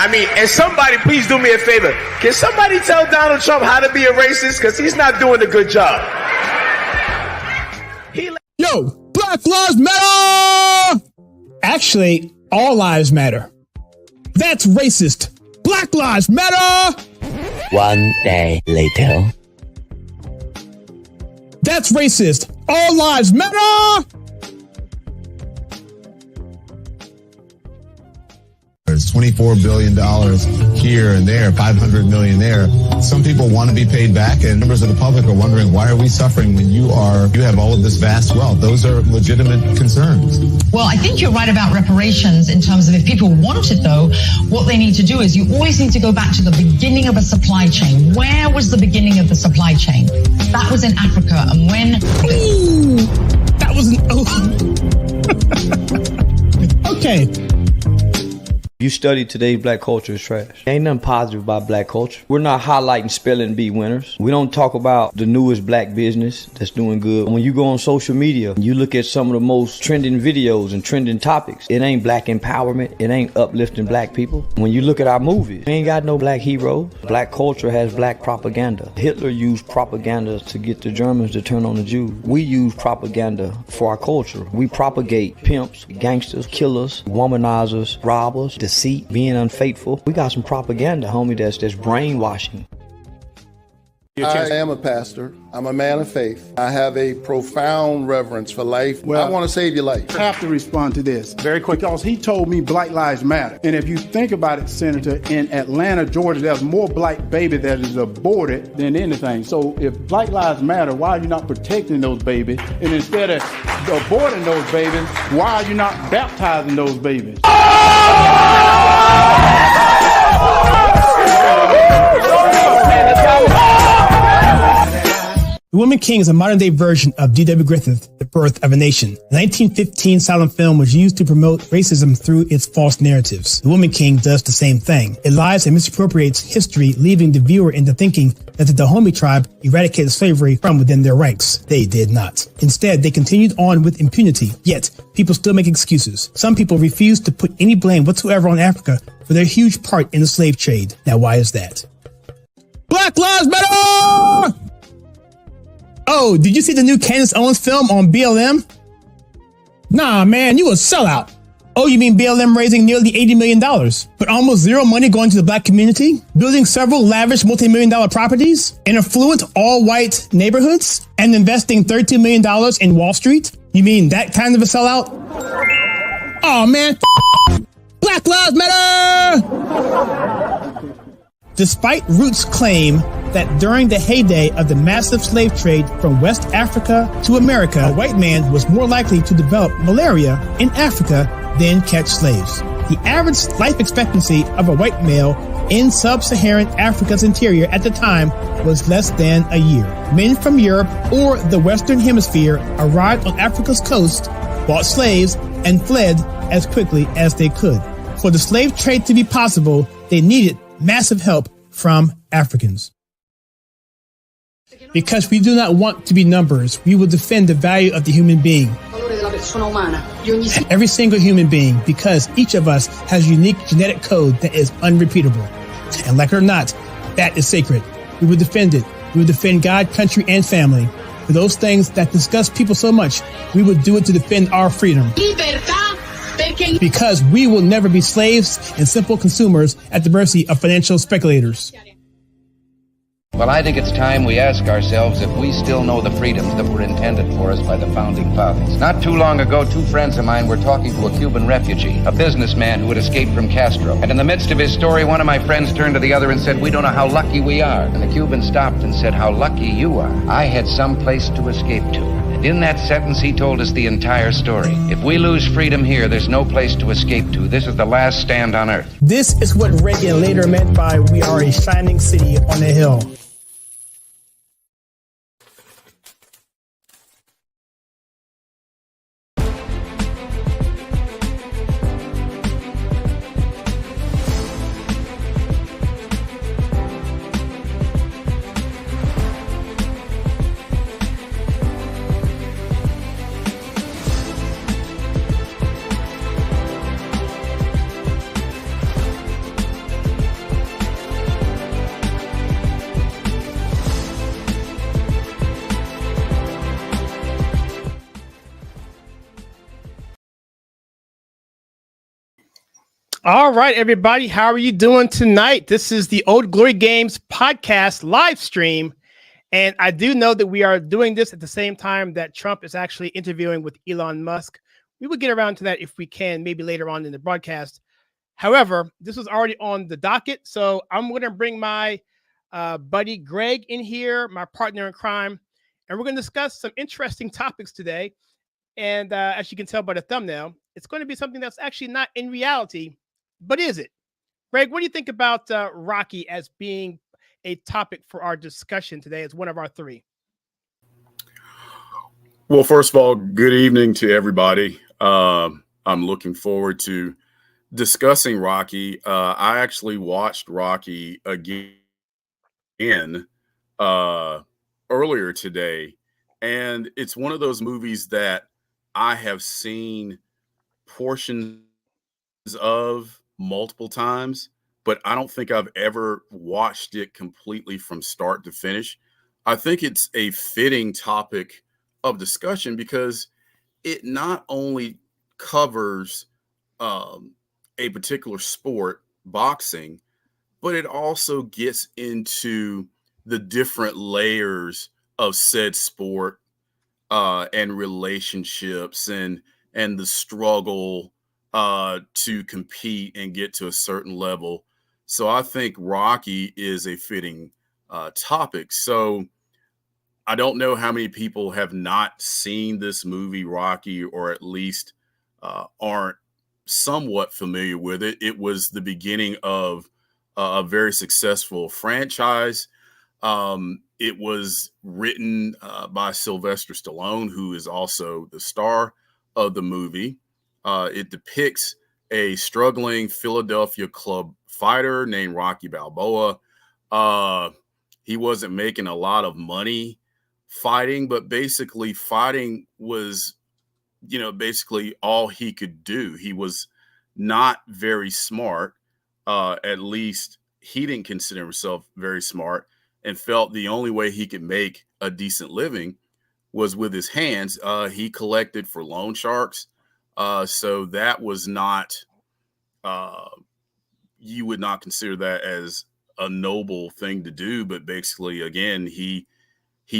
I mean, and somebody, please do me a favor. Can somebody tell Donald Trump how to be a racist? Because he's not doing a good job. Yo, Black Lives Matter! Actually, all lives matter. That's racist. Black Lives Matter! 1 day later. That's racist. All lives matter! There's $24 billion here and there, $500 million there. Some people want to be paid back, and members of the public are wondering, why are we suffering when you have all of this vast wealth? Those are legitimate concerns. Well, I think you're right about reparations in terms of if people want it, though, what they need to do is you always need to go back to the beginning of a supply chain. Where was the beginning of the supply chain? That was in Africa, and when... Ooh, that was an... Okay. You study today's black culture is trash. Ain't nothing positive about black culture. We're not highlighting spelling bee winners. We don't talk about the newest black business that's doing good. When you go on social media, you look at some of the most trending videos and trending topics. It ain't black empowerment. It ain't uplifting black people. When you look at our movies, we ain't got no black heroes. Black culture has black propaganda. Hitler used propaganda to get the Germans to turn on the Jews. We use propaganda for our culture. We propagate pimps, gangsters, killers, womanizers, robbers, deceit, being unfaithful. We got some propaganda, homie, that's brainwashing. I am a pastor. I'm a man of faith. I have a profound reverence for life. Well, I want to save your life. I have to respond to this very quick because he told me Black Lives Matter. And if you think about it, Senator, in Atlanta, Georgia, there's more black baby that is aborted than anything. So if Black Lives Matter, why are you not protecting those babies? And instead of aborting those babies, why are you not baptizing those babies? The Woman King is a modern-day version of D.W. Griffith's The Birth of a Nation. The 1915 silent film was used to promote racism through its false narratives. The Woman King does the same thing. It lies and misappropriates history, leaving the viewer into thinking that the Dahomey tribe eradicated slavery from within their ranks. They did not. Instead, they continued on with impunity. Yet, people still make excuses. Some people refuse to put any blame whatsoever on Africa for their huge part in the slave trade. Now, why is that? Black Lives Matter! Oh, did you see the new Candace Owens film on BLM? Nah, man, you a sellout. Oh, you mean BLM raising nearly $80 million, but almost zero money going to the black community? Building several lavish multi-million-dollar properties in affluent all-white neighborhoods and investing $32 million in Wall Street? You mean that kind of a sellout? Oh, man, Black Lives Matter! Despite Roots' claim that during the heyday of the massive slave trade from West Africa to America, a white man was more likely to develop malaria in Africa than catch slaves. The average life expectancy of a white male in sub-Saharan Africa's interior at the time was less than a year. Men from Europe or the Western Hemisphere arrived on Africa's coast, bought slaves, and fled as quickly as they could. For the slave trade to be possible, they needed massive help from Africans. Because we do not want to be numbers, we will defend the value of the human being. Every single human being, because each of us has a unique genetic code that is unrepeatable. And like it or not, that is sacred. We will defend it. We will defend God, country, and family. For those things that disgust people so much, we will do it to defend our freedom. Because we will never be slaves and simple consumers at the mercy of financial speculators. Well, I think it's time we ask ourselves if we still know the freedoms that were intended for us by the founding fathers. Not too long ago, two friends of mine were talking to a Cuban refugee, a businessman who had escaped from Castro. And in the midst of his story, one of my friends turned to the other and said, "We don't know how lucky we are." And the Cuban stopped and said, "How lucky you are. I had some place to escape to." And in that sentence, he told us the entire story. If we lose freedom here, there's no place to escape to. This is the last stand on earth. This is what Reagan later meant by "we are a shining city on a hill." All right, everybody. How are you doing tonight? This is the Old Glory Games podcast live stream. And I do know that we are doing this at the same time that Trump is actually interviewing with Elon Musk. We will get around to that if we can, maybe later on in the broadcast. However, this was already on the docket. So I'm going to bring my buddy Greg in here, my partner in crime. And we're going to discuss some interesting topics today. And as you can tell by the thumbnail, it's going to be something that's actually not in reality, but is it? Greg, what do you think about Rocky as being a topic for our discussion today as one of our three? Well, first of all, good evening to everybody. I'm looking forward to discussing Rocky. I actually watched Rocky again earlier today, and it's one of those movies that I have seen portions of multiple times, but I don't think I've ever watched it completely from start to finish. I think it's a fitting topic of discussion because it not only covers a particular sport, boxing, but it also gets into the different layers of said sport and relationships and the struggle to compete and get to a certain level. So I think Rocky is a fitting topic. So I don't know how many people have not seen this movie, Rocky, or at least aren't somewhat familiar with it. It was the beginning of a very successful franchise. It was written by Sylvester Stallone, who is also the star of the movie. It depicts a struggling Philadelphia club fighter named Rocky Balboa. He wasn't making a lot of money fighting, but basically fighting was, basically all he could do. He was not very smart. At least he didn't consider himself very smart and felt the only way he could make a decent living was with his hands. He collected for loan sharks. So that was not, you would not consider that as a noble thing to do. But basically, again, he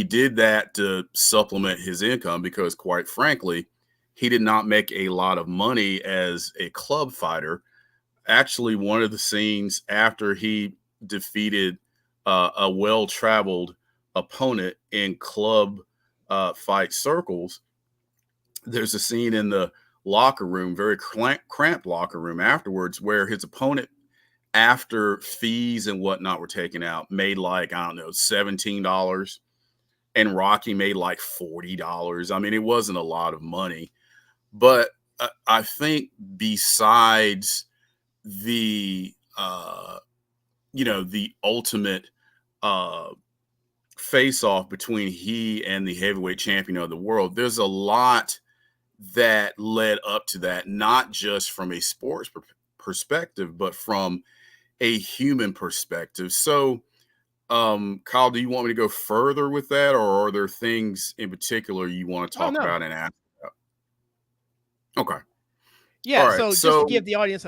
did that to supplement his income because, quite frankly, he did not make a lot of money as a club fighter. Actually, one of the scenes after he defeated a well-traveled opponent in club fight circles, there's a scene in the locker room, very cramped locker room afterwards, where his opponent, after fees and whatnot were taken out, made like, I don't know, $17. And Rocky made like $40. I mean, it wasn't a lot of money, but I think besides the the ultimate face off between he and the heavyweight champion of the world, there's a lot that led up to that, not just from a sports perspective, but from a human perspective. So Kyle, do you want me to go further with that, or are there things in particular you want to talk about and ask about? Okay. Yeah. All right. So just to give the audience,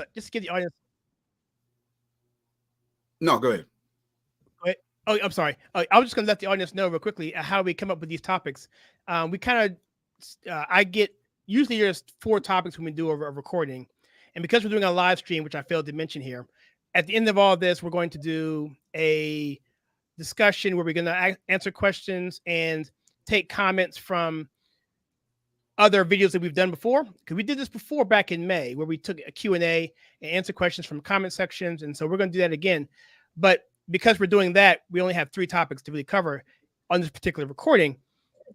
No, go ahead. Oh, I'm sorry. I was just going to let the audience know real quickly how we come up with these topics. We kind of, I get, usually there's 4 topics when we do a recording. And because we're doing a live stream, which I failed to mention here, at the end of all this, we're going to do a discussion where we're going to answer questions and take comments from other videos that we've done before. Because we did this before back in May, where we took a Q&A and answer questions from comment sections. And so we're going to do that again. But because we're doing that, we only have 3 topics to really cover on this particular recording.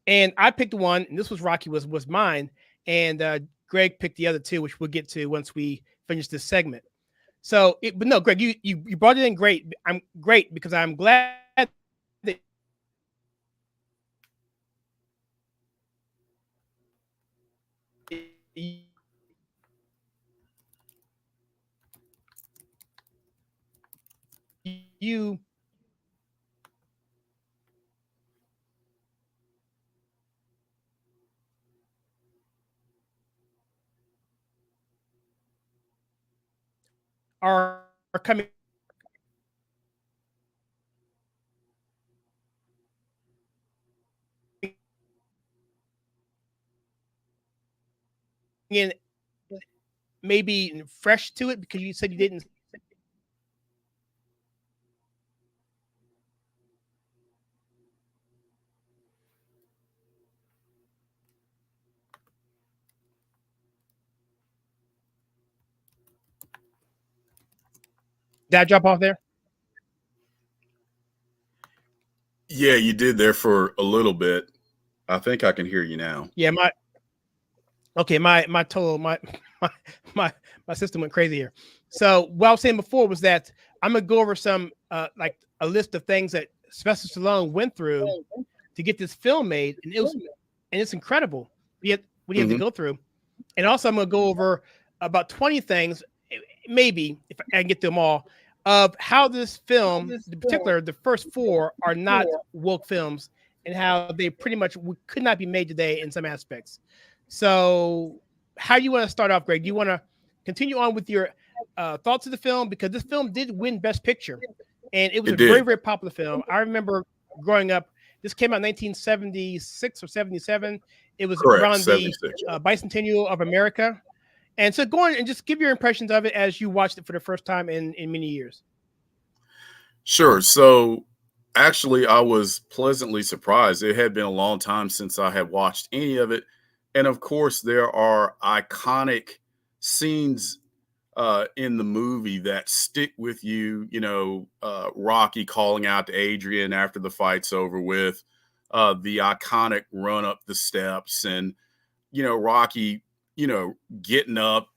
And I picked one, and this was Rocky was mine. And Greg picked the other 2, which we'll get to once we finish this segment. So, but no, Greg, you brought it in great. I'm great because I'm glad that you are coming in maybe fresh to it because you said you didn't. Did I drop off there? Yeah, you did there for a little bit. I think I can hear you now. Yeah, my total my my system went crazy here. So what I was saying before was that I'm gonna go over some like a list of things that Sylvester Stallone went through to get this film made, and it's incredible. What he had to go through, and also I'm gonna go over about 20 things, maybe if I can get them all, of how this film, in particular the first four, are not woke films, and how they pretty much could not be made today in some aspects. So, how do you want to start off, Greg? Do you want to continue on with your thoughts of the film, because this film did win Best Picture, and it was very, very popular film. I remember growing up. This came out in 1976 or 77. It was around the bicentennial of America. And so go on and just give your impressions of it as you watched it for the first time in many years. Sure. So actually, I was pleasantly surprised. It had been a long time since I had watched any of it. And of course, there are iconic scenes in the movie that stick with you. You know, Rocky calling out to Adrian after the fight's over with, the iconic run up the steps, and, you know, Rocky, you know, getting up,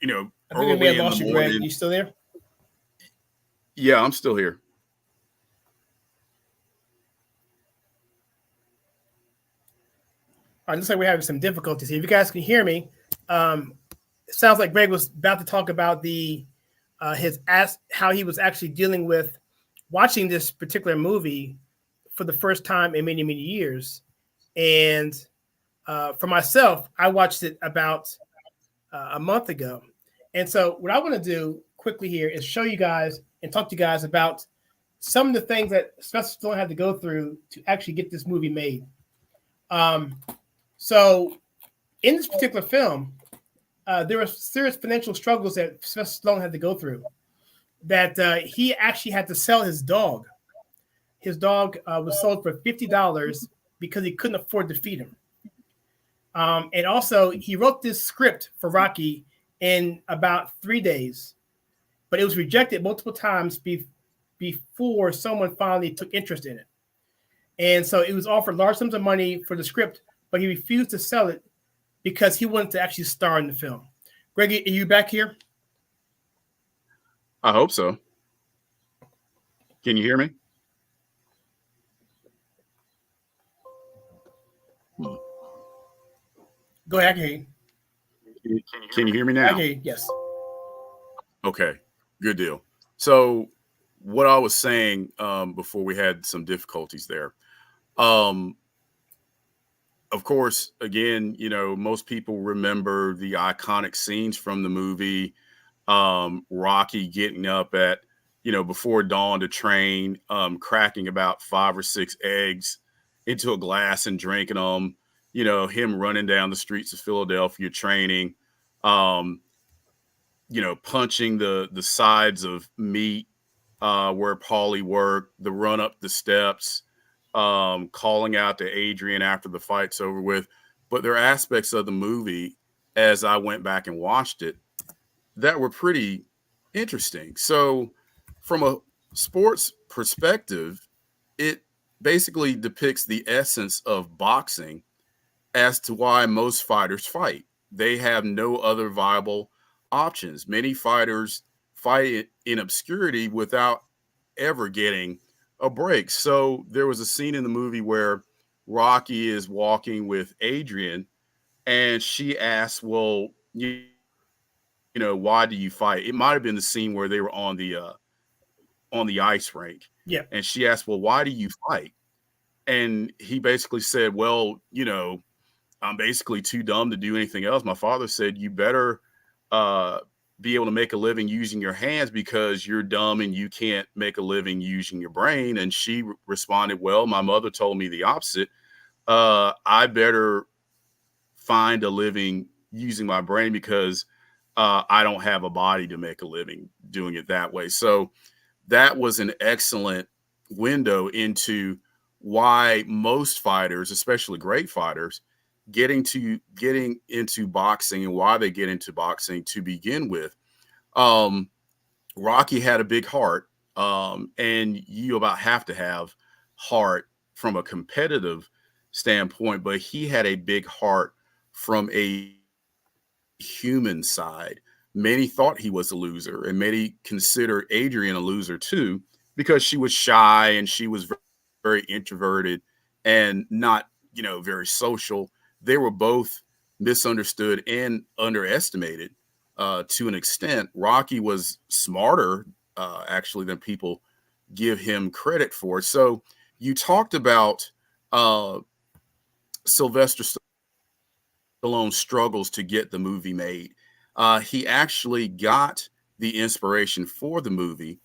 you know, early in the morning. Greg. You still there? Yeah, I'm still here. All right, looks like we're having some difficulties here. If you guys can hear me, it sounds like Greg was about to talk about how he was actually dealing with watching this particular movie for the first time in many, many years. And for myself, I watched it about a month ago. And so what I want to do quickly here is show you guys and talk to you guys about some of the things that Sylvester Stallone had to go through to actually get this movie made. So in this particular film, there were serious financial struggles that Sylvester Stallone had to go through, that he actually had to sell his dog. His dog was sold for $50 because he couldn't afford to feed him. And also, he wrote this script for Rocky in about 3 days, but it was rejected multiple times before someone finally took interest in it. And so it was offered large sums of money for the script, but he refused to sell it because he wanted to actually star in the film. Greg, are you back here? I hope so. Can you hear me? Go ahead, I can hear you. Can you hear me now? I can hear you, yes. Okay, good deal. So what I was saying before we had some difficulties there, of course, again, you know, most people remember the iconic scenes from the movie, Rocky getting up at, you know, before dawn to train, cracking about 5 or 6 eggs into a glass and drinking them, you know, him running down the streets of Philadelphia training, you know, punching the sides of meat where Paulie worked, the run up the steps, calling out to Adrian after the fight's over with. But there are aspects of the movie, as I went back and watched it, that were pretty interesting. So from a sports perspective, it basically depicts the essence of boxing as to why most fighters fight. They have no other viable options. Many fighters fight in obscurity without ever getting a break. So there was a scene in the movie where Rocky is walking with Adrian, and she asks, well, you know, why do you fight? It might have been the scene where they were on the ice rink. Yeah. And she asked, well, why do you fight? And he basically said, well, you know, I'm basically too dumb to do anything else. My father said, you better be able to make a living using your hands because you're dumb and you can't make a living using your brain. And she responded, well, my mother told me the opposite. I better find a living using my brain because I don't have a body to make a living doing it that way. So that was an excellent window into why most fighters, especially great fighters, getting into boxing and why they get into boxing to begin with. Rocky had a big heart, and you about have to have heart from a competitive standpoint, but he had a big heart from a human side. Many thought he was a loser, and many considered Adrian a loser too, because she was shy and she was very introverted and not, very social. They were both misunderstood and underestimated to an extent. Rocky was smarter, actually, than people give him credit for. So you talked about Sylvester Stallone struggles to get the movie made. He actually got the inspiration for the movie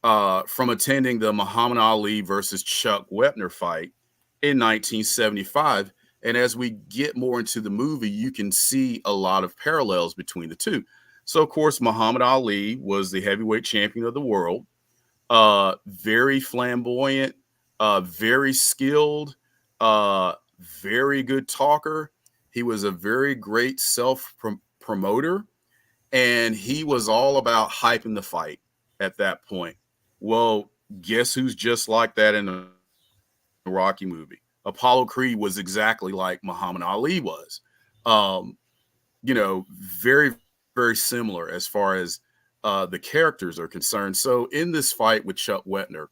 from attending the Muhammad Ali versus Chuck Wepner fight in 1975. And as we get more into the movie, you can see a lot of parallels between the two. So, of course, Muhammad Ali was the heavyweight champion of the world, very flamboyant, very skilled, very good talker. He was a very great self-promoter, and he was all about hyping the fight at that point. Well, guess who's just like that in the Rocky movie? Apollo Creed was exactly like Muhammad Ali was. Um, very, very similar as far as the characters are concerned. So in this fight with Chuck Wepner,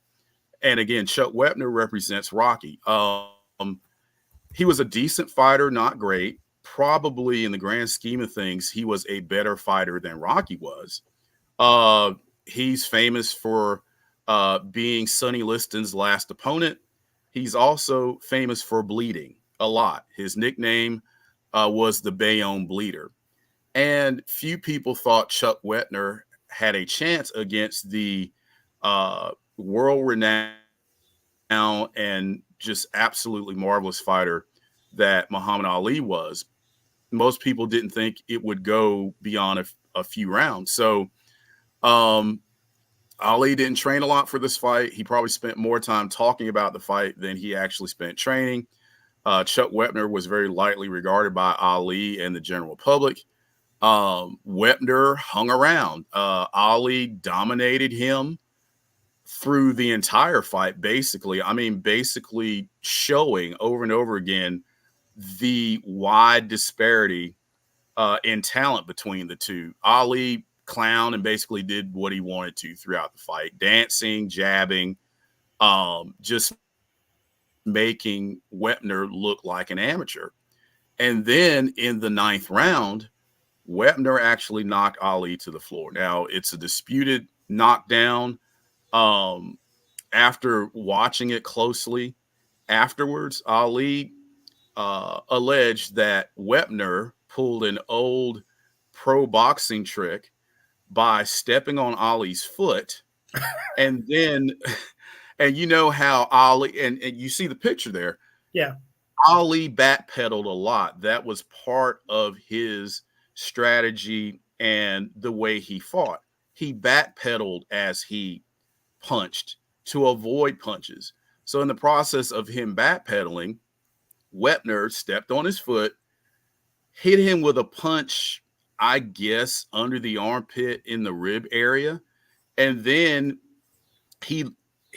and again, Chuck Wepner represents Rocky. He was a decent fighter, not great. Probably in the grand scheme of things, he was a better fighter than Rocky was. He's famous for being Sonny Liston's last opponent. He's also famous for bleeding a lot. His nickname was the Bayonne Bleeder. And few people thought Chuck Wepner had a chance against the world-renowned and just absolutely marvelous fighter that Muhammad Ali was. Most people didn't think it would go beyond a few rounds. So Ali didn't train a lot for this fight. He probably spent more time talking about the fight than he actually spent training. Chuck Wepner was very lightly regarded by Ali and the general public. Wepner hung around. Ali dominated him through the entire fight, basically. I mean, basically showing over and over again the wide disparity in talent between the two. Ali clowned and basically did what he wanted to throughout the fight, dancing, jabbing, just making Wepner look like an amateur. And then in the 9th round, Wepner actually knocked Ali to the floor. Now, it's a disputed knockdown. After watching it closely afterwards, Ali alleged that Wepner pulled an old pro boxing trick by stepping on Ali's foot. And then, and you know how Ali, and you see the picture there. Yeah. Ali backpedaled a lot. That was part of his strategy and the way he fought. He backpedaled as he punched to avoid punches. So in the process of him backpedaling, Wepner stepped on his foot, hit him with a punch, I guess, under the armpit in the rib area. And then he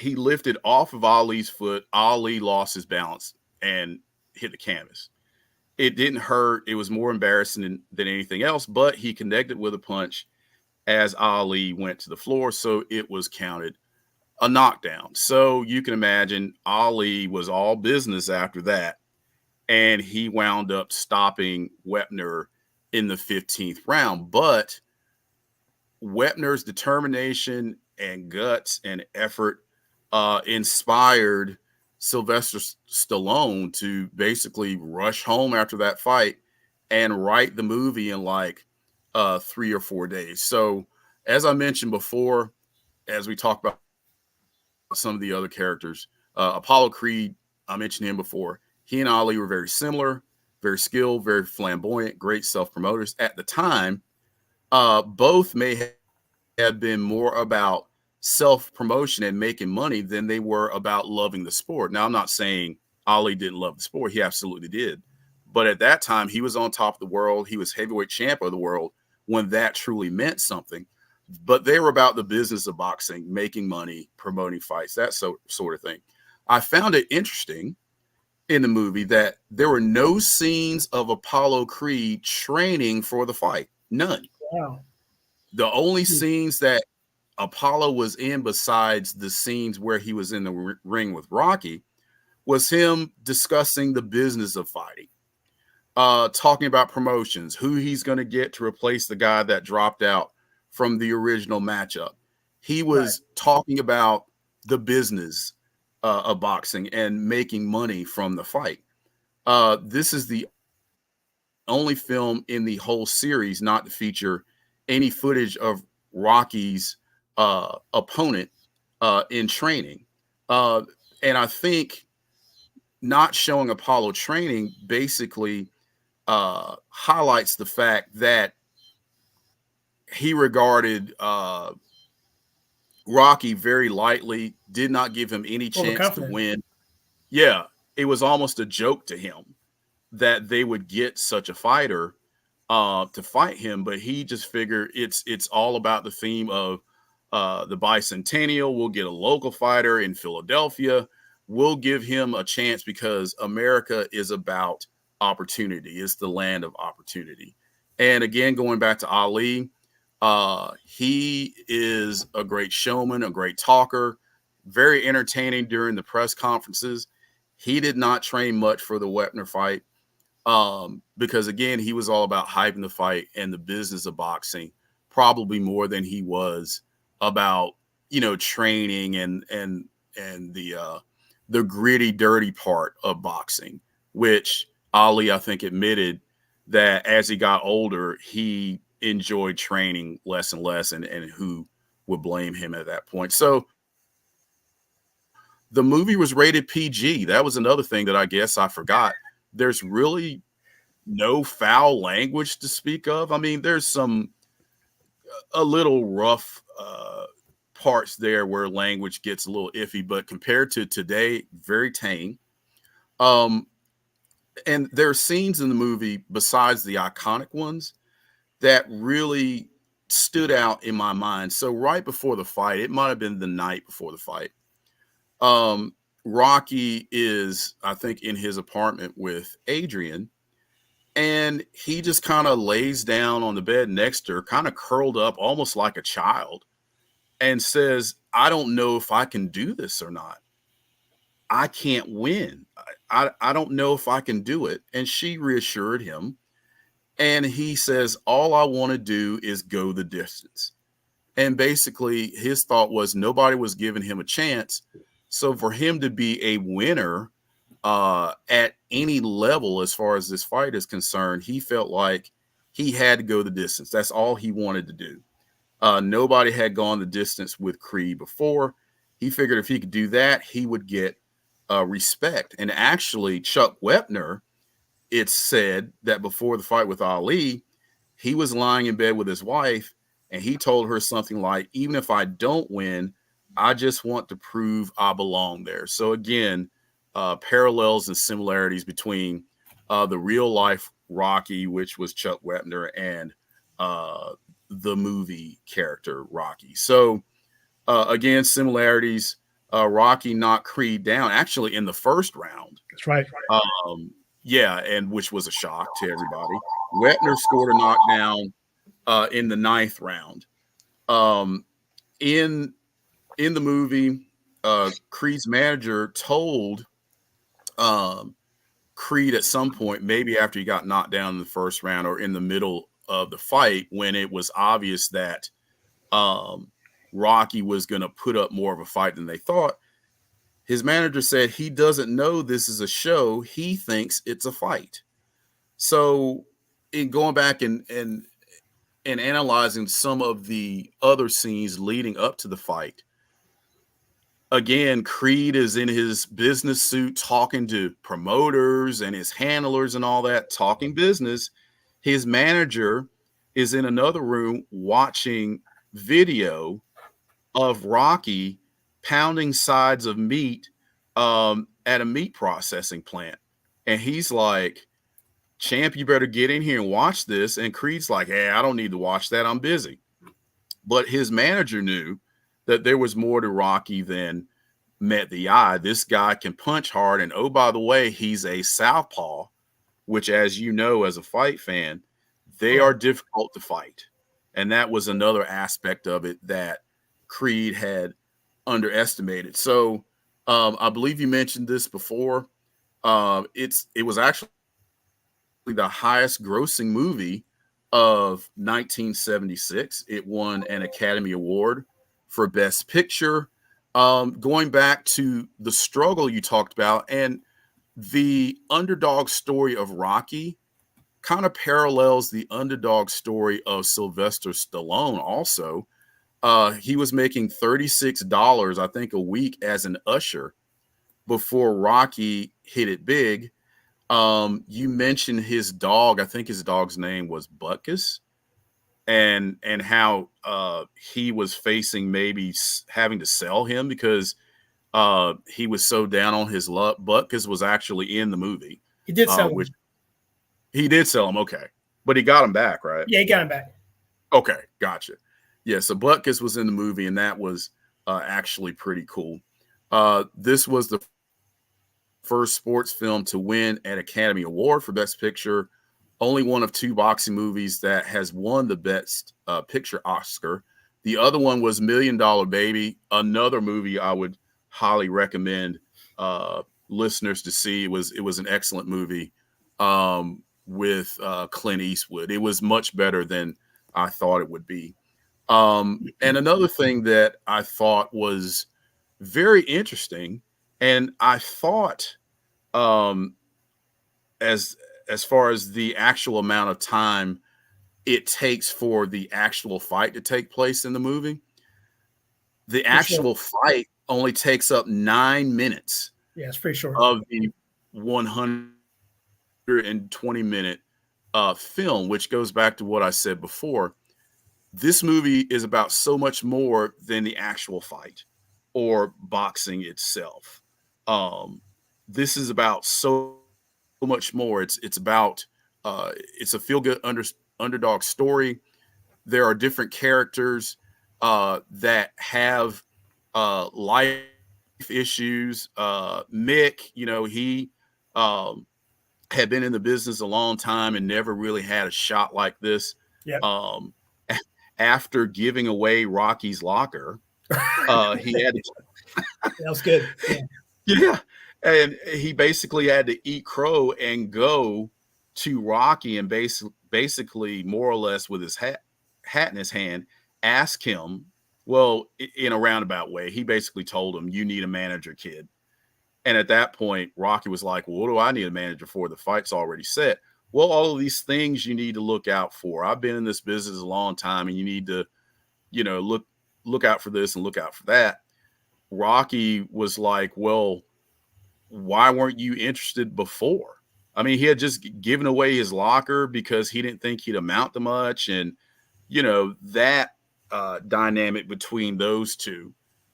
lifted off of Ali's foot. Ali lost his balance and hit the canvas. It didn't hurt. It was more embarrassing than anything else, but he connected with a punch as Ali went to the floor. So it was counted a knockdown. So you can imagine Ali was all business after that. And he wound up stopping Wepner in the 15th round. But Wepner's determination and guts and effort inspired Sylvester Stallone to basically rush home after that fight and write the movie in like 3 or 4 days. So as I mentioned before, as we talked about some of the other characters, Apollo Creed, I mentioned him before. He and Ali were very similar, very skilled, very flamboyant, great self-promoters. At the time, both may have been more about self-promotion and making money than they were about loving the sport. Now, I'm not saying Ali didn't love the sport. He absolutely did. But at that time, he was on top of the world. He was heavyweight champ of the world when that truly meant something. But they were about the business of boxing, making money, promoting fights, that sort of thing. I found it interesting in the movie that there were no scenes of Apollo Creed training for the fight. None. Wow. The only scenes that Apollo was in, besides the scenes where he was in the ring with Rocky, was him discussing the business of fighting, talking about promotions, who he's going to get to replace the guy that dropped out from the original matchup. He was talking about the business of boxing and making money from the fight. This is the only film in the whole series not to feature any footage of Rocky's opponent in training. And I think not showing Apollo training basically highlights the fact that he regarded Rocky very lightly, did not give him any chance to win. Yeah, it was almost a joke to him that they would get such a fighter to fight him, but he just figured it's all about the theme of the bicentennial. We'll get a local fighter in Philadelphia. We'll give him a chance because America is about opportunity. It's the land of opportunity. And again, going back to Ali, he is a great showman, a great talker, very entertaining during the press conferences. He did not train much for the Wepner fight because, again, he was all about hyping the fight and the business of boxing, probably more than he was about, training and the gritty, dirty part of boxing, which Ali, I think, admitted that as he got older, he enjoyed training less and less, and who would blame him at that point. So the movie was rated PG. That was another thing that I guess I forgot. There's really no foul language to speak of. I mean, there's a little rough parts there where language gets a little iffy, but compared to today, very tame. And there are scenes in the movie besides the iconic ones that really stood out in my mind. So right before the fight, it might have been the night before the fight, Rocky is, I think, in his apartment with Adrian, and he just kind of lays down on the bed next to her, kind of curled up, almost like a child, and says, I don't know if I can do this or not. I can't win. I don't know if I can do it. And she reassured him. And he says, all I want to do is go the distance. And basically his thought was nobody was giving him a chance. So for him to be a winner at any level, as far as this fight is concerned, he felt like he had to go the distance. That's all he wanted to do. Nobody had gone the distance with Creed before. He figured if he could do that, he would get respect. And actually, Chuck Wepner, it's said that before the fight with Ali, he was lying in bed with his wife, and he told her something like, even if I don't win, I just want to prove I belong there. So again, parallels and similarities between the real life Rocky, which was Chuck Wepner, and the movie character Rocky. So again, similarities. Rocky knocked Creed down actually in the first round. That's right. Yeah, and which was a shock to everybody. Wepner scored a knockdown in the 9th round. In the movie, Creed's manager told Creed at some point, maybe after he got knocked down in the first round or in the middle of the fight, when it was obvious that Rocky was going to put up more of a fight than they thought, his manager said he doesn't know this is a show. He thinks it's a fight. So in going back and and analyzing some of the other scenes leading up to the fight, again, Creed is in his business suit talking to promoters and his handlers and all that, talking business. His manager is in another room watching video of Rocky pounding sides of meat at a meat processing plant. And he's like, champ, you better get in here and watch this. And Creed's like, hey, I don't need to watch that. I'm busy. But his manager knew that there was more to Rocky than met the eye. This guy can punch hard. And oh, by the way, he's a southpaw, which, as you know, as a fight fan, they are difficult to fight. And that was another aspect of it that Creed had underestimated. So I believe you mentioned this before. It was actually the highest grossing movie of 1976. It won an Academy Award for Best Picture. Going back to the struggle you talked about, and the underdog story of Rocky kind of parallels the underdog story of Sylvester Stallone also. He was making $36, I think, a week as an usher before Rocky hit it big. You mentioned his dog. I think his dog's name was Butkus, and how he was facing maybe having to sell him because he was so down on his luck. Butkus was actually in the movie. He did sell him. He did sell him, okay. But he got him back, right? Yeah, he got him back. Okay, gotcha. Yeah, so Butkus was in the movie, and that was actually pretty cool. This was the first sports film to win an Academy Award for Best Picture. Only one of two boxing movies that has won the Best Picture Oscar. The other one was $1 Million Baby, another movie I would highly recommend listeners to see. It was an excellent movie with Clint Eastwood. It was much better than I thought it would be. And another thing that I thought was very interesting, and I thought as far as the actual amount of time it takes for the actual fight to take place in the movie, the actual fight only takes up 9 minutes. Yeah, it's pretty short. Of the 120-minute film, which goes back to what I said before. This movie is about so much more than the actual fight or boxing itself. This is about so much more. It's about it's a feel-good underdog story. There are different characters that have life issues. Mick, he had been in the business a long time and never really had a shot like this. Yep. After giving away Rocky's locker, he had to. That was good. Yeah. And he basically had to eat crow and go to Rocky and basically more or less with his hat in his hand, ask him, well, in a roundabout way, he basically told him, you need a manager, kid. And at that point, Rocky was like, well, what do I need a manager for? The fight's already set. Well, all of these things you need to look out for. I've been in this business a long time, and you need to, look out for this and look out for that. Rocky was like, well, why weren't you interested before? I mean, he had just given away his locker because he didn't think he'd amount to much. And, that dynamic between those two.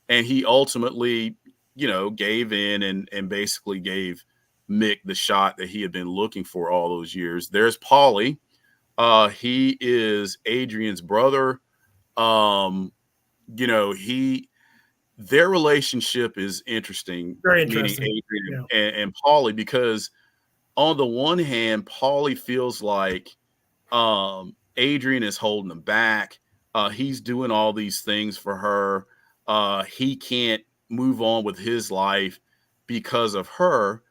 And he ultimately, gave in and basically gave Mick the shot that he had been looking for all those years. There's Paulie. He is Adrian's brother. Their relationship is interesting. Very interesting. Adrian and Paulie, because on the one hand, Paulie feels like Adrian is holding him back. He's doing all these things for her. He can't move on with his life because of her.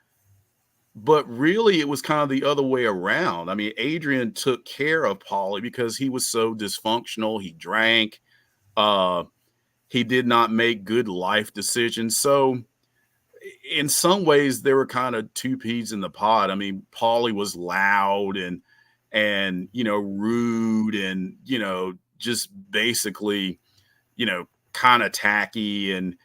But really, it was kind of the other way around. I mean, Adrian took care of Paulie because he was so dysfunctional. He drank. He did not make good life decisions. So in some ways, they were kind of two peas in the pod. I mean, Paulie was loud and and, rude and, just basically, kind of tacky. And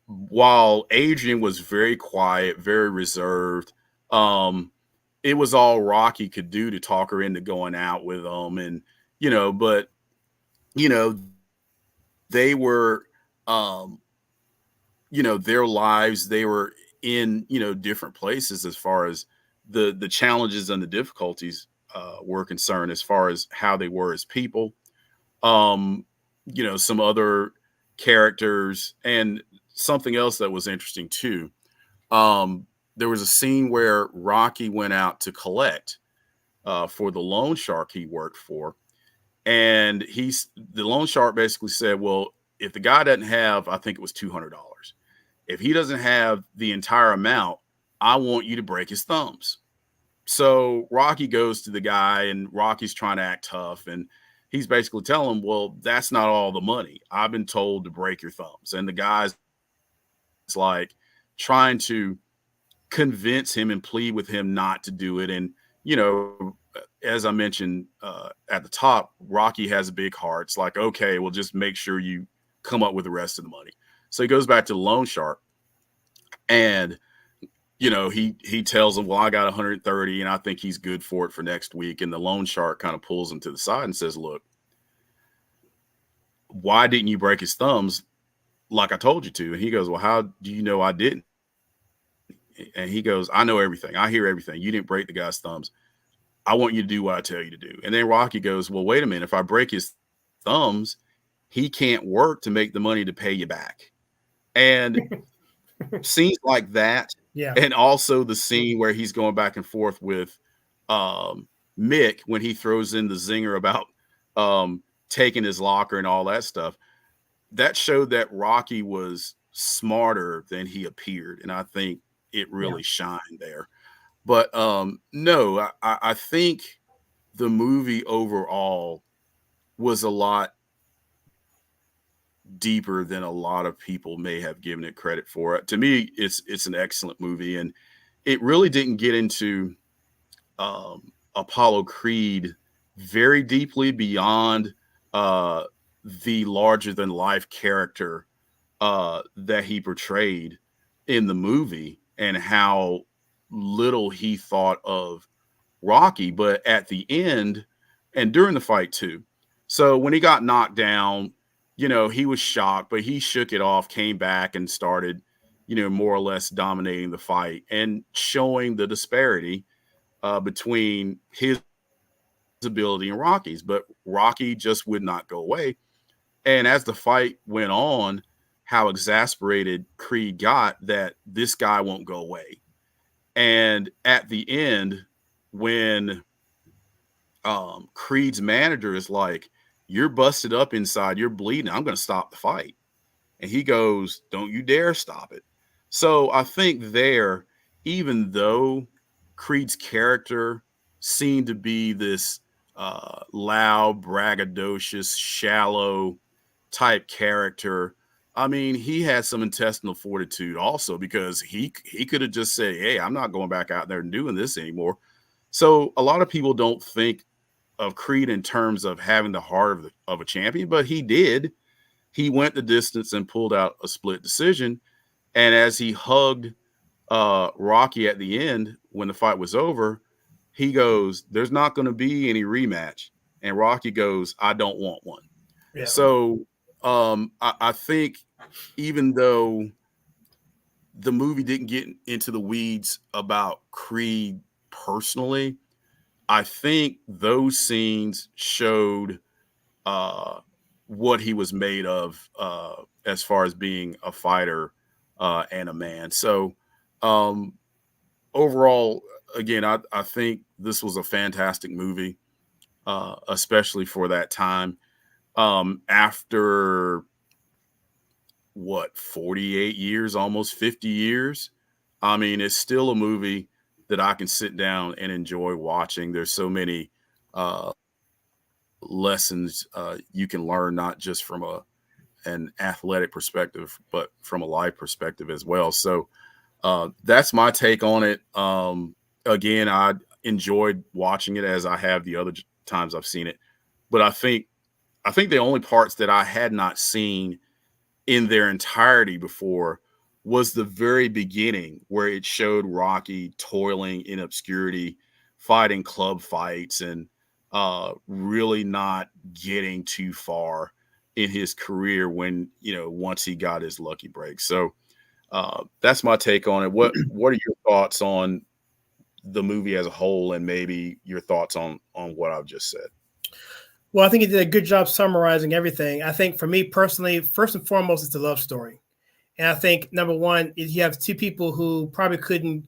while Adrian was very quiet, very reserved, it was all Rocky could do to talk her into going out with him. And, but, they were, their lives, they were in, different places as far as the challenges and the difficulties were concerned, as far as how they were as people. Some other characters, and something else that was interesting too. There was a scene where Rocky went out to collect for the loan shark he worked for. And the loan shark basically said, well, if the guy doesn't have, I think it was $200, if he doesn't have the entire amount, I want you to break his thumbs. So Rocky goes to the guy, and Rocky's trying to act tough. And he's basically telling him, well, that's not all the money. I've been told to break your thumbs. And the guy's like trying to convince him and plead with him not to do it. And, as I mentioned at the top, Rocky has a big heart. It's like, okay, well, just make sure you come up with the rest of the money. So he goes back to the loan shark, and, he tells him, well, I got 130 and I think he's good for it for next week. And the loan shark kind of pulls him to the side and says, look, why didn't you break his thumbs like I told you to? And he goes, well, how do you know I didn't? And he goes, I know everything. I hear everything. You didn't break the guy's thumbs. I want you to do what I tell you to do. And then Rocky goes, well, wait a minute. If I break his thumbs, he can't work to make the money to pay you back. And scenes like that. Yeah. And also the scene where he's going back and forth with Mick when he throws in the zinger about taking his locker and all that stuff. That showed that Rocky was smarter than he appeared. And I think it really shined there. But no, I think the movie overall was a lot deeper than a lot of people may have given it credit for. To me, it's an excellent movie, and it really didn't get into Apollo Creed very deeply beyond the larger than life character that he portrayed in the movie, and how little he thought of Rocky. But at the end and during the fight too. So when he got knocked down, he was shocked, but he shook it off, came back and started, more or less dominating the fight and showing the disparity between his ability and Rocky's. But Rocky just would not go away. And as the fight went on, how exasperated Creed got that this guy won't go away. And at the end, when Creed's manager is like, you're busted up inside, you're bleeding, I'm going to stop the fight. And he goes, don't you dare stop it. So I think there, even though Creed's character seemed to be this loud, braggadocious, shallow type character, I mean, he had some intestinal fortitude also, because he could have just said, hey, I'm not going back out there and doing this anymore. So a lot of people don't think of Creed in terms of having the heart of a champion, but he did. He went the distance and pulled out a split decision. And as he hugged Rocky at the end, when the fight was over, he goes, there's not going to be any rematch. And Rocky goes, I don't want one. Yeah. So I think even though the movie didn't get into the weeds about Creed personally, I think those scenes showed what he was made of as far as being a fighter and a man. So overall, again, I think this was a fantastic movie, especially for that time. After 48 years, almost 50 years. I mean, it's still a movie that I can sit down and enjoy watching. There's so many lessons you can learn, not just from an athletic perspective, but from a life perspective as well. So that's my take on it. Again, I enjoyed watching it as I have the other times I've seen it. But I think the only parts that I had not seen in their entirety before was the very beginning, where it showed Rocky toiling in obscurity, fighting club fights, and really not getting too far in his career when, once he got his lucky break. So that's my take on it. What are your thoughts on the movie as a whole, and maybe your thoughts on what I've just said? Well, I think he did a good job summarizing everything. I think for me personally, first and foremost, it's a love story. And I think number one is you have two people who probably couldn't.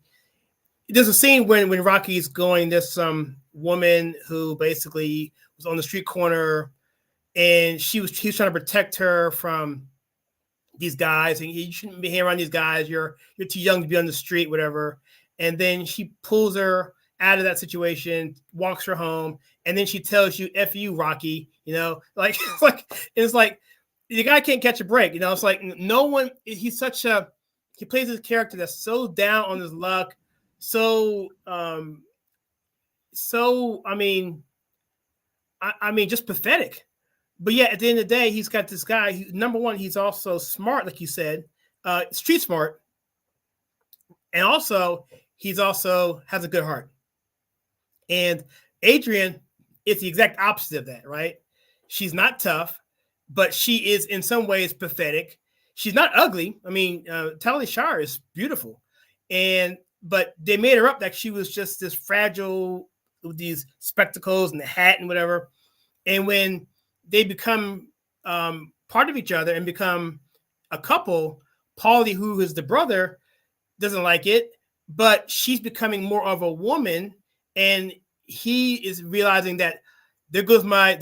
There's a scene when Rocky's going, there's some woman who basically was on the street corner, and he was trying to protect her from these guys, and you shouldn't be here around these guys. You're too young to be on the street, whatever. And then she pulls her out of that situation, walks her home, and then she tells you, "F you, Rocky." It's like the guy can't catch a break. It's like no one. He plays this character that's so down on his luck, so I mean, just pathetic. But yeah, at the end of the day, he's got this guy. Number one, he's also smart, like you said, street smart, and also he's also has a good heart. And Adrian is the exact opposite of that, right? She's not tough, but she is in some ways pathetic. She's not ugly. I mean, Talia Shire is beautiful, but they made her up that she was just this fragile with these spectacles and the hat and whatever. And when they become part of each other and become a couple, Paulie, who is the brother, doesn't like it, but she's becoming more of a woman, and he is realizing that there goes my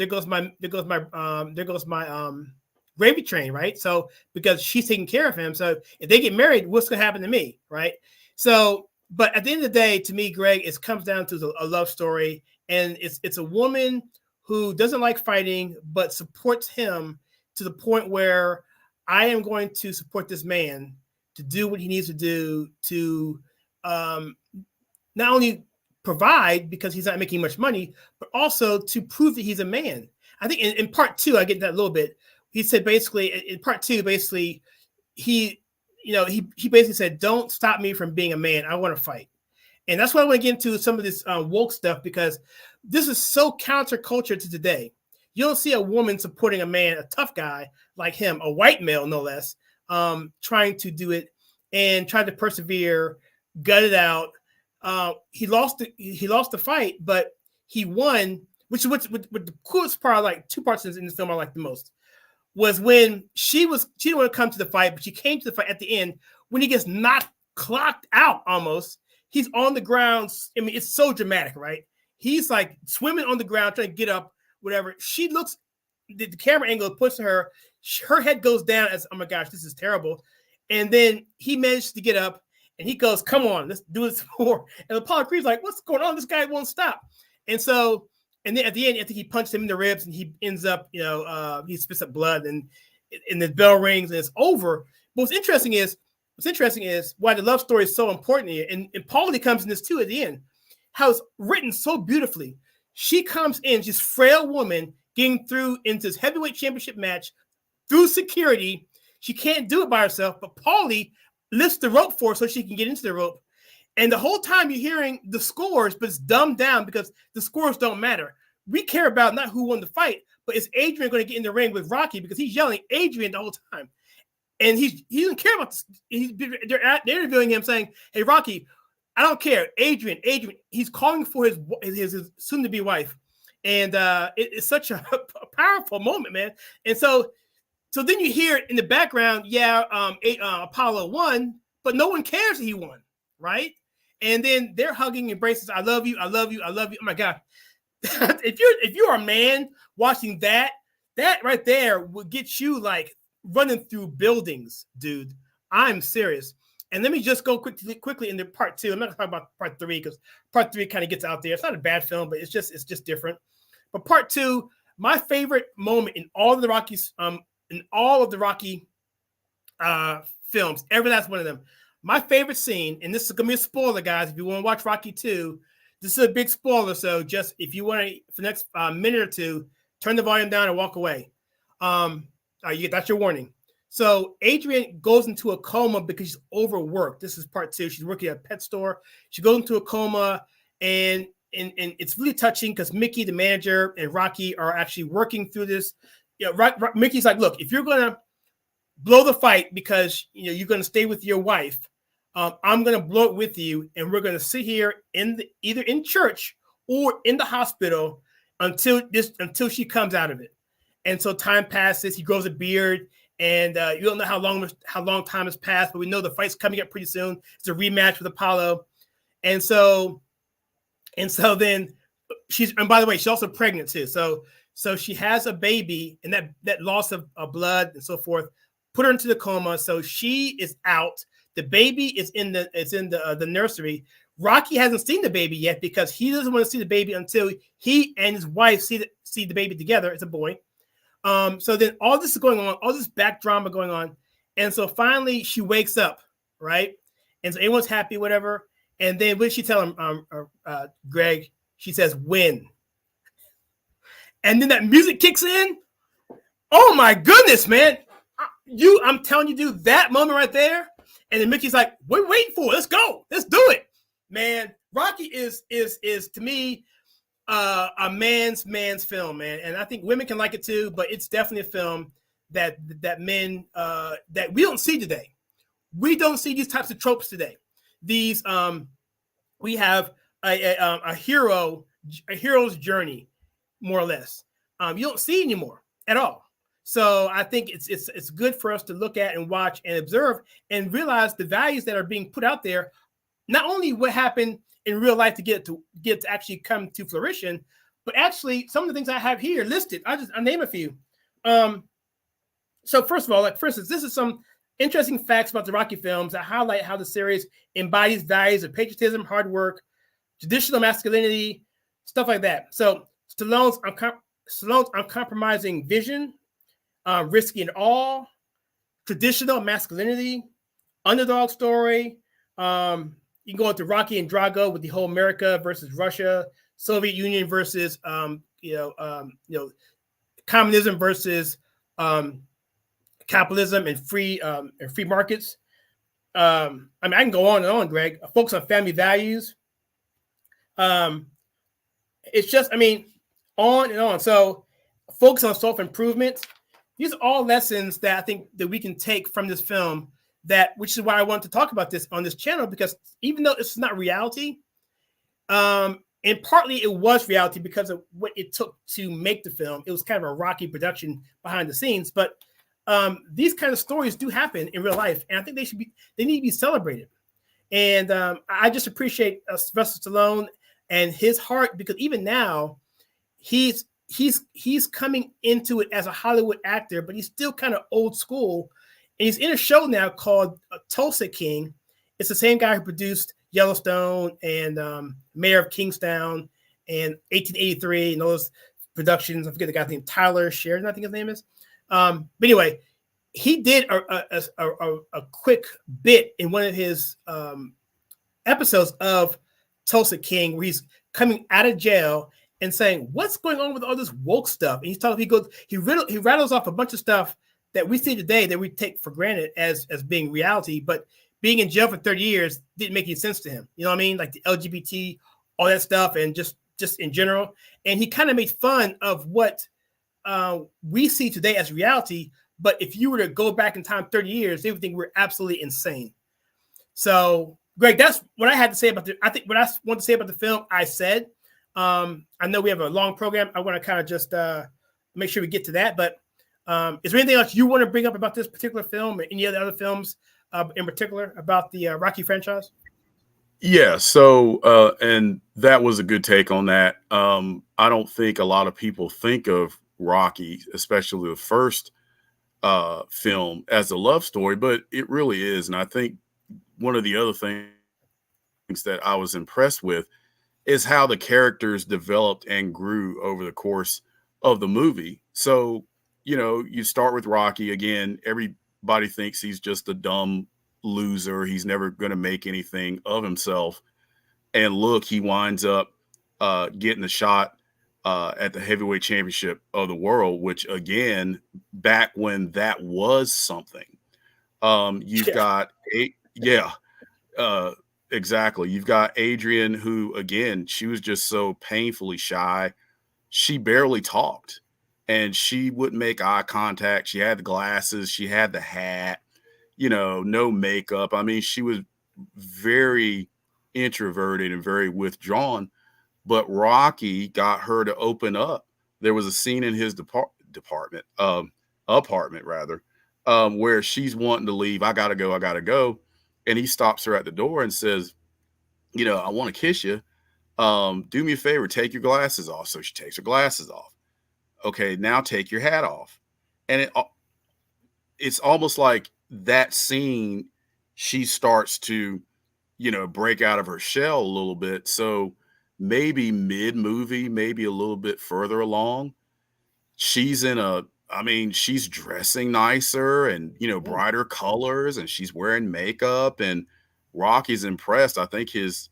gravy train, right? So because she's taking care of him, so if they get married, what's going to happen to me, right? So, but at the end of the day, to me, Greg, it comes down to a love story, and it's a woman who doesn't like fighting, but supports him to the point where I am going to support this man to do what he needs to do to not only provide because he's not making much money, but also to prove that he's a man. I think in part two, I get that a little bit. He said basically in part two, basically he basically said, "Don't stop me from being a man. I want to fight." And that's why I want to get into some of this woke stuff, because this is so counterculture to today. You don't see a woman supporting a man, a tough guy like him, a white male, no less, trying to do it and try to persevere, gut it out. He lost the fight, but he won, which is what the coolest part, like two parts in the film I like the most, was when she didn't want to come to the fight, but she came to the fight at the end when he gets clocked out almost. He's on the ground. I mean, it's so dramatic, right? He's like swimming on the ground, trying to get up, whatever. She looks, the camera angle puts her head goes down as, oh my gosh, this is terrible. And then he managed to get up and he goes, "Come on, let's do this more." And Apollo Creed's like, "What's going on? This guy won't stop." And so, and then at the end, I think he punched him in the ribs and he ends up, he spits up blood and the bell rings and it's over. But what's interesting is why the love story is so important here. And Paulie comes in this too at the end. How it's written so beautifully. She comes in, she's a frail woman getting through into this heavyweight championship match through security. She can't do it by herself, but Paulie lifts the rope for her so she can get into the rope. And the whole time you're hearing the scores, but it's dumbed down because the scores don't matter. We care about not who won the fight, but is Adrian going to get in the ring with Rocky, because he's yelling Adrian the whole time. And he doesn't care about this. They're interviewing him saying, "Hey, Rocky, I don't care. Adrian." He's calling for his soon-to-be wife. And it's such a powerful moment, man. And so then you hear it in the background, Apollo won, but no one cares that he won, right? And then they're hugging, embraces, "I love you, I love you, I love you." Oh my God. If you're a man watching that right there would get you like running through buildings, dude. I'm serious. And let me just go quickly into part two. I'm not going to talk about part three because part three kind of gets out there. It's not a bad film, but it's just different. But part two, my favorite moment in all of the Rockies, films, every last one of them. My favorite scene, and this is going to be a spoiler, guys. If you want to watch Rocky 2, this is a big spoiler. So just if you want to, for the next minute or two, turn the volume down and walk away. That's your warning. So Adrian goes into a coma because she's overworked. This is part 2. She's working at a pet store. She goes into a coma, and it's really touching because Mickey, the manager, and Rocky are actually working through this. Mickey's like, look, if you're gonna blow the fight because you're gonna stay with your wife, I'm gonna blow it with you, and we're gonna sit here either in church or in the hospital until she comes out of it. And so time passes. He grows a beard. And you don't know how long time has passed, but we know the fight's coming up pretty soon. It's a rematch with Apollo, and so then and by the way, she's also pregnant too. So she has a baby, and that loss of blood and so forth put her into the coma. So she is out. The baby is in the nursery. Rocky hasn't seen the baby yet because he doesn't want to see the baby until he and his wife see the baby together. It's a boy. So then all this is going on, all this back drama going on. And so finally she wakes up, right? And so everyone's happy, whatever. And then what did she tell him, Greg? She says, win. And then that music kicks in. Oh my goodness, man. I'm telling you, dude, that moment right there. And then Mickey's like, what are we waiting for? Let's go. Let's do it. Man, Rocky is to me, a man's film, man, and I think women can like it too. But it's definitely a film that men that we don't see today. We don't see these types of tropes today. These we have a hero's journey, more or less. You don't see anymore at all. So I think it's good for us to look at and watch and observe and realize the values that are being put out there. Not only what happened in real life to get to actually come to fruition, but actually some of the things I have here listed. I'll name a few. So first of all, for instance, this is some interesting facts about the Rocky films that highlight how the series embodies values of patriotism, hard work, traditional masculinity, stuff like that. So Stallone's uncompromising vision, risking it all, traditional masculinity, underdog story. You can go into Rocky and Drago with the whole America versus Russia, Soviet Union versus communism versus capitalism and free markets. I can go on and on, Greg. Focus on family values. It's just, on and on. So focus on self-improvement. These are all lessons that I think that we can take from this film, which is why I wanted to talk about this on this channel, because even though it's not reality, and partly it was reality because of what it took to make the film. It was kind of a rocky production behind the scenes, but these kind of stories do happen in real life, and I think they need to be celebrated. And I just appreciate Sylvester Stallone and his heart, because even now he's coming into it as a Hollywood actor, but he's still kind of old school. And he's in a show now called Tulsa King. It's the same guy who produced Yellowstone and Mayor of Kingstown and 1883 and those productions. I forget the guy's name, Tyler Sheridan, I think his name is. But anyway, he did a quick bit in one of his episodes of Tulsa King, where he's coming out of jail and saying, "What's going on with all this woke stuff?" And he's talking. He rattles off a bunch of stuff that we see today that we take for granted as being reality, but being in jail for 30 years didn't make any sense to him. You know what I mean? Like the LGBT, all that stuff, and just in general. And he kind of made fun of what we see today as reality. But if you were to go back in time 30 years, they would think we're absolutely insane. So, Greg, that's what I had to say about I think what I want to say about the film, I said. I know we have a long program. I want to kind of just make sure we get to that. But is there anything else you want to bring up about this particular film, or any other films in particular about the Rocky franchise? Yeah. So, and that was a good take on that. I don't think a lot of people think of Rocky, especially the first film, as a love story, but it really is. And I think one of the other things that I was impressed with is how the characters developed and grew over the course of the movie. So, you start with Rocky. Again, everybody thinks he's just a dumb loser. He's never going to make anything of himself. And look, he winds up getting the shot at the heavyweight championship of the world, which again, back when that was something. You've got exactly. You've got Adrian, who again, she was just so painfully shy. She barely talked, and she wouldn't make eye contact. She had the glasses, she had the hat, no makeup. I mean, she was very introverted and very withdrawn. But Rocky got her to open up. There was a scene in his apartment rather, where she's wanting to leave. I gotta go. And he stops her at the door and says, I want to kiss you. Do me a favor, take your glasses off. So she takes her glasses off. Okay, now take your hat off. And it's almost like that scene, she starts to, break out of her shell a little bit. So maybe mid-movie, maybe a little bit further along, she's she's dressing nicer and, brighter colors, and she's wearing makeup, and Rocky's impressed. I think his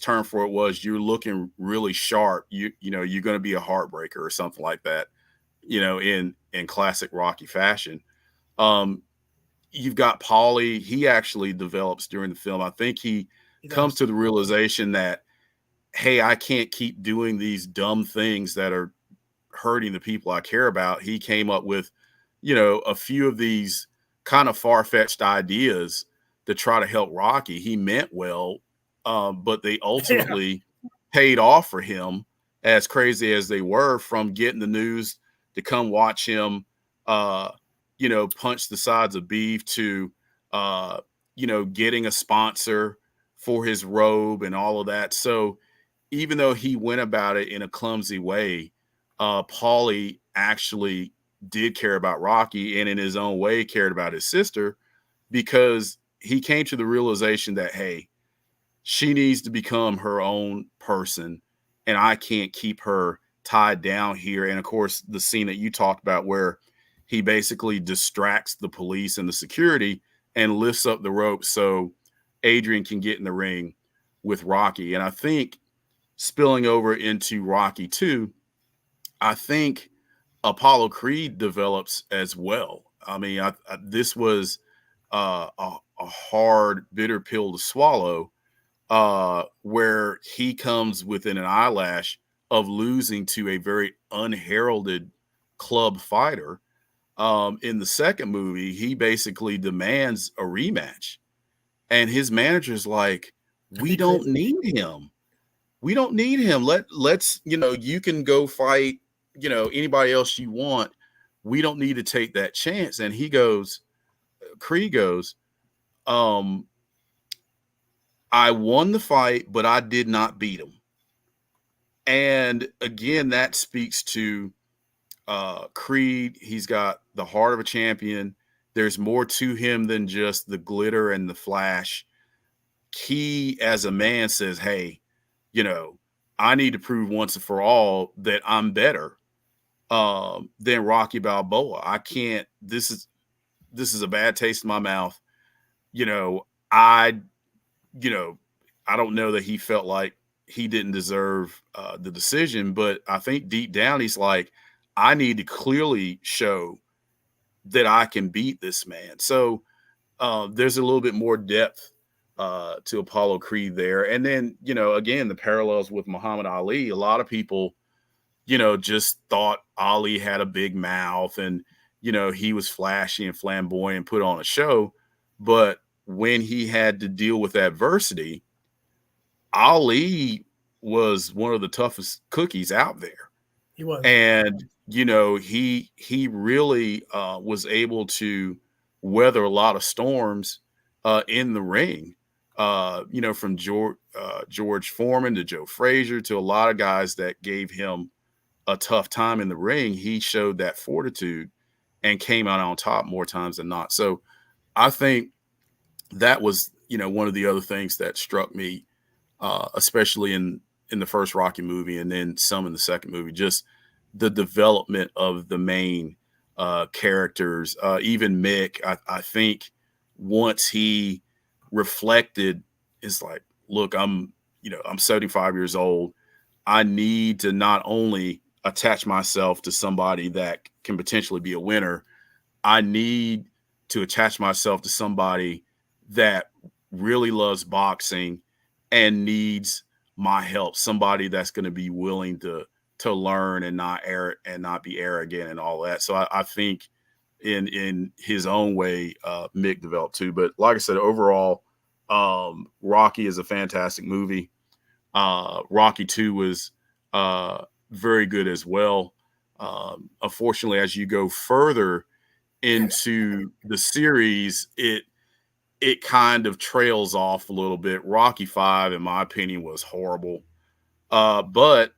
term for it was, "You're looking really sharp. You're going to be a heartbreaker," or something like that, in classic Rocky fashion. You've got Paulie. He actually develops during the film. I think he comes to the realization that, hey, I can't keep doing these dumb things that are hurting the people I care about. He came up with, a few of these kind of far-fetched ideas to try to help Rocky. He meant well, but they ultimately paid off for him, as crazy as they were, from getting the news to come watch him, punch the sides of beef to, getting a sponsor for his robe and all of that. So even though he went about it in a clumsy way, Paulie actually did care about Rocky, and in his own way cared about his sister, because he came to the realization that, hey, she needs to become her own person, and I can't keep her tied down here. And of course, the scene that you talked about, where he basically distracts the police and the security and lifts up the rope so Adrian can get in the ring with Rocky. And I think, spilling over into Rocky 2, I think Apollo Creed develops as well. I mean, this was a hard, bitter pill to swallow, where he comes within an eyelash of losing to a very unheralded club fighter. In the second movie, he basically demands a rematch, and his manager's like, "We don't need him. We don't need him. Let's, you can go fight, anybody else you want. We don't need to take that chance." And Creed goes, "I won the fight, but I did not beat him." And again, that speaks to Creed. He's got the heart of a champion. There's more to him than just the glitter and the flash. He, as a man, says, hey, I need to prove once and for all that I'm better than Rocky Balboa. I can't, this is a bad taste in my mouth. I don't know that he felt like he didn't deserve the decision, but I think deep down he's like, I need to clearly show that I can beat this man. So there's a little bit more depth to Apollo Creed there. And then, again, the parallels with Muhammad Ali. A lot of people, just thought Ali had a big mouth and, he was flashy and flamboyant and put on a show. But when he had to deal with adversity, Ali was one of the toughest cookies out there. He was. And, he really was able to weather a lot of storms in the ring, from George Foreman to Joe Frazier to a lot of guys that gave him a tough time in the ring. He showed that fortitude and came out on top more times than not. So I think that was, one of the other things that struck me, especially in the first Rocky movie and then some in the second movie, just the development of the main characters. Even Mick, I think once he reflected, it's like, look, I'm I'm 75 years old. I need to not only attach myself to somebody that can potentially be a winner, I need to attach myself to somebody that really loves boxing and needs my help, somebody that's going to be willing to learn and not be arrogant and all that. So I think in his own way, Mick developed too. But like I said, overall, Rocky is a fantastic movie. Rocky 2 was very good as well. Unfortunately, as you go further into the series, it kind of trails off a little bit. Rocky 5, in my opinion, was horrible. But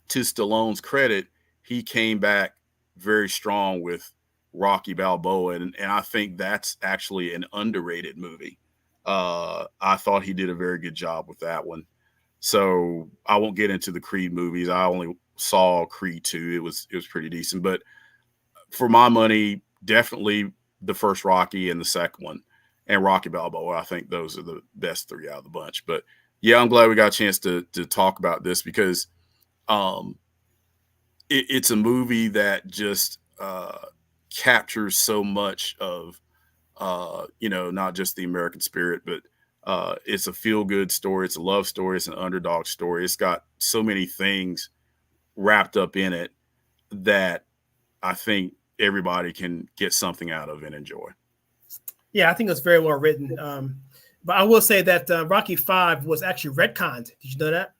to Stallone's credit, he came back very strong with Rocky Balboa, and I think that's actually an underrated movie. I thought he did a very good job with that one. So I won't get into the Creed movies. I only saw Creed 2. It was pretty decent. But for my money, definitely the first Rocky and the second one, and Rocky Balboa. I think those are the best three out of the bunch. But yeah, I'm glad we got a chance to talk about this because it's a movie that just captures so much of not just the American spirit, but it's a feel-good story. It's a love story. It's an underdog story. It's got so many things wrapped up in it that I think everybody can get something out of and enjoy. Yeah, I think it's very well written. But I will say that Rocky 5 was actually retconned. Did you know that?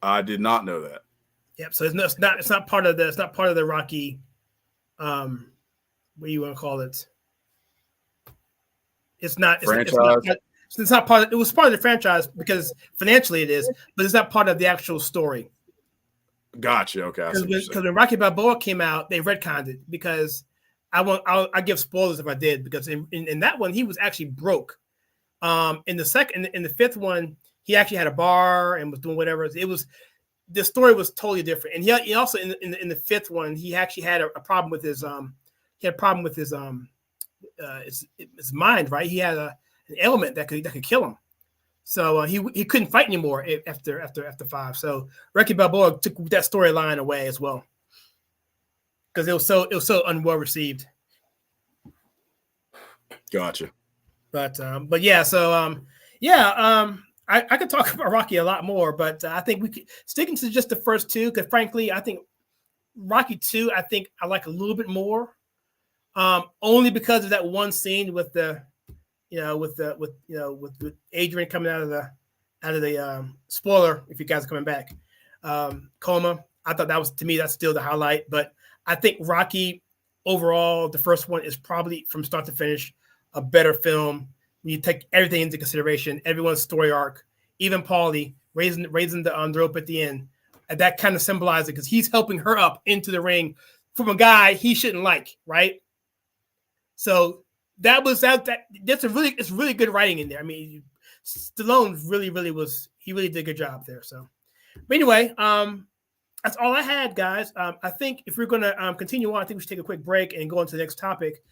I did not know that. Yep. So it's not part of the Rocky. What do you want to call it? It's not franchise. It's not part of, it was part of the franchise because financially it is, but it's not part of the actual story. Gotcha. Okay. Because when Rocky Balboa came out, they retconned it because I'll give spoilers if I did, because in that one he was actually broke. In the fifth one, he actually had a bar and was doing whatever. The story was totally different. And he also in the fifth one, he actually had a problem with his his mind, right? He had an ailment that could kill him. So he couldn't fight anymore after 5. So Rocky Balboa took that storyline away as well because it was so unwell received. Gotcha. But yeah, so I could talk about Rocky a lot more, but I think we could sticking to just the first two because frankly, I think Rocky 2, I think I like a little bit more, only because of that one scene with Adrian coming out of the spoiler. If you guys are coming back, coma. I thought that was, to me, that's still the highlight. But I think Rocky overall, the first one is probably from start to finish a better film. When you take everything into consideration, everyone's story arc, even Paulie raising the rope at the end, and that kind of symbolizes it because he's helping her up into the ring from a guy he shouldn't like, right? So it's really good writing in there. I mean, Stallone really did a good job there. So, but anyway, that's all I had, guys. I think if we're gonna continue on, I think we should take a quick break and go on to the next topic.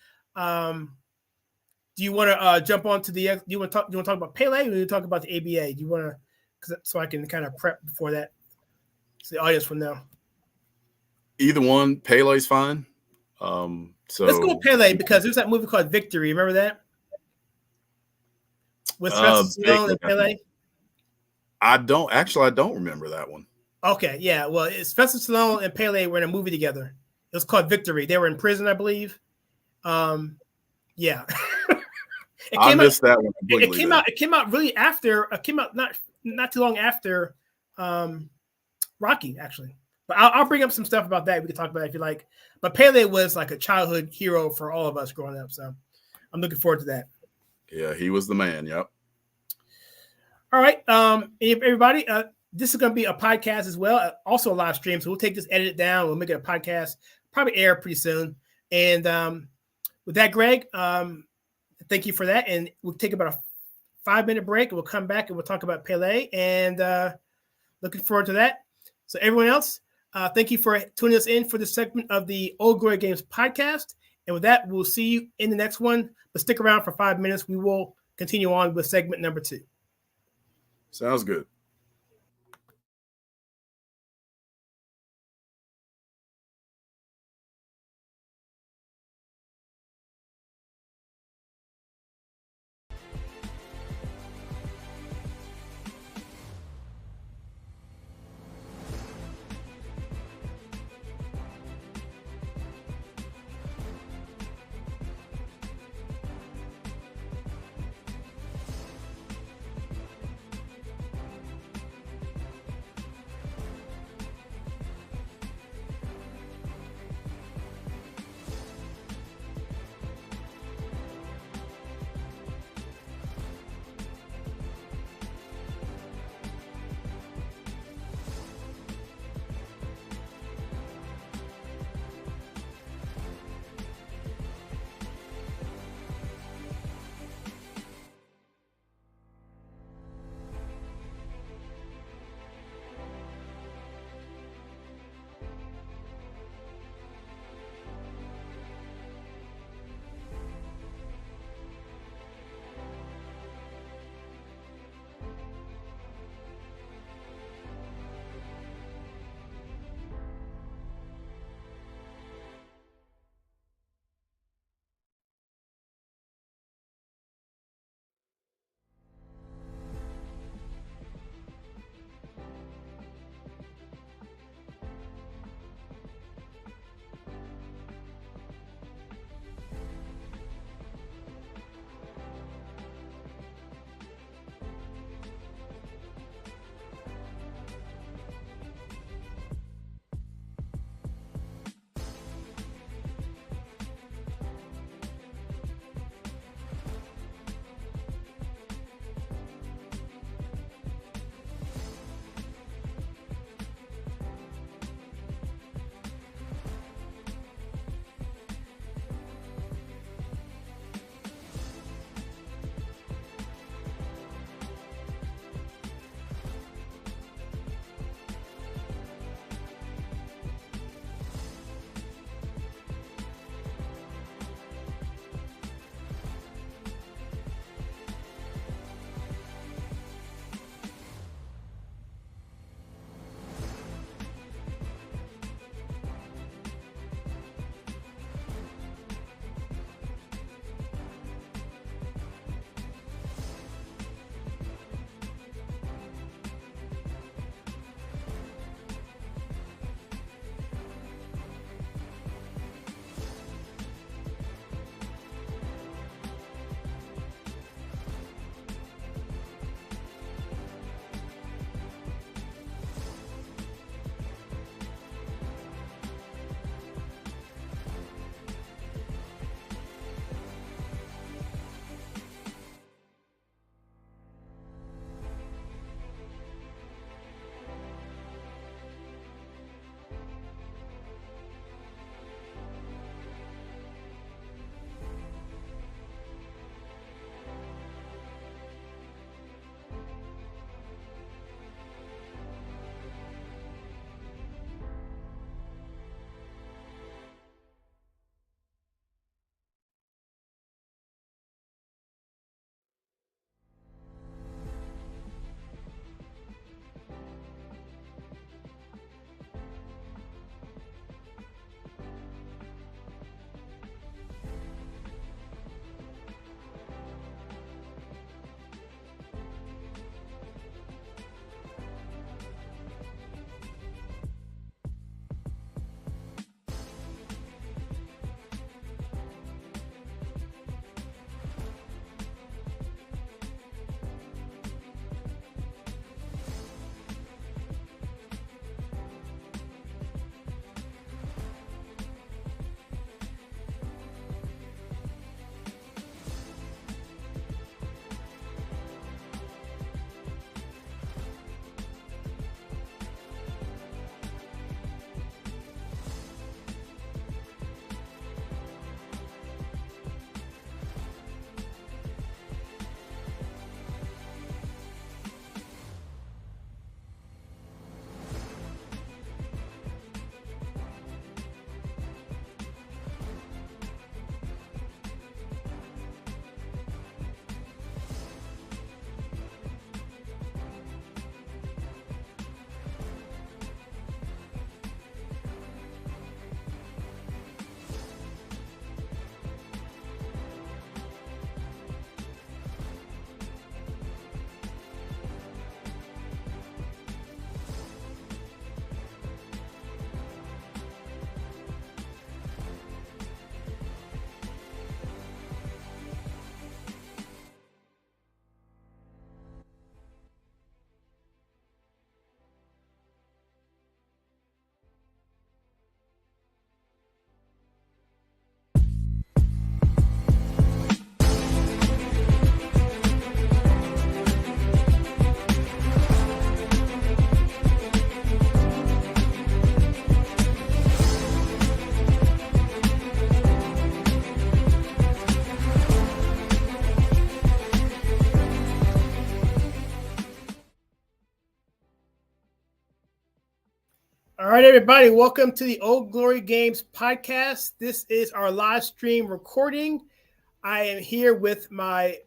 Do you want to jump on to the? Do you want to talk about Pele, or do you talk about the ABA? Do you want to? So I can kind of prep before that. So the audience will know. Either one, Pele's fine. So let's go with Pele because there's that movie called Victory. Remember that? With Sylvester Stallone and Pele. I don't remember that one. Okay, yeah. Well, Sylvester Stallone and Pele were in a movie together. It was called Victory. They were in prison, I believe. Yeah. I missed that one completely. It came out really after. It came out not too long after Rocky, actually. But I'll bring up some stuff about that. We can talk about it if you like. But Pele was like a childhood hero for all of us growing up. So I'm looking forward to that. Yeah, he was the man. Yep. All right. Everybody, this is going to be a podcast as well. Also a live stream. So we'll take this, edit it down. We'll make it a podcast. Probably air pretty soon. And with that, Greg, thank you for that. And we'll take about a 5-minute break. And we'll come back and we'll talk about Pele. And looking forward to that. So everyone else, thank you for tuning us in for this segment of the Old Glory Games podcast. And with that, we'll see you in the next one. But stick around for 5 minutes. We will continue on with segment number 2. Sounds good. right, everybody, welcome to the Old Glory Games podcast. This is our live stream recording. I am here with my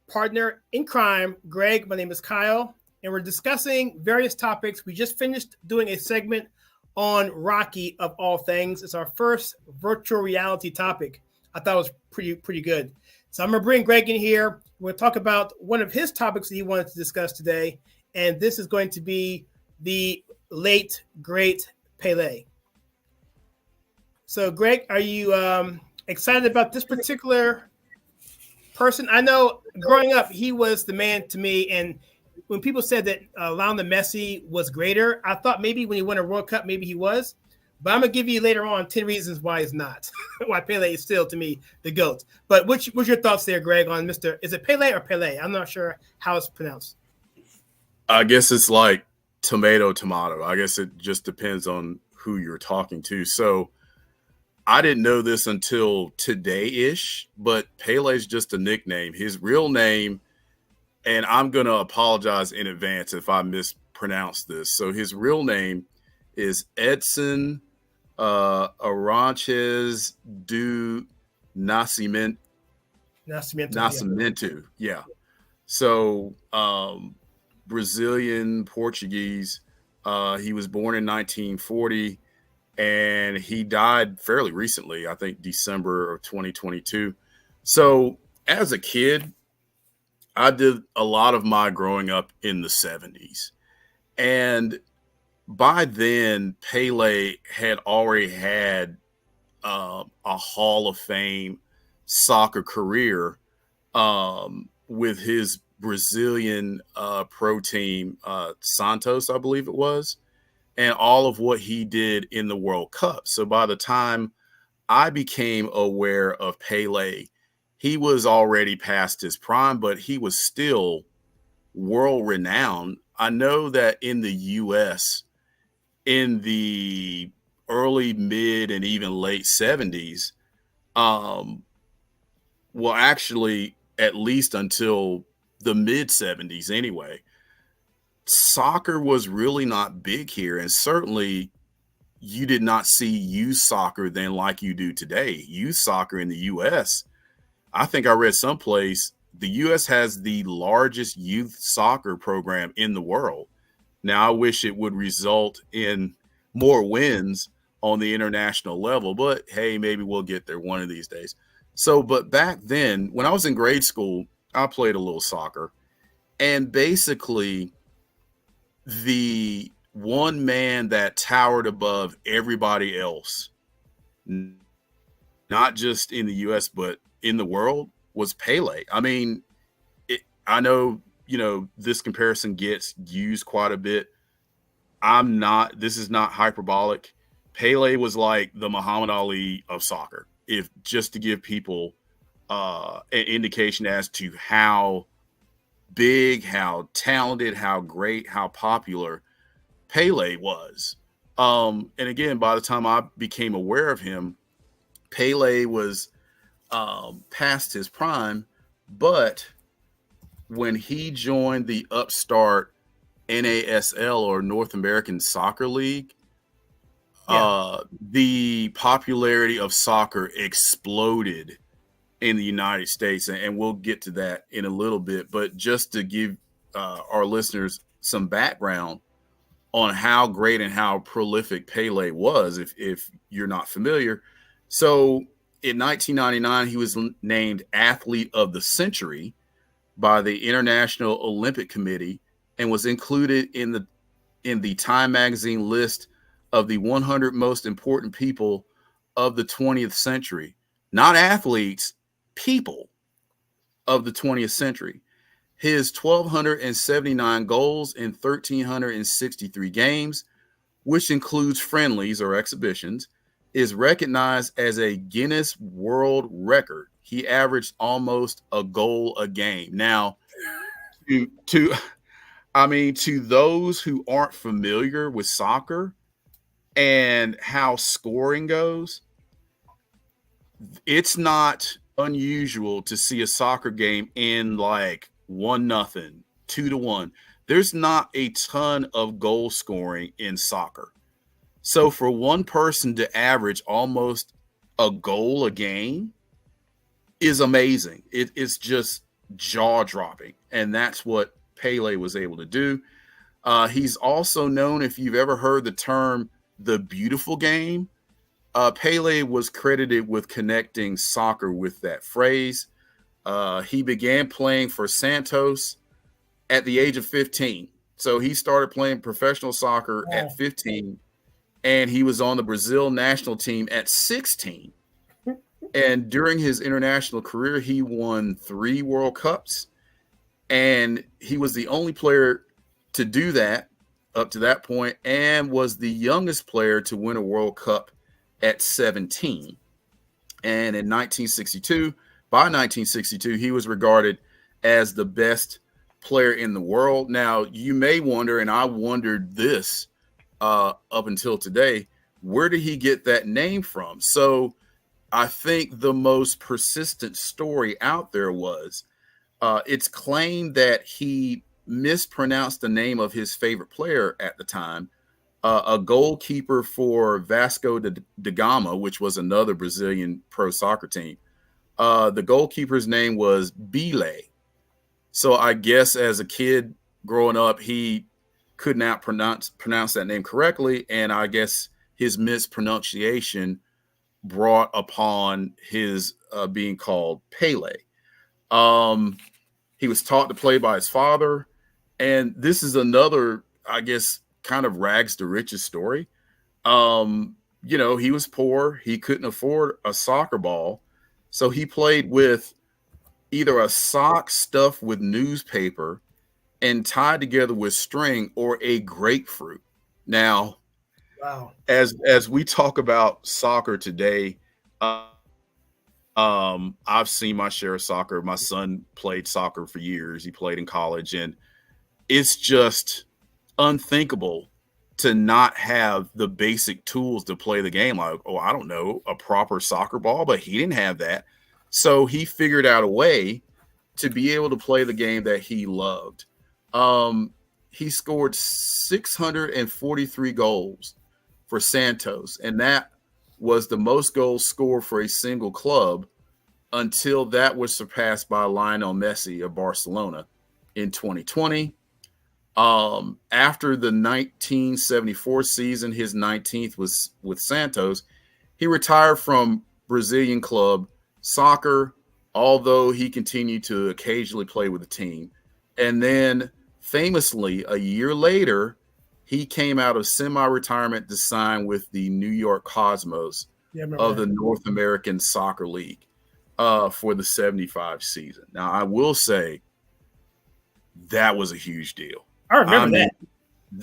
partner in crime, Greg. My name is Kyle, and we're discussing various topics. We just finished doing a segment on Rocky, of all things. It's our first virtual reality topic. I thought it was pretty good. So I'm going to bring Greg in here. We're going to talk about one of his topics that he wanted to discuss today, and this is going to be the late, great Pele. So, Greg, are you excited about this particular person? I know growing up, he was the man to me, and when people said that Lionel Messi was greater, I thought maybe when he won a World Cup, maybe he was. But I'm going to give you later on 10 reasons why he's not, why Pele is still, to me, the GOAT. But what's your thoughts there, Greg, on Mr. – is it Pele or Pele? I'm not sure how it's pronounced. I guess it's like tomato. I guess it just depends on who you're talking to. So I didn't know this until today-ish, but Pele's just a nickname. His real name, and I'm going to apologize in advance if I mispronounce this. So his real name is Edson Aranches do Nascimento. Yeah. So Brazilian, Portuguese. He was born in 1940, and he died fairly recently, I think December of 2022. So as a kid, I did a lot of my growing up in the 70s. And by then, Pele had already had a Hall of Fame soccer career with his Brazilian pro team, Santos, I believe it was, and all of what he did in the World Cup. So by the time I became aware of Pele, he was already past his prime, but he was still world renowned. I know that in the U.S., in the early, mid, and even late 70s, well, actually, at least until the mid 70s anyway, soccer was really not big here. And certainly you did not see youth soccer then like you do today. Youth soccer in the U.S., I think I read someplace, the U.S. has the largest youth soccer program in the world. Now, I wish it would result in more wins on the international level, but hey, maybe we'll get there one of these days. So, but back then, when I was in grade school, I played a little soccer, and basically the one man that towered above everybody else, not just in the U.S., but in the world, was Pele. I mean, I know, this comparison gets used quite a bit. This is not hyperbolic. Pele was like the Muhammad Ali of soccer, if just to give people an indication as to how big, how talented, how great, how popular Pele was. And again, by the time I became aware of him, Pele was past his prime, but when he joined the upstart NASL, or North American Soccer League, the popularity of soccer exploded in the United States. And we'll get to that in a little bit. But just to give our listeners some background on how great and how prolific Pele was, if you're not familiar. So in 1999, he was named Athlete of the Century by the International Olympic Committee and was included in the Time magazine list of the 100 most important people of the 20th century. Not athletes, people of the 20th century. His 1,279 goals in 1,363 games, which includes friendlies or exhibitions, is recognized as a Guinness World Record. He averaged almost a goal a game. Now, to those who aren't familiar with soccer and how scoring goes, it's not unusual to see a soccer game end like 1-0, 2-1. There's not a ton of goal scoring in soccer. So for one person to average almost a goal a game is amazing. It's just jaw-dropping, and that's what Pele was able to do. He's also known, if you've ever heard the term the beautiful game, Pele was credited with connecting soccer with that phrase. He began playing for Santos at the age of 15. So he started playing professional soccer at 15, and he was on the Brazil national team at 16. And during his international career, he won 3 World Cups, and he was the only player to do that up to that point, and was the youngest player to win a World Cup at 17. And in 1962, by 1962, he was regarded as the best player in the world. Now, you may wonder, and I wondered this up until today, where did he get that name from? So I think the most persistent story out there was it's claimed that he mispronounced the name of his favorite player at the time, a goalkeeper for Vasco da Gama, which was another Brazilian pro soccer team. The goalkeeper's name was Pele. So I guess as a kid growing up, he could not pronounce that name correctly, and I guess his mispronunciation brought upon his being called Pele. He was taught to play by his father, and this is another, I guess, kind of rags to riches story. You know, he was poor. He couldn't afford a soccer ball, so he played with either a sock stuffed with newspaper and tied together with string, or a grapefruit. Now, wow. As we talk about soccer today, I've seen my share of soccer. My son played soccer for years. He played in college, and it's just unthinkable to not have the basic tools to play the game. Like, oh, I don't know, a proper soccer ball, but he didn't have that. So he figured out a way to be able to play the game that he loved. He scored 643 goals for Santos, and that was the most goals scored for a single club until that was surpassed by Lionel Messi of Barcelona in 2020. After the 1974 season, his 19th was with Santos, he retired from Brazilian club soccer, although he continued to occasionally play with the team. And then famously, a year later, he came out of semi-retirement to sign with the New York Cosmos of the North American Soccer League for the 75 season. Now, I will say that was a huge deal. I remember that.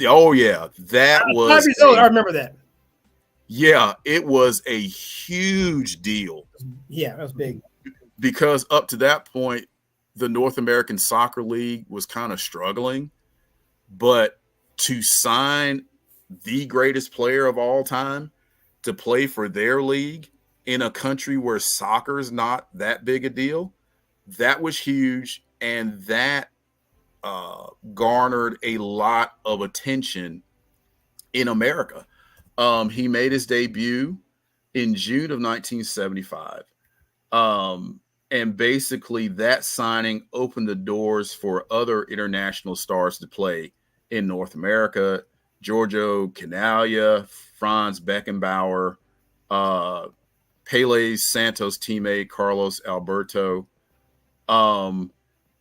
Oh, yeah. That was 5 years old. I remember that. Yeah, it was a huge deal. Yeah, that was big. Because up to that point, the North American Soccer League was kind of struggling. But to sign the greatest player of all time to play for their league in a country where soccer is not that big a deal, that was huge. And that garnered a lot of attention in America. He made his debut in June of 1975. And basically that signing opened the doors for other international stars to play in North America. Giorgio Canaglia, Franz Beckenbauer, Pele's Santos teammate, Carlos Alberto.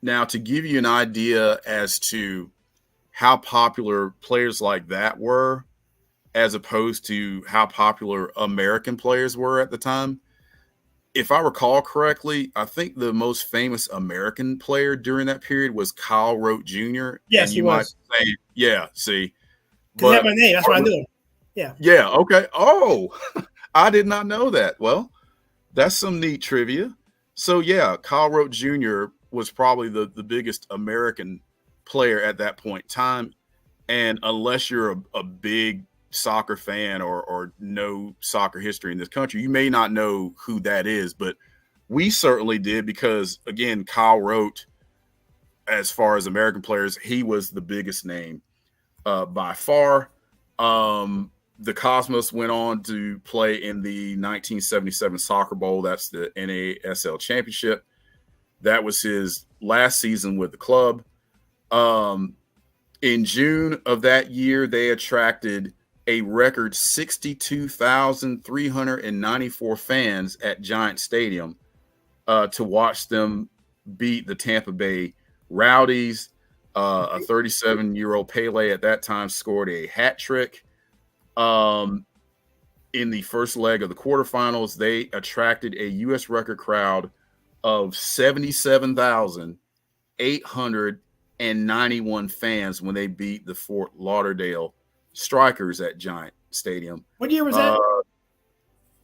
Now, to give you an idea as to how popular players like that were, as opposed to how popular American players were at the time, if I recall correctly, I think the most famous American player during that period was Kyle Rote Jr. Yes, he was. Might say, yeah, see. Because he had my name. That's what I knew. Yeah. Yeah, okay. Oh, I did not know that. Well, that's some neat trivia. So, yeah, Kyle Rote Jr. was probably the biggest American player at that point in time. And unless you're a big soccer fan or know soccer history in this country, you may not know who that is, but we certainly did because, again, Kyle Rote, as far as American players, he was the biggest name by far. the Cosmos went on to play in the 1977 Soccer Bowl. That's the NASL championship. That was his last season with the club. In June of that year, they attracted a record 62,394 fans at Giant Stadium to watch them beat the Tampa Bay Rowdies. A 37-year-old Pele at that time scored a hat trick. In the first leg of the quarterfinals, they attracted a U.S. record crowd of 77,891 fans when they beat the Fort Lauderdale Strikers at Giant Stadium. What year was that?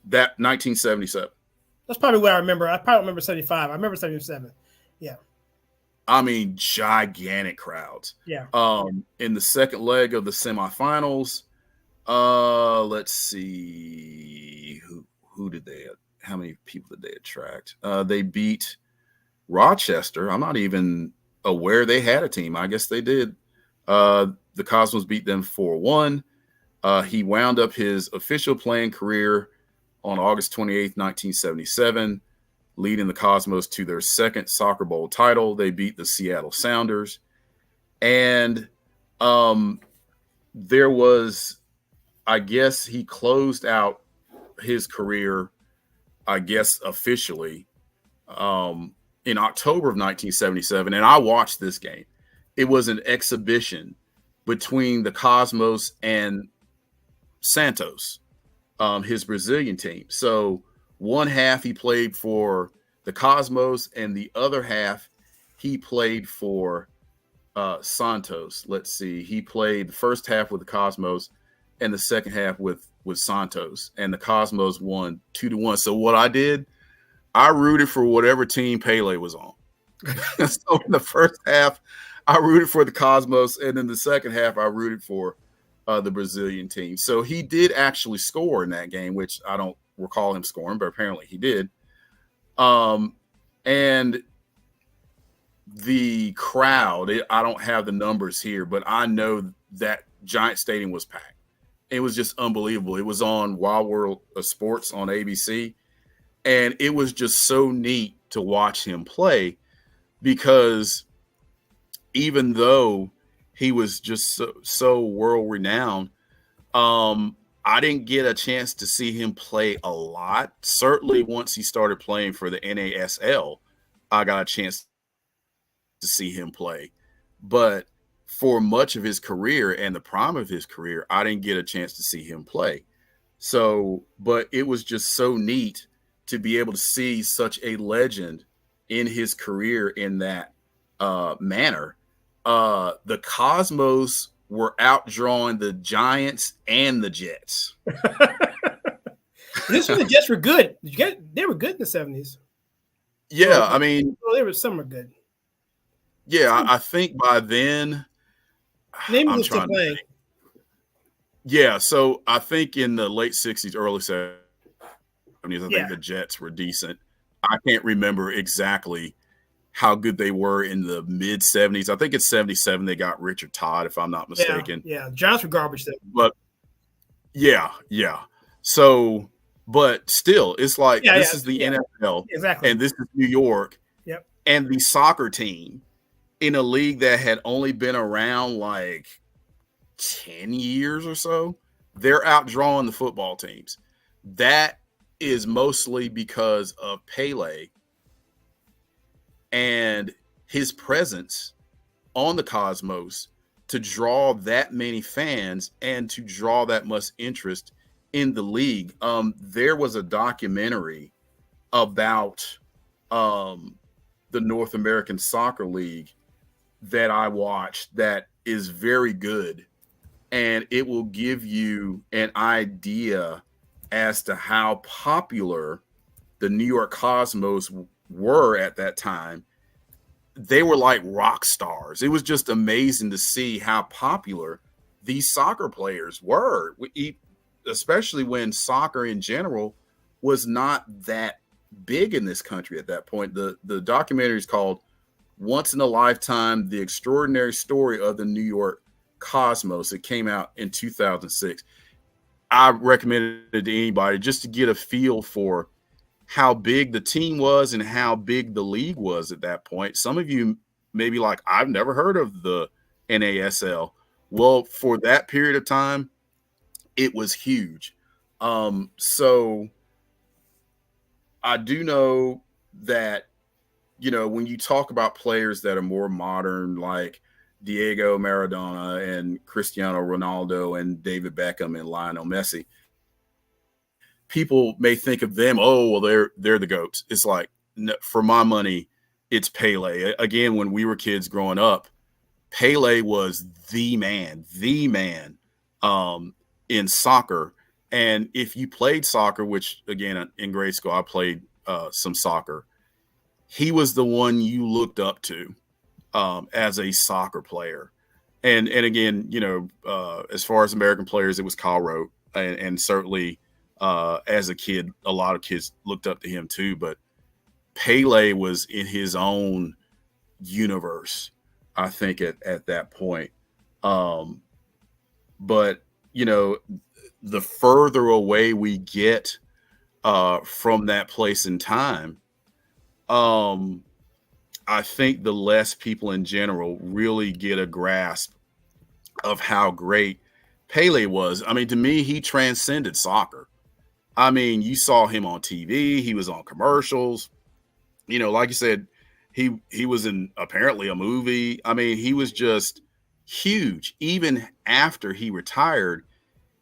That 1977. That's probably what I remember. I probably remember 75. I remember 77. Yeah. I mean, gigantic crowds. Yeah. In the second leg of the semifinals, let's see who did they? How many people did they attract? They beat Rochester. I'm not even aware they had a team. I guess they did. The Cosmos beat them 4-1. He wound up his official playing career on August 28th, 1977, leading the Cosmos to their second Soccer Bowl title. They beat the Seattle Sounders. And there was, I guess he closed out his career, I guess, officially in October of 1977. And I watched this game. It was an exhibition between the Cosmos and Santos, his Brazilian team. So one half he played for the Cosmos, and the other half he played for Santos. Let's see. He played the first half with the Cosmos and the second half with Santos, and the Cosmos won 2-1. So what I did, I rooted for whatever team Pele was on. So in the first half, I rooted for the Cosmos, and in the second half, I rooted for the Brazilian team. So he did actually score in that game, which I don't recall him scoring, but apparently he did. And the crowd, I don't have the numbers here, but I know that Giant Stadium was packed. It was just unbelievable. It was on Wild World of Sports on ABC, and it was just so neat to watch him play, because even though he was just so world renowned, I didn't get a chance to see him play a lot. Certainly once he started playing for the NASL, I got a chance to see him play. But for much of his career and the prime of his career, I didn't get a chance to see him play. So, but it was just so neat to be able to see such a legend in his career in that manner. The Cosmos were outdrawing the Giants and the Jets. This was the Jets were good. They were good in the 70s. Yeah, I mean, there were some were good. Yeah, I think by then, Name was still playing. Yeah, so I think in the late 60s, early 70s, I think the Jets were decent. I can't remember exactly how good they were in the mid 70s. I think it's 77 they got Richard Todd, if I'm not mistaken. Yeah, Giants were garbage then. But yeah. So, but still, it's like this is the NFL, exactly, and this is New York. Yep. And the soccer team in a league that had only been around like 10 years or so, they're outdrawing the football teams. That is mostly because of Pele and his presence on the Cosmos to draw that many fans and to draw that much interest in the league. There was a documentary about the North American Soccer League that I watched that is very good, and it will give you an idea as to how popular the New York Cosmos were at that time. They were like rock stars. It was just amazing to see how popular these soccer players were, especially when soccer in general was not that big in this country at that point. The documentary is called Once in a Lifetime, The Extraordinary Story of the New York Cosmos. It came out in 2006. I recommend it to anybody just to get a feel for how big the team was and how big the league was at that point. Some of you may be like, I've never heard of the NASL. Well, for that period of time, it was huge. So I do know that, you know, when you talk about players that are more modern, like Diego Maradona and Cristiano Ronaldo and David Beckham and Lionel Messi, people may think of them, oh, well, they're the GOATs. It's like, no, for my money, it's Pele. Again, when we were kids growing up, Pele was the man in soccer. And if you played soccer, which again, in grade school, I played some soccer, he was the one you looked up to as a soccer player. And again, you know, as far as American players, it was Kyle Rote, and certainly as a kid, a lot of kids looked up to him too. But Pele was in his own universe, I think, at that point. But, you know, the further away we get from that place in time, I think the less people in general really get a grasp of how great Pele was. I mean, to me, he transcended soccer. I mean, you saw him on TV. He was on commercials. You know, like you said, he was in apparently a movie. I mean, he was just huge. Even after he retired,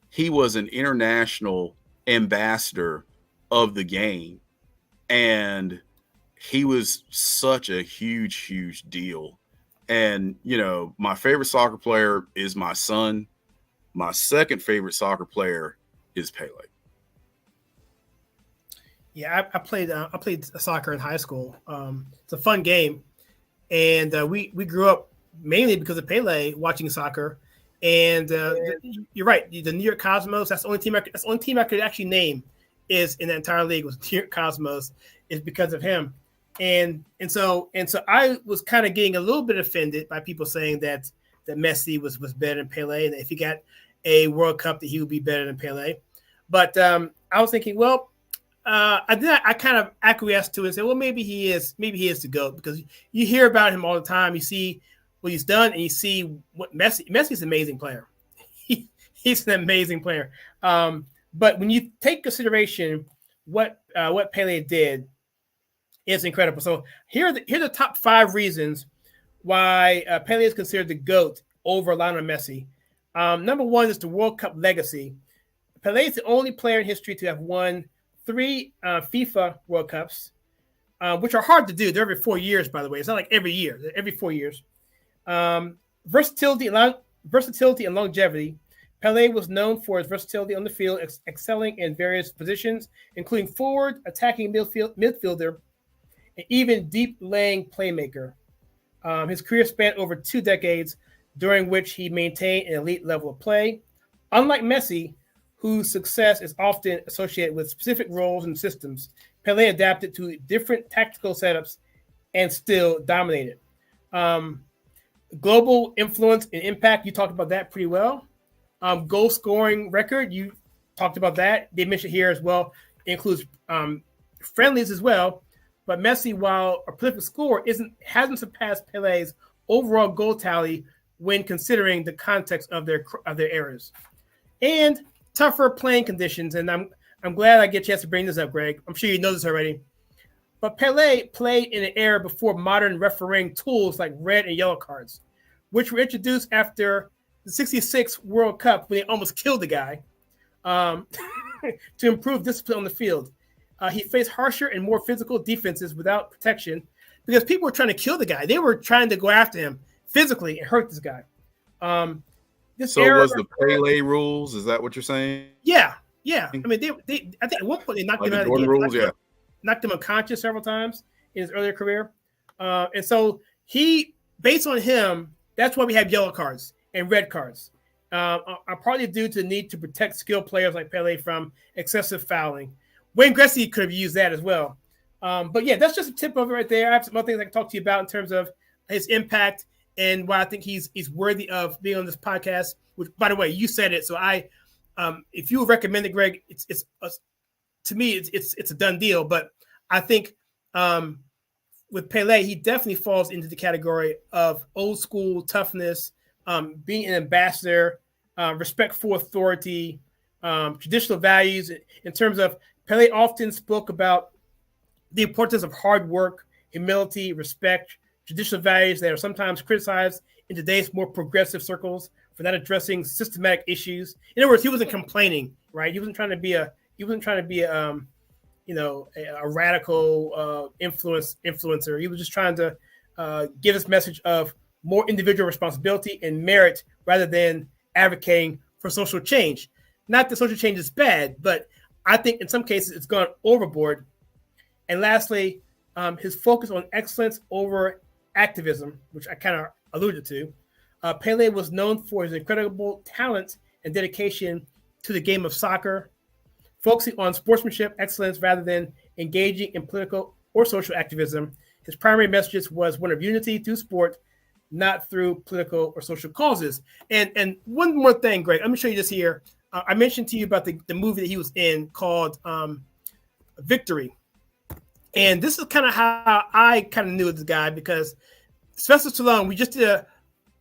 he was an international ambassador of the game. And he was such a huge deal. And, you know, my favorite soccer player is my son. My second favorite soccer player is Pele. Yeah, I played soccer in high school. It's a fun game, and we grew up mainly because of Pele watching soccer. And you're right, the New York Cosmos. That's the only team I could actually name is in the entire league was New York Cosmos. Is because of him. And so I was kind of getting a little bit offended by people saying that Messi was better than Pele, and if he got a World Cup that he would be better than Pele. But I was thinking, well. I kind of acquiesced to it and said, well, maybe he is the GOAT, because you hear about him all the time. You see what he's done, and you see what Messi's an amazing player. He's an amazing player. But when you take consideration what Pele did, it's incredible. So here are the top 5 reasons why Pele is considered the GOAT over Lionel Messi. Number 1 is the World Cup legacy. Pele is the only player in history to have won 3 FIFA World Cups, which are hard to do. They're every 4 years, by the way. It's not like every year. They're every 4 years. Versatility and longevity. Pele was known for his versatility on the field, excelling in various positions, including forward, attacking midfielder, and even deep-laying playmaker. His career spanned over 2 decades, during which he maintained an elite level of play. Unlike Messi, whose success is often associated with specific roles and systems, Pele adapted to different tactical setups and still dominated. Global influence and impact, you talked about that pretty well. Goal scoring record, you talked about that. They mentioned here as well. It includes friendlies as well. But Messi, while a prolific scorer, hasn't surpassed Pele's overall goal tally when considering the context of their eras. And tougher playing conditions, and I'm glad I get a chance to bring this up, Greg. I'm sure you know this already. But Pele played in an era before modern refereeing tools like red and yellow cards, which were introduced after the '66 World Cup when they almost killed the guy to improve discipline on the field. He faced harsher and more physical defenses without protection because people were trying to kill the guy. They were trying to go after him physically and hurt this guy. So was the Pele rules? Is that what you're saying? Yeah. I mean, they I think at one point they knocked him out of the game. Rules, knocked him unconscious several times in his earlier career. And so based on him, that's why we have yellow cards and red cards. Are partly due to the need to protect skilled players like Pele from excessive fouling. Wayne Gretzky could have used that as well. But yeah, that's just a tip of it right there. I have some other things I can talk to you about in terms of his impact and why I think he's worthy of being on this podcast, which, by the way, you said it. So I if you recommend it, Greg, it's to me it's a done deal. But I think with Pele, he definitely falls into the category of old school toughness, being an ambassador, respect for authority, traditional values. In terms of Pele, often spoke about the importance of hard work, humility, respect, traditional values that are sometimes criticized in today's more progressive circles for not addressing systematic issues. In other words, he wasn't complaining, right? He wasn't trying to be a radical influencer. He was just trying to give this message of more individual responsibility and merit rather than advocating for social change. Not that social change is bad, but I think in some cases it's gone overboard. And lastly, his focus on excellence over activism, which I kind of alluded to. Pele was known for his incredible talent and dedication to the game of soccer, focusing on sportsmanship excellence rather than engaging in political or social activism. His primary message was one of unity through sport, not through political or social causes. And one more thing, Greg, let me show you this here. I mentioned to you about the movie that he was in called Victory. And this is kind of how I kind of knew this guy, because Sylvester Stallone, we just did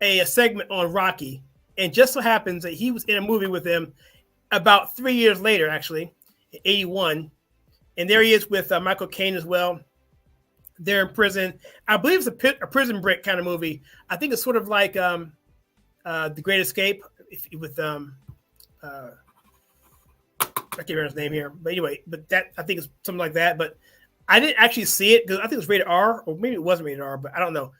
a segment on Rocky, and just so happens that he was in a movie with him about 3 years later, actually, in 81. And there he is with Michael Caine as well. They're in prison. I believe it's a prison break kind of movie. I think it's sort of like The Great Escape with I can't remember his name here. But anyway, that I think it's something like that. But I didn't actually see it because I think it was rated R, or maybe it wasn't rated R, but I don't know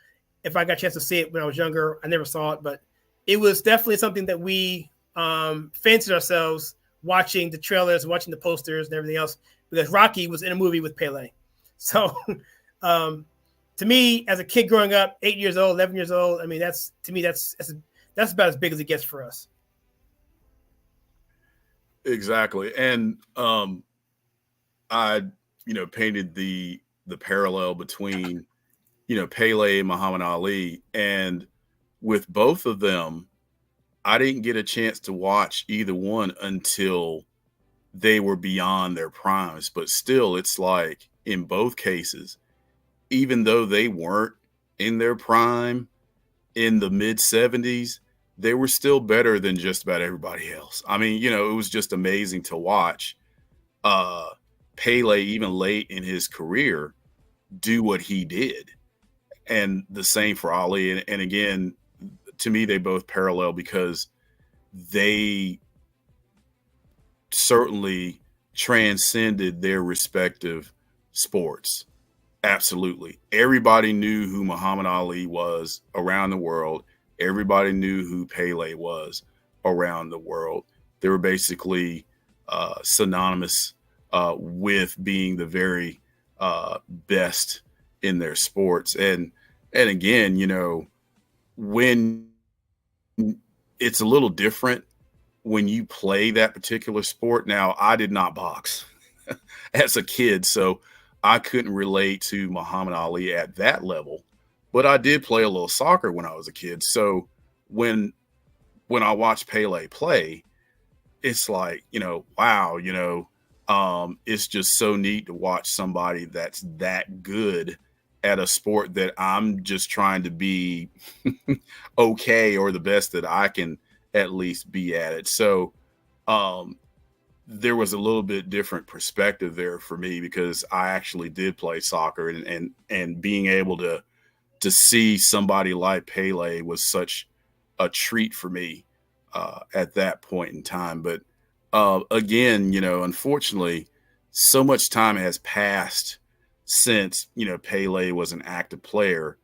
if I got a chance to see it when I was younger. I never saw it, but it was definitely something that we fancied ourselves watching the trailers, watching the posters and everything else, because Rocky was in a movie with Pele. So to me, as a kid growing up, 8 years old, 11 years old, I mean, that's about as big as it gets for us. Exactly. And I painted the parallel between, Pele and Muhammad Ali. And with both of them, I didn't get a chance to watch either one until they were beyond their primes. But still, it's like in both cases, even though they weren't in their prime in the mid 70s, they were still better than just about everybody else. I mean, it was just amazing to watch Pele, even late in his career, do what he did. And the same for Ali. And again, to me, they both parallel because they certainly transcended their respective sports. Absolutely. Everybody knew who Muhammad Ali was around the world. Everybody knew who Pele was around the world. They were basically synonymous with being the very best in their sports. And again, when it's a little different when you play that particular sport. Now, I did not box as a kid, so I couldn't relate to Muhammad Ali at that level, but I did play a little soccer when I was a kid. So when I watch Pele play, it's like, wow, it's just so neat to watch somebody that's that good at a sport that I'm just trying to be okay, or the best that I can at least be at it. So there was a little bit different perspective there for me, because I actually did play soccer, and being able to see somebody like Pele was such a treat for me at that point in time. But again, unfortunately, so much time has passed since, Pele was an active player.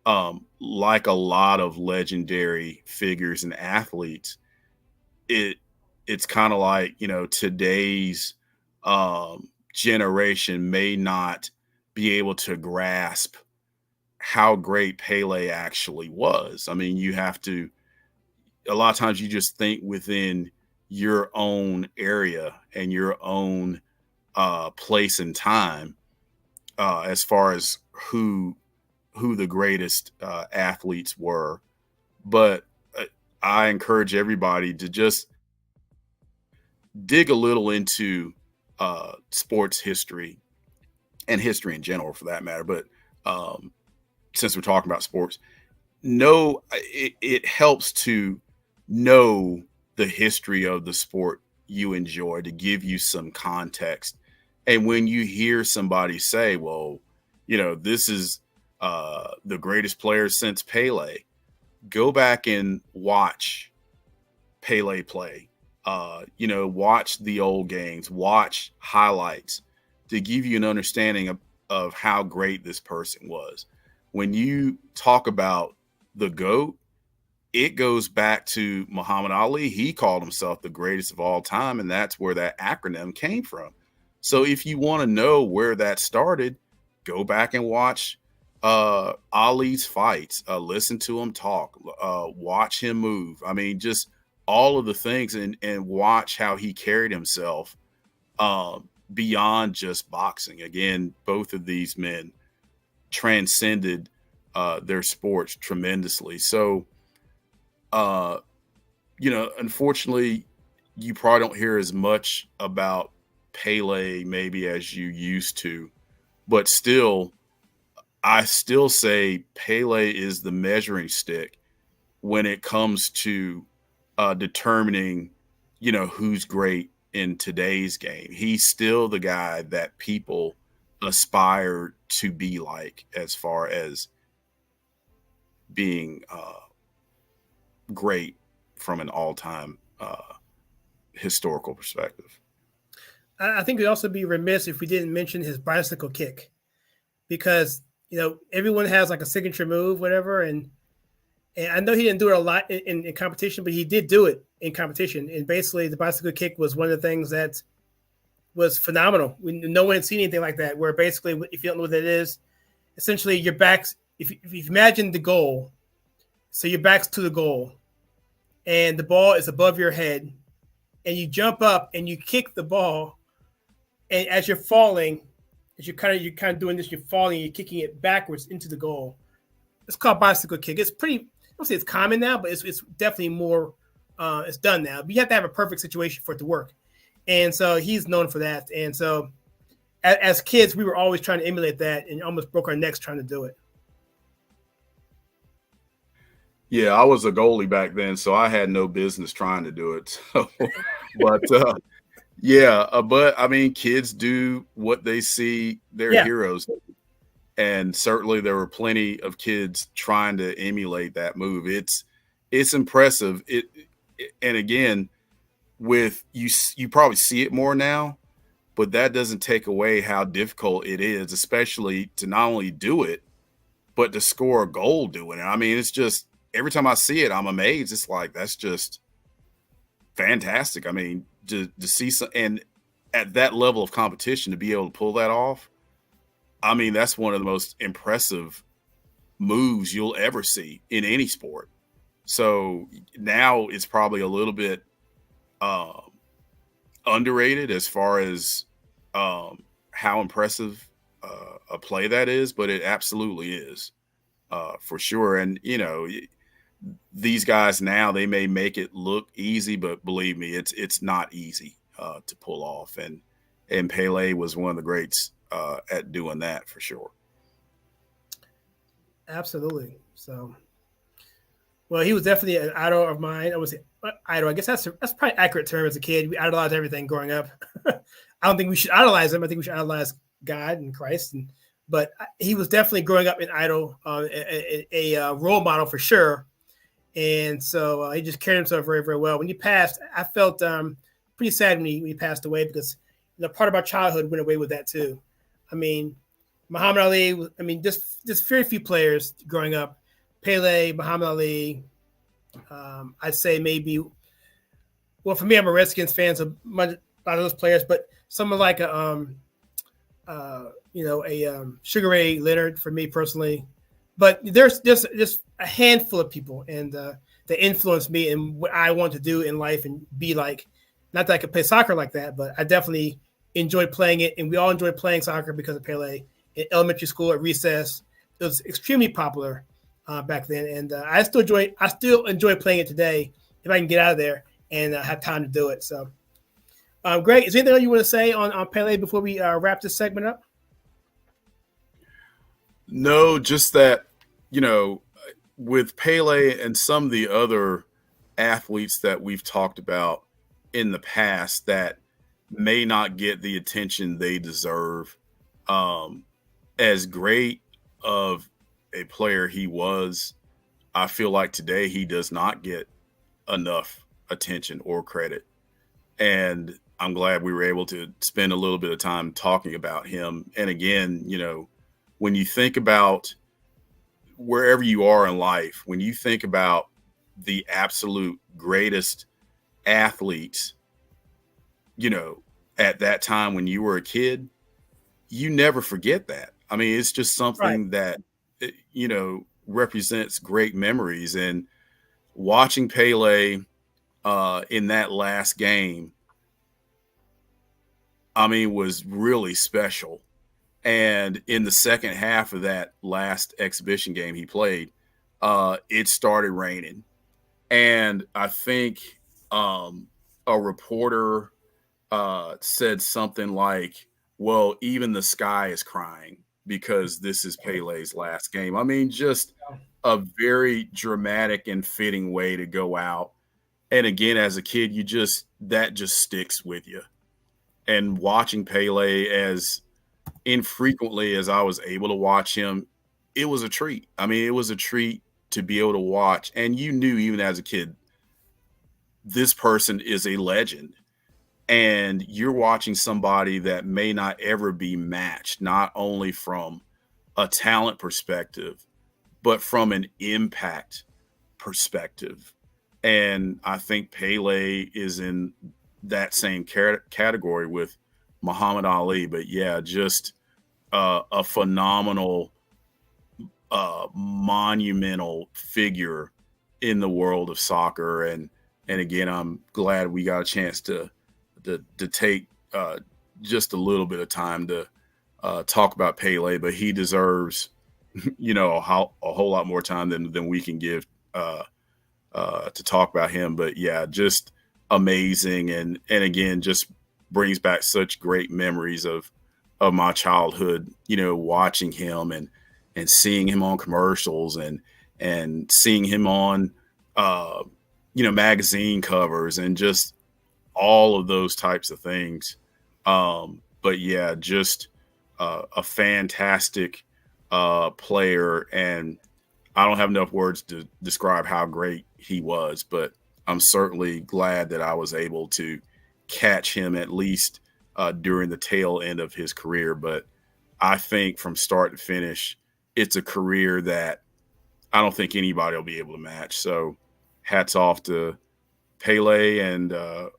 Like a lot of legendary figures and athletes, it's kind of like, today's generation may not be able to grasp how great Pele actually was. I mean, a lot of times you just think within your own area and your own place and time as far as who the greatest athletes were. But I encourage everybody to just dig a little into sports history and history in general, for that matter. But since we're talking about sports, it helps to know the history of the sport you enjoy to give you some context. And when you hear somebody say, well, this is the greatest player since Pele, go back and watch Pele play. Watch the old games, watch highlights to give you an understanding of how great this person was. When you talk about the GOAT, it goes back to Muhammad Ali. He called himself the greatest of all time, and that's where that acronym came from. So if you want to know where that started, go back and watch Ali's fights, listen to him talk, watch him move. I mean, just all of the things, and watch how he carried himself beyond just boxing. Again, both of these men transcended their sports tremendously. So, unfortunately, you probably don't hear as much about Pele maybe as you used to, but still, I still say Pele is the measuring stick when it comes to determining, who's great in today's game. He's still the guy that people aspire to be like, as far as being great from an all-time historical perspective. I think we'd also be remiss if we didn't mention his bicycle kick, because everyone has like a signature move, whatever, and I know he didn't do it a lot in competition, but he did do it in competition. And basically, the bicycle kick was one of the things that was phenomenal. No one had seen anything like that. Where basically, if you don't know what that is, essentially your back's, if you imagine the goal, so your back's to the goal, and the ball is above your head, and you jump up and you kick the ball, and as you're falling, as you're kind of doing this, you're falling, you're kicking it backwards into the goal. It's called bicycle kick. It's pretty, I don't say it's common now, but it's definitely more, it's done now. But you have to have a perfect situation for it to work. And so he's known for that. And so as kids, we were always trying to emulate that and almost broke our necks trying to do it. Yeah, I was a goalie back then, so I had no business trying to do it. So, but I mean, kids do what they see their heroes do. And certainly there were plenty of kids trying to emulate that move. It's impressive. And again, with you probably see it more now, but that doesn't take away how difficult it is, especially to not only do it, but to score a goal doing it. I mean, it's just, every time I see it, I'm amazed. It's like, that's just fantastic. I mean, to see some, and at that level of competition, to be able to pull that off, I mean, that's one of the most impressive moves you'll ever see in any sport. So now it's probably a little bit underrated as far as how impressive a play that is, but it absolutely is for sure. And, these guys now, they may make it look easy, but believe me, it's not easy to pull off. And Pele was one of the greats at doing that for sure. Absolutely. So, well, he was definitely an idol of mine. I would say idol. I guess that's probably an accurate term as a kid. We idolized everything growing up. I don't think we should idolize him. I think we should idolize God and Christ. But he was definitely growing up an idol, a role model for sure. And so he just carried himself very, very well. When he passed, I felt pretty sad when he passed away, because part of my childhood went away with that too. I mean, Muhammad Ali, just very few players growing up. Pele, Muhammad Ali, I'd say maybe, well, for me, I'm a Redskins fan, so a lot of those players, but someone like a Sugar Ray Leonard for me personally. But there's just a handful of people and that influenced me and what I want to do in life and be like. Not that I could play soccer like that, but I definitely enjoyed playing it. And we all enjoyed playing soccer because of Pele. In elementary school at recess, it was extremely popular back then. And I still enjoy playing it today if I can get out of there and have time to do it. So, Greg, is there anything you want to say on Pele before we wrap this segment up? No, just that, with Pele and some of the other athletes that we've talked about in the past that may not get the attention they deserve, as great of a player he was, I feel like today he does not get enough attention or credit. And I'm glad we were able to spend a little bit of time talking about him. And again, when you think about wherever you are in life, when you think about the absolute greatest athletes, at that time when you were a kid, you never forget that. I mean, it's just something that, represents great memories. And watching Pele in that last game, I mean, was really special. And in the second half of that last exhibition game he played, it started raining. And I think a reporter said something like, well, even the sky is crying because this is Pele's last game. I mean, just a very dramatic and fitting way to go out. And again, as a kid, that just sticks with you. And watching Pele as infrequently as I was able to watch him, it was a treat. I mean, it was a treat to be able to watch. And you knew even as a kid, this person is a legend. And you're watching somebody that may not ever be matched, not only from a talent perspective, but from an impact perspective. And I think Pele is in that same category with Muhammad Ali. But yeah, just a phenomenal, monumental figure in the world of soccer. And again, I'm glad we got a chance to take just a little bit of time to talk about Pele, but he deserves, a whole lot more time than we can give to talk about him. But yeah, just amazing. And again, just brings back such great memories of my childhood, watching him and seeing him on commercials and seeing him on, magazine covers and just all of those types of things. But yeah, just a fantastic player. And I don't have enough words to describe how great he was, but I'm certainly glad that I was able to catch him at least during the tail end of his career. But I think from start to finish, it's a career that I don't think anybody will be able to match. So hats off to Pele, and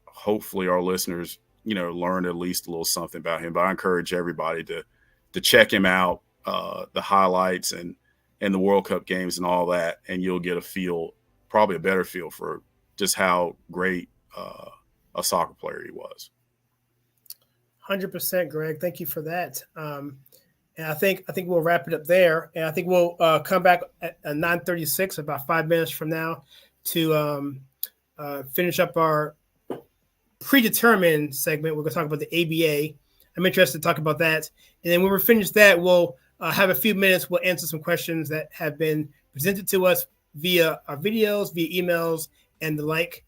hopefully our listeners, learn at least a little something about him. But I encourage everybody to check him out, the highlights and the World Cup games and all that, and you'll get probably a better feel for just how great a soccer player he was. 100%, Greg. Thank you for that. And I think we'll wrap it up there. And I think we'll come back at 9:36, about 5 minutes from now, to finish up our predetermined segment. We're going to talk about the ABA. I'm interested to talk about that. And then when we're finished that, we'll have a few minutes. We'll answer some questions that have been presented to us via our videos, via emails, and the like.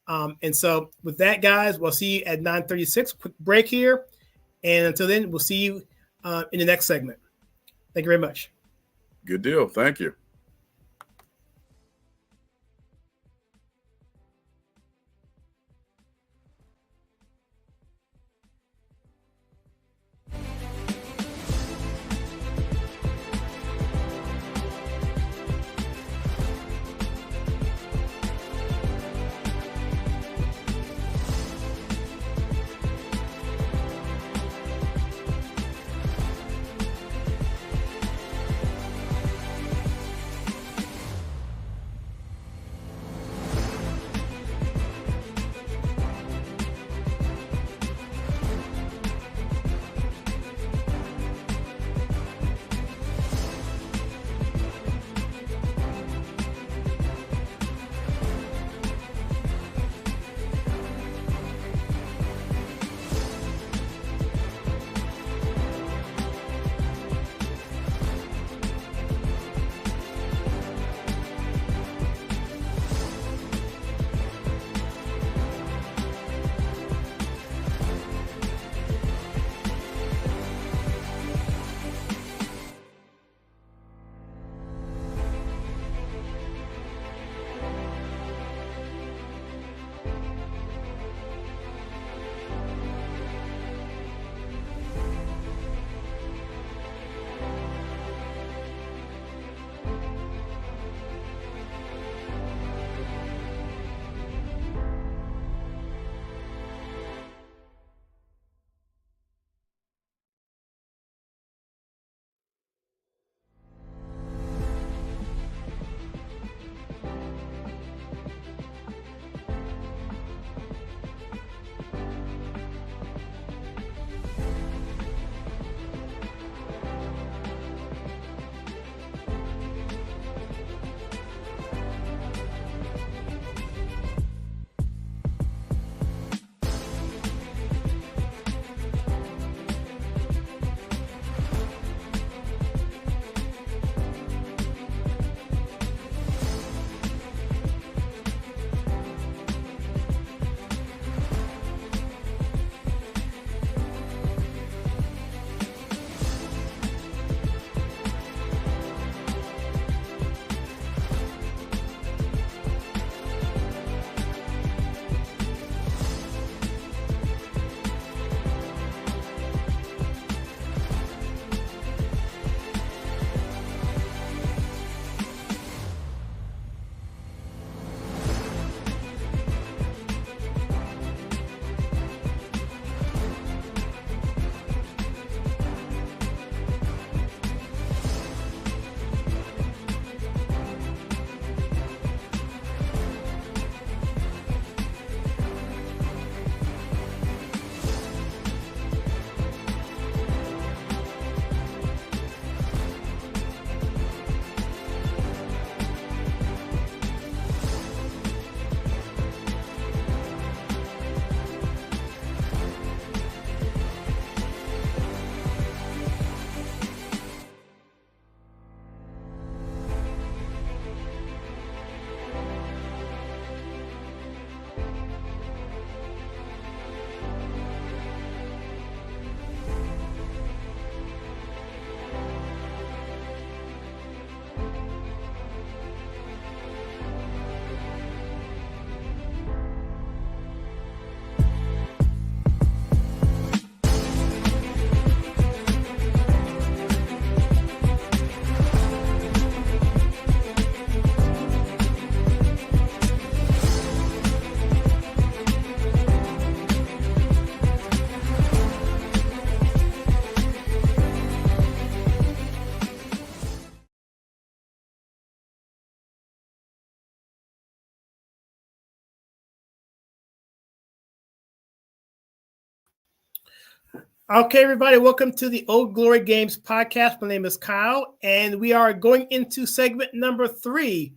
And so with that, guys, we'll see you at 9:36. Quick break here. And until then, we'll see you in the next segment. Thank you very much. Good deal. Thank you. Okay, everybody, welcome to the Old Glory Games podcast. My name is Kyle, and we are going into segment number 3,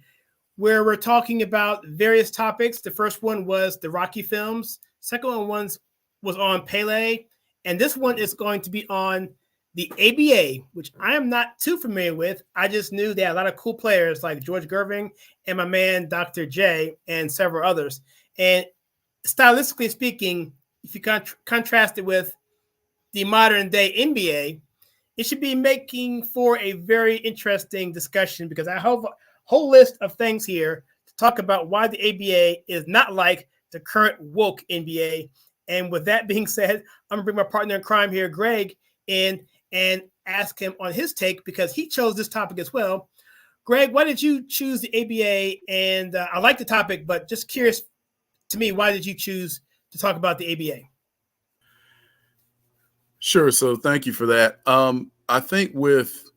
where we're talking about various topics. The first one was the Rocky films. Second one was on Pele, and this one is going to be on the ABA, which I am not too familiar with. I just knew they had a lot of cool players like George Gervin and my man Dr. J and several others. And stylistically speaking, if you contrast it with the modern day NBA, it should be making for a very interesting discussion because I have a whole list of things here to talk about why the ABA is not like the current woke NBA. And with that being said, I'm gonna bring my partner in crime here, Greg, in and ask him on his take because he chose this topic as well. Greg, why did you choose the ABA? And I like the topic, but just curious to me, why did you choose to talk about the ABA? Sure. So thank you for that. I think with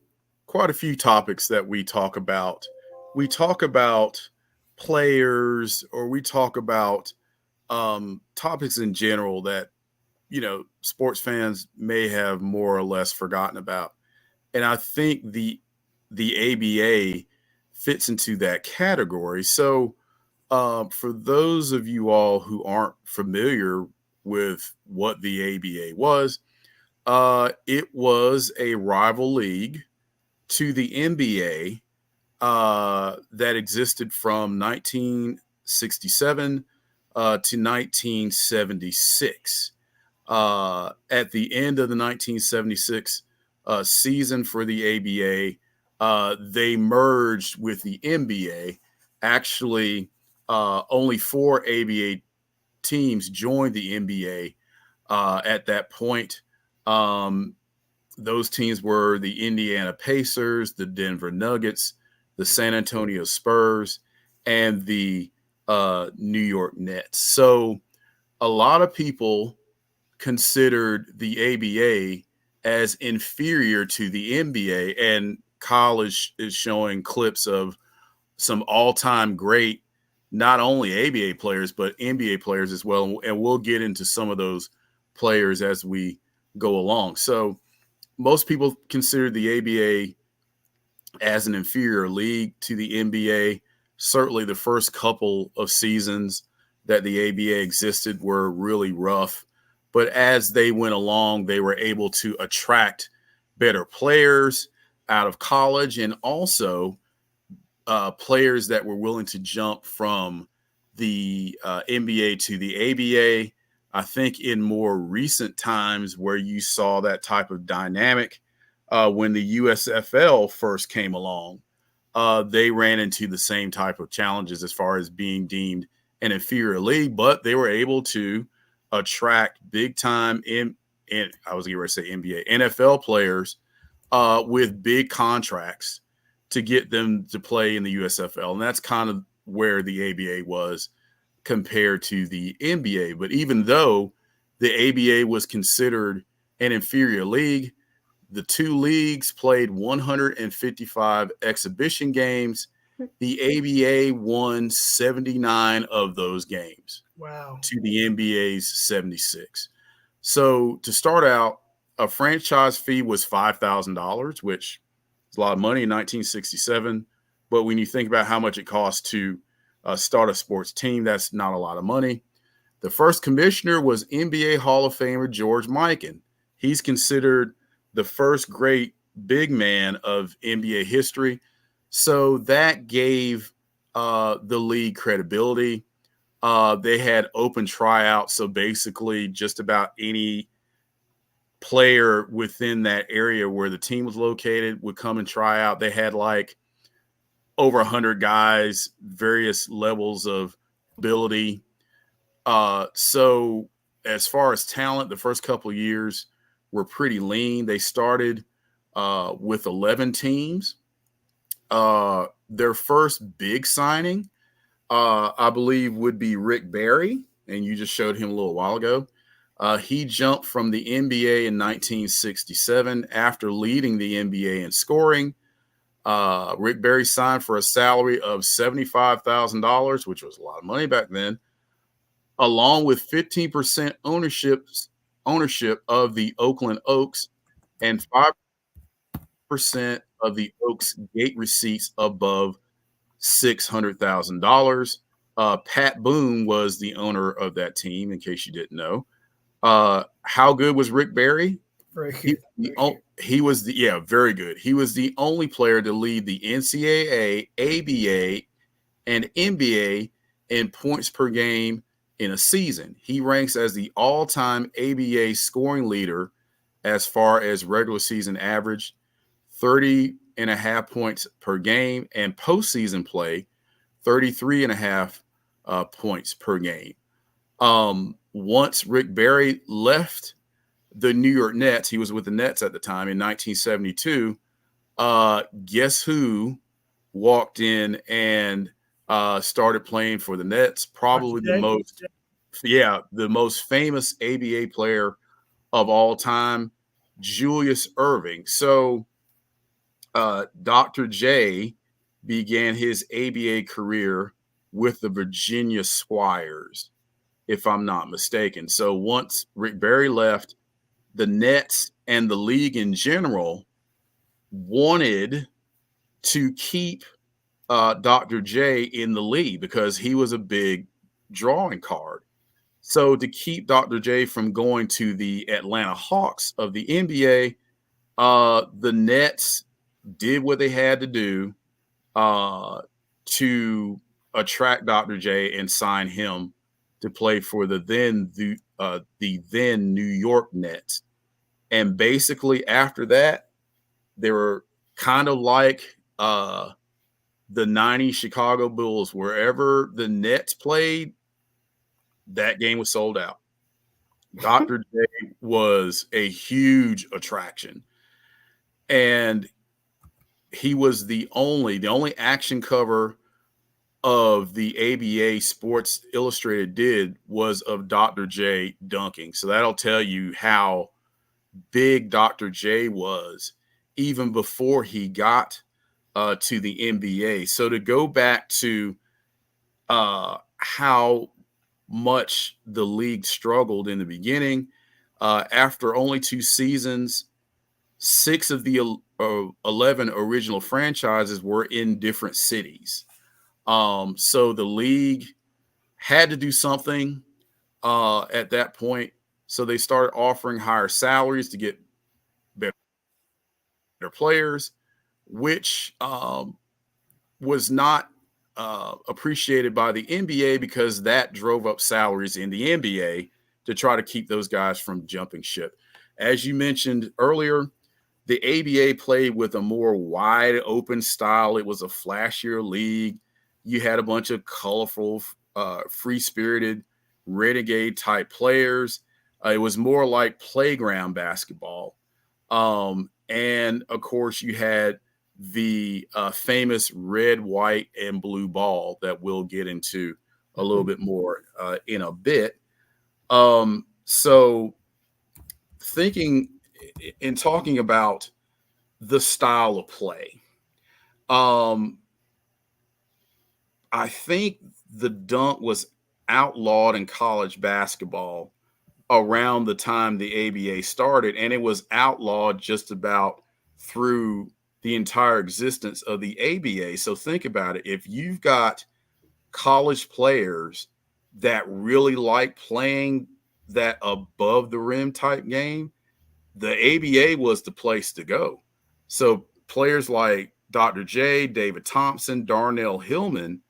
quite a few topics that we talk about players, or we talk about topics in general that, sports fans may have more or less forgotten about. And I think the ABA fits into that category. So for those of you all who aren't familiar with what the ABA was, it was a rival league to the NBA that existed from 1967 to 1976. At the end of the 1976 season for the ABA, they merged with the NBA. Actually, only 4 ABA teams joined the NBA at that point. Those teams were the Indiana Pacers, the Denver Nuggets, the San Antonio Spurs, and the New York Nets. So a lot of people considered the ABA as inferior to the NBA, and college is showing clips of some all-time great, not only ABA players, but NBA players as well. And we'll get into some of those players as we go along. So most people consider the ABA as an inferior league to the NBA. Certainly the first couple of seasons that the ABA existed were really rough. But as they went along, they were able to attract better players out of college, and also players that were willing to jump from the NBA to the ABA. I think in more recent times where you saw that type of dynamic, when the USFL first came along, they ran into the same type of challenges as far as being deemed an inferior league, but they were able to attract big time I was going to say NBA, NFL players with big contracts to get them to play in the USFL. And that's kind of where the ABA was compared to the NBA. But even though the ABA was considered an inferior league, the two leagues played 155 exhibition games. The ABA won 79 of those games. Wow. To the NBA's 76. So to start out, a franchise fee was $5,000, which is a lot of money in 1967. But when you think about how much it costs to start a sports team, that's not a lot of money. The first commissioner was NBA Hall of Famer George Mikan. He's considered the first great big man of NBA history. So that gave the league credibility. They had open tryouts. So basically just about any player within that area where the team was located would come and try out. They had like over 100 guys, various levels of ability. So as far as talent, the first couple of years were pretty lean. They started with 11 teams. Their first big signing, I believe, would be Rick Barry, and you just showed him a little while ago. He jumped from the NBA in 1967 after leading the NBA in scoring. Rick Barry signed for a salary of $75,000, which was a lot of money back then, along with 15% ownership ownership of the Oakland Oaks and 5% of the Oaks gate receipts above $600,000. Pat Boone was the owner of that team, in case you didn't know. How good was Rick Barry? Very good. He was very good. He was the only player to lead the NCAA, ABA, and NBA in points per game in a season. He ranks as the all-time ABA scoring leader as far as regular season average, 30.5 points per game, and postseason play, 33.5 points per game. Once Rick Barry left the New York Nets, he was with the Nets at the time in 1972. Guess who walked in and started playing for the Nets? Probably the most famous ABA player of all time, Julius Erving. So Dr. J began his ABA career with the Virginia Squires, if I'm not mistaken. So once Rick Barry left, the Nets and the league in general wanted to keep Dr. J in the league because he was a big drawing card. So to keep Dr. J from going to the Atlanta Hawks of the NBA, the Nets did what they had to do to attract Dr. J and sign him to play for the then New York Nets. And basically after that, they were kind of like the 90s Chicago Bulls. Wherever the Nets played, that game was sold out. Dr. J was a huge attraction. And he was the only action cover of the ABA Sports Illustrated did was of Dr. J dunking. So that'll tell you how big Dr. J was even before he got to the NBA. So to go back to how much the league struggled in the beginning, after only 2 seasons, 6 of the 11 original franchises were in different cities. So the league had to do something at that point. So they started offering higher salaries to get better players, which was not appreciated by the NBA because that drove up salaries in the NBA to try to keep those guys from jumping ship. As you mentioned earlier, the ABA played with a more wide open style. It was a flashier league. You had a bunch of colorful, free-spirited, renegade type players. It was more like playground basketball. And of course you had the famous red, white, and blue ball that we'll get into a little bit more in a bit. So thinking in talking about the style of play, I think the dunk was outlawed in college basketball around the time the ABA started, and it was outlawed just about through the entire existence of the ABA. So think about it. If you've got college players that really like playing that above the rim type game, the ABA was the place to go. So players like Dr. J, David Thompson, Darnell Hillman,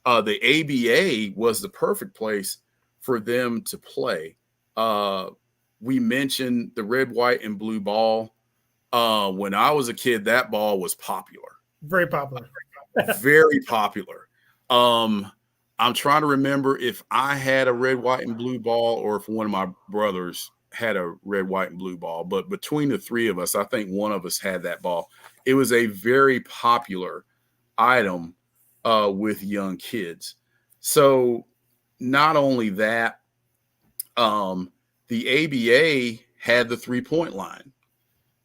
the ABA was the perfect place for them to play. We mentioned the red, white, and blue ball. When I was a kid, that ball was popular. Very popular. Very popular. I'm trying to remember if I had a red, white, and blue ball or if one of my brothers had a red, white, and blue ball. But between the 3 of us, I think one of us had that ball. It was a very popular item with young kids. So not only that, the ABA had the 3-point line.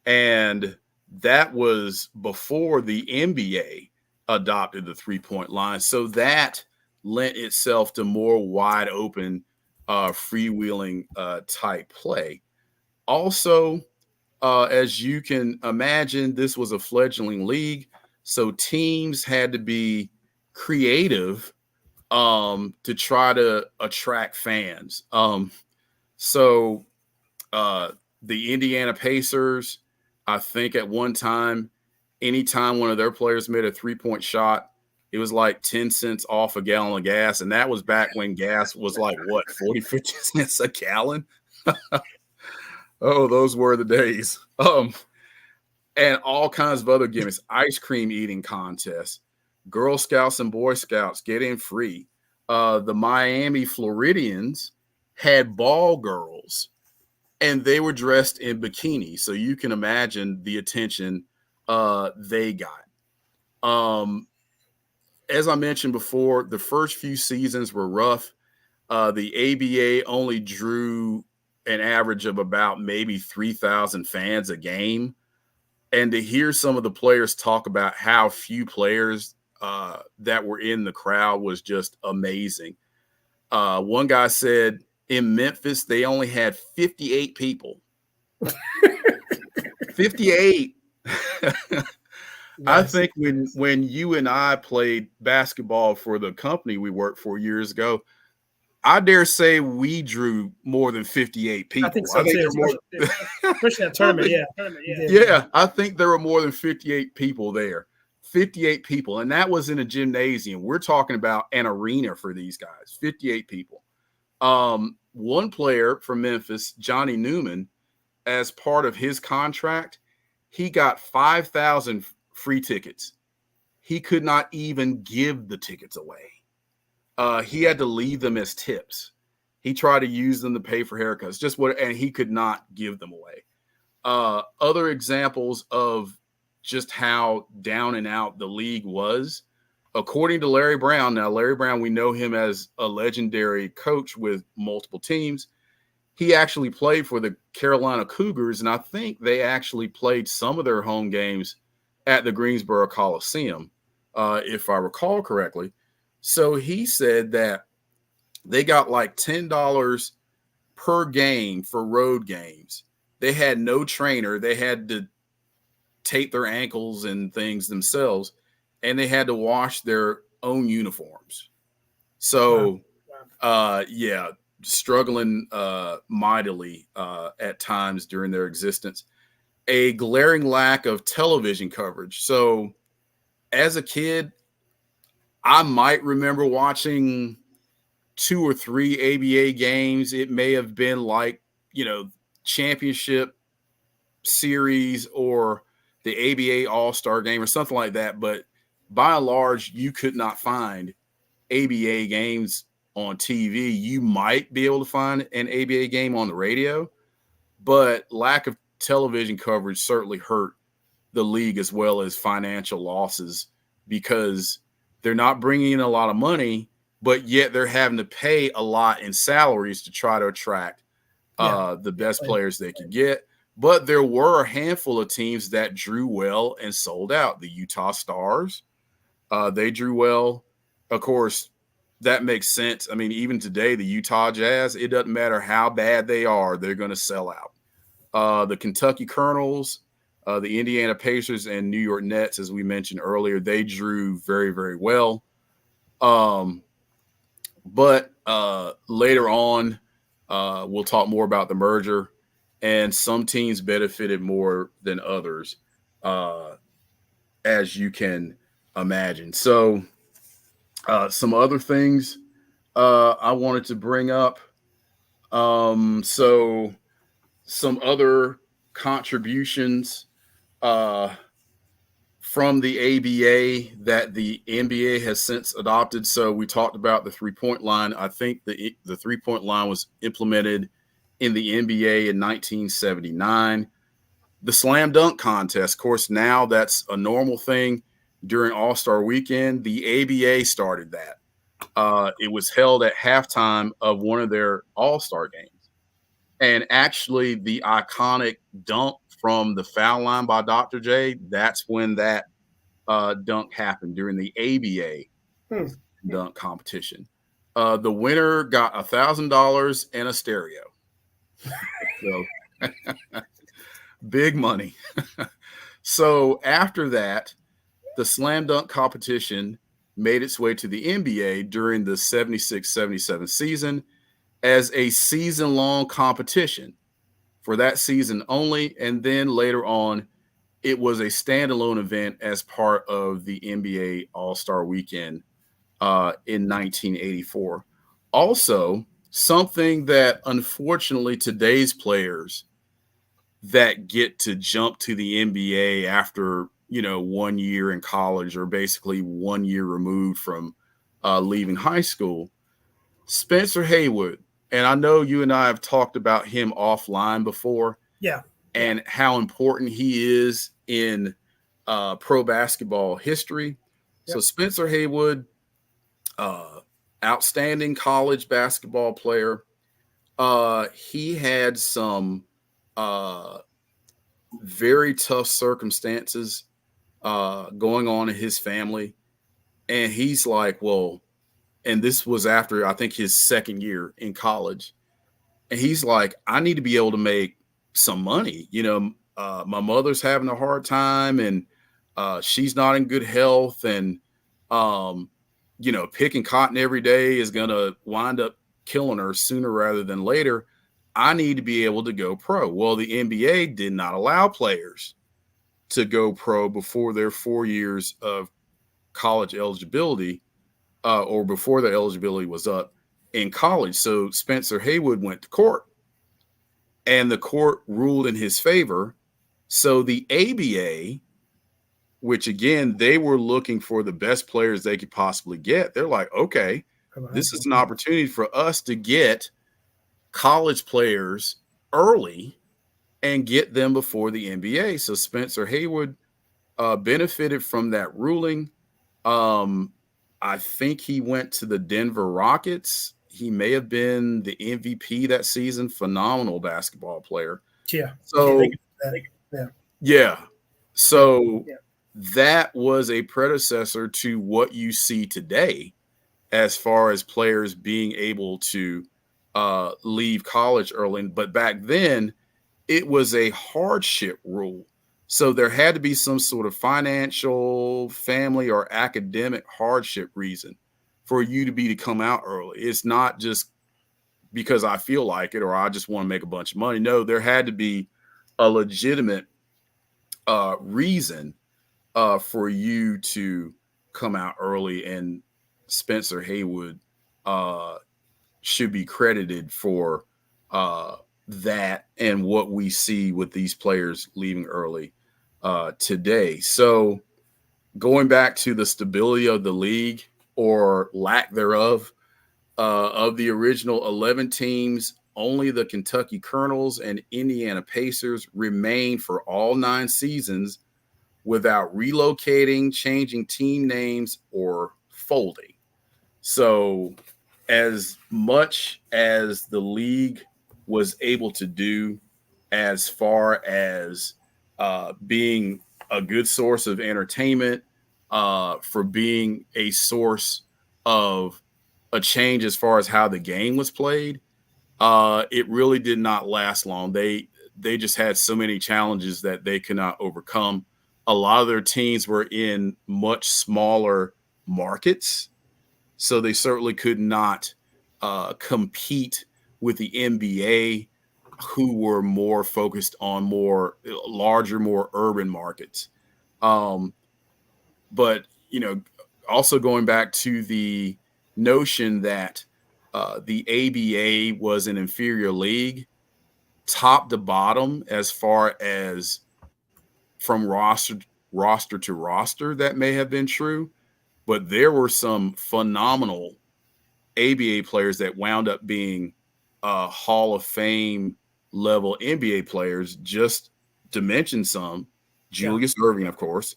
And that was before the NBA adopted the 3-point line. So that lent itself to more wide open, freewheeling type play. Also, as you can imagine, this was a fledgling league, so teams had to be creative to try to attract fans. So the Indiana Pacers, I think at one time, anytime one of their players made a 3-point shot, it was like 10 cents off a gallon of gas. And that was back when gas was like, what, 40, 50 cents a gallon? Oh, those were the days. And all kinds of other gimmicks, ice cream eating contests, Girl Scouts and Boy Scouts get in free. The Miami Floridians had ball girls, and they were dressed in bikinis. So you can imagine the attention they got. As I mentioned before, the first few seasons were rough. The ABA only drew an average of about maybe 3,000 fans a game. And to hear some of the players talk about how few players that were in the crowd was just amazing. One guy said in Memphis, they only had 58 people. 58. I think when you and I played basketball for the company we worked for years ago, I dare say we drew more than 58 people. I think so too. Especially that tournament, Yeah, I think there were more than 58 people there. 58 people. And that was in a gymnasium. We're talking about an arena for these guys. 58 people. One player from Memphis, Johnny Newman, as part of his contract, he got 5,000 free tickets. He could not even give the tickets away. He had to leave them as tips. He tried to use them to pay for haircuts, and he could not give them away. Other examples of just how down and out the league was, according to Larry Brown. Now, Larry Brown, we know him as a legendary coach with multiple teams. He actually played for the Carolina Cougars, and I think they actually played some of their home games at the Greensboro Coliseum, if I recall correctly. So he said that they got like $10 per game for road games. They had no trainer. They had to tape their ankles and things themselves, and they had to wash their own uniforms. So, yeah, struggling mightily at times during their existence. A glaring lack of television coverage. So as a kid, I might remember watching 2 or 3 ABA games. It may have been like, championship series or the ABA All-Star game or something like that. But by and large, you could not find ABA games on TV. You might be able to find an ABA game on the radio, but lack of television coverage certainly hurt the league as well as financial losses, because they're not bringing in a lot of money, but yet they're having to pay a lot in salaries to try to attract the best players they could get. But there were a handful of teams that drew well and sold out. The Utah Stars, they drew well. Of course, that makes sense. I mean, even today, the Utah Jazz, it doesn't matter how bad they are, they're going to sell out. The Kentucky Colonels, the Indiana Pacers, and New York Nets, as we mentioned earlier, they drew very, very well. But later on, we'll talk more about the merger, and some teams benefited more than others, as you can imagine. So some other things I wanted to bring up. So some other contributions from the ABA that the NBA has since adopted. So we talked about the 3-point line. I think the 3-point line was implemented in the NBA in 1979. The slam dunk contest, of course, now that's a normal thing during All-Star Weekend. The ABA started that. It was held at halftime of one of their All-Star games. And actually, the iconic dunk from the foul line by Dr. J, that's when that dunk happened during the ABA dunk competition. The winner got $1,000 and a stereo. So Big money. So after that, the slam dunk competition made its way to the NBA during the 76-77 season as a season-long competition for that season only. And then later on, it was a standalone event as part of the NBA All-Star Weekend in 1984. Also, something that unfortunately today's players that get to jump to the NBA after 1 year in college, or basically 1 year removed from leaving high school, Spencer Haywood, and I know you and I have talked about him offline before, and how important he is in pro basketball history. So Spencer Haywood, outstanding college basketball player. He had some very tough circumstances going on in his family. And he's like, well, and this was after, I think, his second year in college. And he's like, I need to be able to make some money. My mother's having a hard time, and she's not in good health. And, picking cotton every day is going to wind up killing her sooner rather than later. I need to be able to go pro. Well, the NBA did not allow players to go pro before their 4 years of college eligibility, or before their eligibility was up in college. So Spencer Haywood went to court, and the court ruled in his favor. So the ABA, which again, they were looking for the best players they could possibly get. They're like, okay, this is an opportunity for us to get college players early and get them before the NBA. So Spencer Haywood benefited from that ruling. I think he went to the Denver Rockets. He may have been the MVP that season. Phenomenal basketball player. Yeah. So So that was a predecessor to what you see today as far as players being able to leave college early. But back then, it was a hardship rule. So there had to be some sort of financial, family, or academic hardship reason for you to come out early. It's not just because I feel like it or I just want to make a bunch of money. No, there had to be a legitimate reason for you to come out early, and Spencer Haywood should be credited for that and what we see with these players leaving early today. So going back to the stability of the league, or lack thereof, of the original 11 teams, only the Kentucky Colonels and Indiana Pacers remain for all 9 seasons without relocating, changing team names, or folding. So as much as the league was able to do as far as being a good source of entertainment, for being a source of a change as far as how the game was played, it really did not last long. They just had so many challenges that they could not overcome. A lot of their teams were in much smaller markets, so they certainly could not compete with the NBA, who were more focused on more larger, more urban markets. But, also going back to the notion that the ABA was an inferior league, top to bottom, as far as from roster to roster, that may have been true. But there were some phenomenal ABA players that wound up being Hall of Fame level NBA players. Just to mention some, Julius Erving, of course,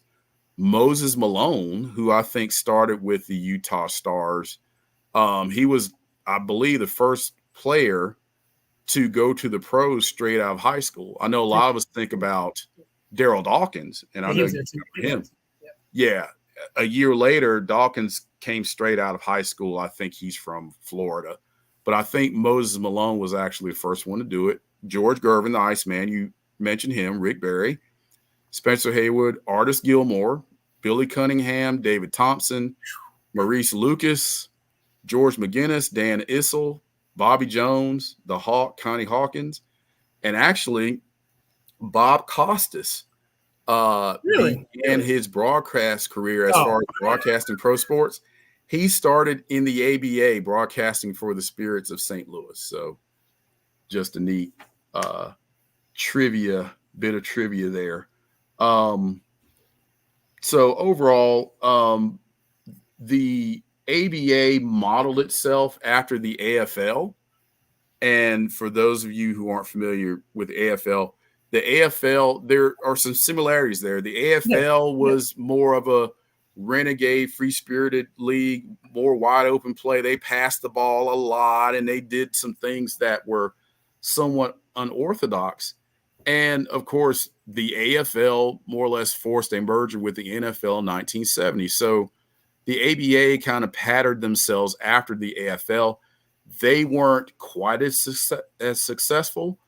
Moses Malone, who I think started with the Utah Stars. He was, I believe, the first player to go to the pros straight out of high school. I know a lot of us think about Daryl Dawkins, and I know you remember him. Yeah. A year later, Dawkins came straight out of high school. I think he's from Florida. But I think Moses Malone was actually the first one to do it. George Gervin, the Iceman, you mentioned him, Rick Barry, Spencer Haywood, Artis Gilmore, Billy Cunningham, David Thompson, Maurice Lucas, George McGinnis, Dan Issel, Bobby Jones, the Hawk, Connie Hawkins, and actually Bob Costas began his broadcast career as far as broadcasting pro sports. He started in the ABA broadcasting for the Spirits of St. Louis. So just a neat bit of trivia there. So overall, the ABA modeled itself after the AFL. And for those of you who aren't familiar with AFL, the AFL, there are some similarities there. The AFL was more of a renegade, free-spirited league, more wide open play. They passed the ball a lot, and they did some things that were somewhat unorthodox. And, of course, the AFL more or less forced a merger with the NFL in 1970. So the ABA kind of patterned themselves after the AFL. They weren't quite as successful,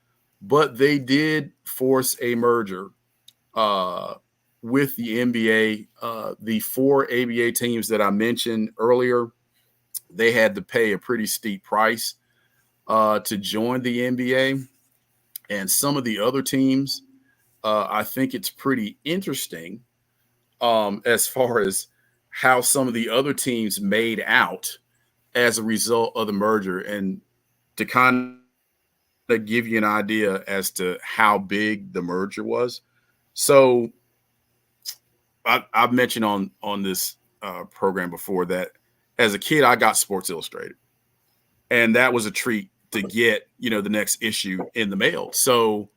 but they did force a merger with the NBA. The 4 ABA teams that I mentioned earlier, they had to pay a pretty steep price to join the NBA. And some of the other teams, I think it's pretty interesting as far as how some of the other teams made out as a result of the merger, and to kind of give you an idea as to how big the merger was. So I've mentioned on this program before that as a kid, I got Sports Illustrated, and that was a treat to get, the next issue in the mail. So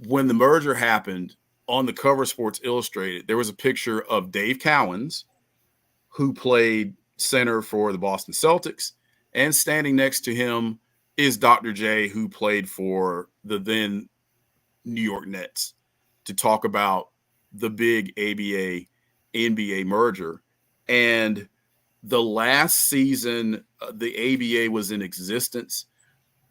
when the merger happened, on the cover of Sports Illustrated, there was a picture of Dave Cowens, who played center for the Boston Celtics, and standing next to him is Dr. J, who played for the then New York Nets, to talk about the big ABA NBA merger. And the last season the ABA was in existence,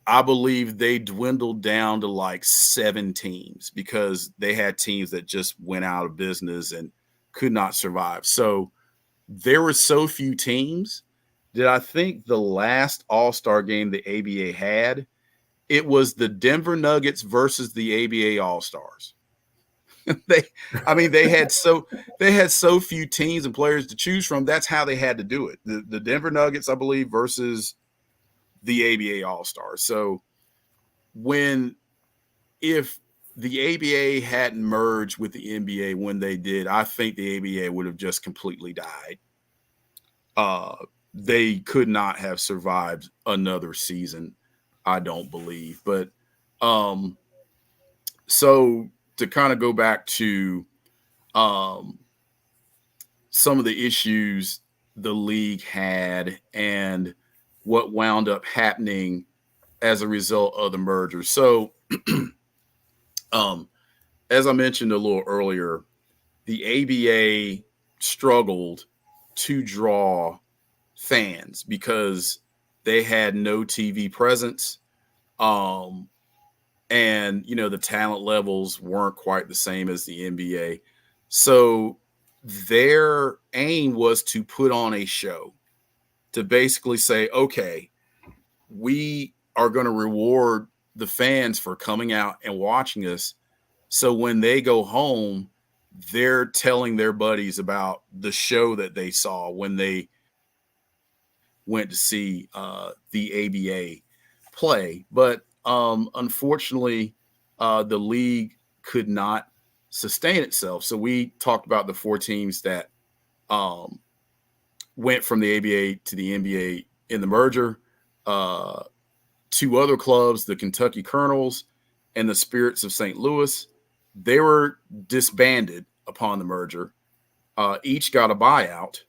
I believe they dwindled down to like 7 teams because they had teams that just went out of business and could not survive. So there were so few teams that I think the last All-Star game the ABA had, it was the Denver Nuggets versus the ABA All-Stars. They had so few teams and players to choose from. That's how they had to do it. The Denver Nuggets, I believe, versus the ABA All-Stars. So if the ABA hadn't merged with the NBA when they did, I think the ABA would have just completely died. They could not have survived another season, I don't believe. But so to kind of go back to some of the issues the league had and what wound up happening as a result of the merger. So as I mentioned a little earlier, the ABA struggled to draw fans because they had no TV presence. And, the talent levels weren't quite the same as the NBA. So their aim was to put on a show, to basically say, okay, we are going to reward the fans for coming out and watching us. So when they go home, they're telling their buddies about the show that they saw when they went to see the ABA play. But unfortunately, the league could not sustain itself. So we talked about the 4 teams that went from the ABA to the NBA in the merger. 2 other clubs, the Kentucky Colonels and the Spirits of St. Louis, they were disbanded upon the merger. Each got a buyout.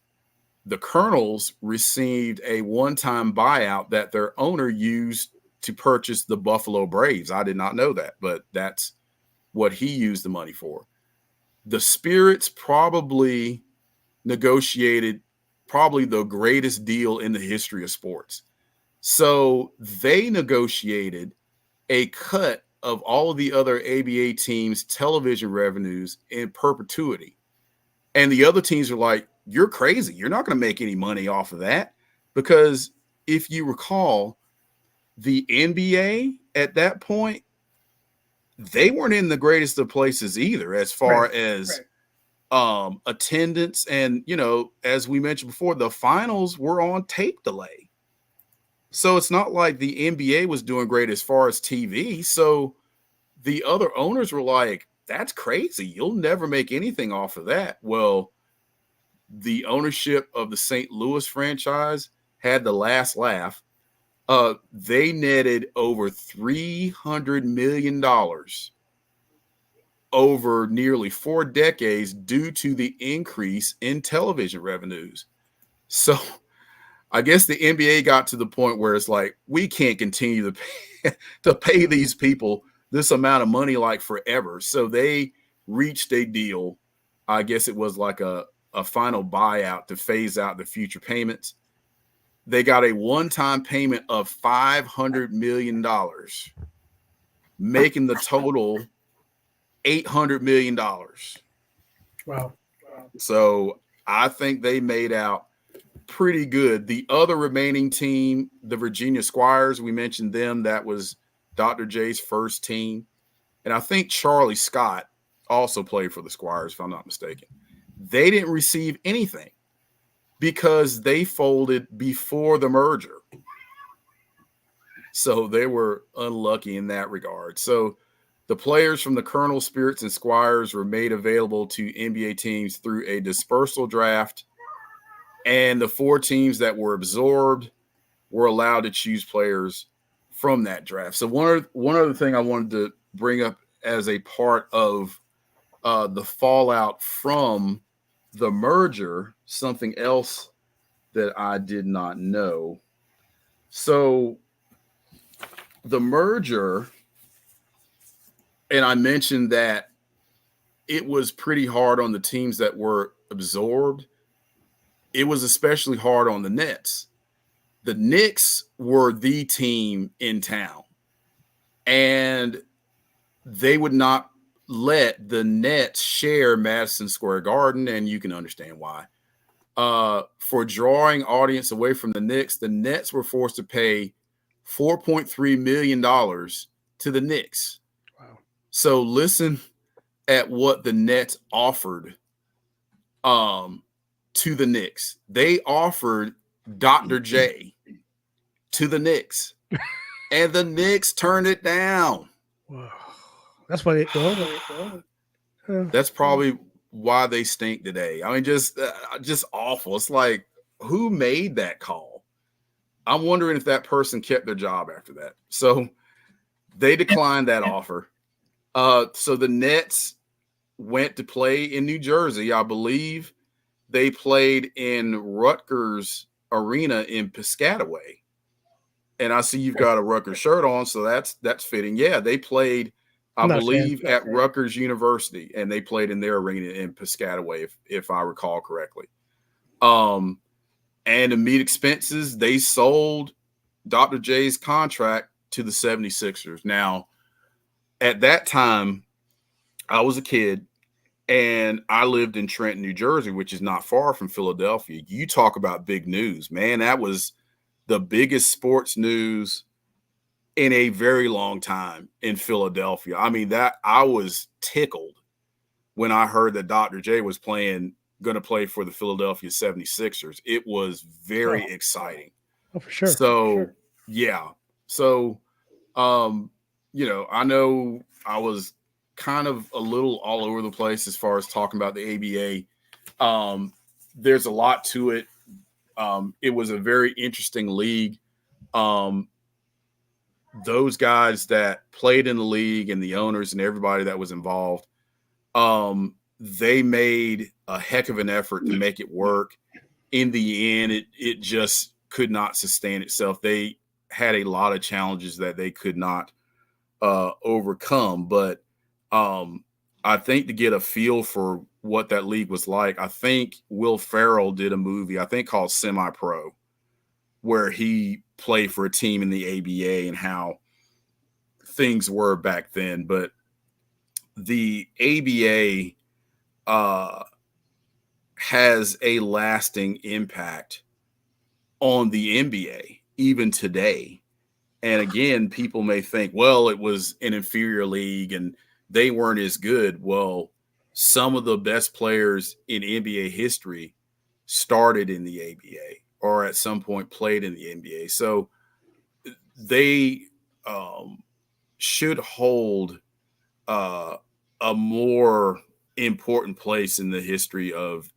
The Colonels received a one-time buyout that their owner used to purchase the Buffalo Braves. I did not know that, but that's what he used the money for. The Spirits probably negotiated the greatest deal in the history of sports. So they negotiated a cut of all of the other ABA teams' television revenues in perpetuity. And the other teams are like, you're crazy. You're not going to make any money off of that. Because if you recall, the NBA at that point, they weren't in the greatest of places either, as far as attendance. And, you know, as we mentioned before, the finals were on tape delay. So it's not like the NBA was doing great as far as TV. So the other owners were like, that's crazy. You'll never make anything off of that. Well, the ownership of the St. Louis franchise had the last laugh. They netted over $300 million over nearly 4 decades due to the increase in television revenues. So I guess the NBA got to the point where it's like, we can't continue to pay these people this amount of money like forever. So they reached a deal. I guess it was like a final buyout to phase out the future payments. They got a one-time payment of $500 million, making the total $800 million. Wow. So I think they made out pretty good. The other remaining team, the Virginia Squires, we mentioned them. That was Dr. J's first team. And I think Charlie Scott also played for the Squires, if I'm not mistaken. They didn't receive anything because they folded before the merger. So they were unlucky in that regard. So the players from the Colonel, Spirits, and Squires were made available to NBA teams through a dispersal draft. And the 4 teams that were absorbed were allowed to choose players from that draft. So one other thing I wanted to bring up as a part of the fallout from the merger, something else that I did not know. So the merger, and I mentioned that it was pretty hard on the teams that were absorbed. It was especially hard on the Nets. The Knicks were the team in town, and they would not let the Nets share Madison Square Garden, and you can understand why. For drawing audience away from the Nets were forced to pay $4.3 million to the Knicks. Wow. So listen at what the Nets offered to the Knicks. They offered Dr. J to the Knicks, and the Knicks turned it down. Wow. That's why That's probably why they stink today. I mean, just awful. It's like, who made that call? I'm wondering if that person kept their job after that. So they declined that offer. So the Nets went to play in New Jersey. I believe they played in Rutgers Arena in Piscataway. And I see you've got a Rutgers shirt on, so that's fitting. Yeah, they played, I believe, at Rutgers University, and they played in their arena in Piscataway, if I recall correctly. And to meet expenses, they sold Dr. J's contract to the 76ers. Now, at that time, I was a kid, and I lived in Trenton, New Jersey, which is not far from Philadelphia. You talk about big news, man. That was the biggest sports news in a very long time in Philadelphia. I mean, that I was tickled when I heard that Dr. J was going to play for the Philadelphia 76ers. It was very exciting. Oh, for sure. So, yeah. So, you know, I know I was kind of a little all over the place as far as talking about the ABA. There's a lot to it. It was a very interesting league. Those guys that played in the league and the owners and everybody that was involved, they made a heck of an effort to make it work. In the end, it just could not sustain itself. They had a lot of challenges that they could not overcome. But I think to get a feel for what that league was like, I think Will Ferrell did a movie, I think called Semi-Pro, where he played for a team in the ABA and how things were back then, but the ABA has a lasting impact on the NBA even today. And again, people may think, well, it was an inferior league and they weren't as good. Well, some of the best players in NBA history started in the ABA or at some point played in the NBA. So they should hold a more important place in the history of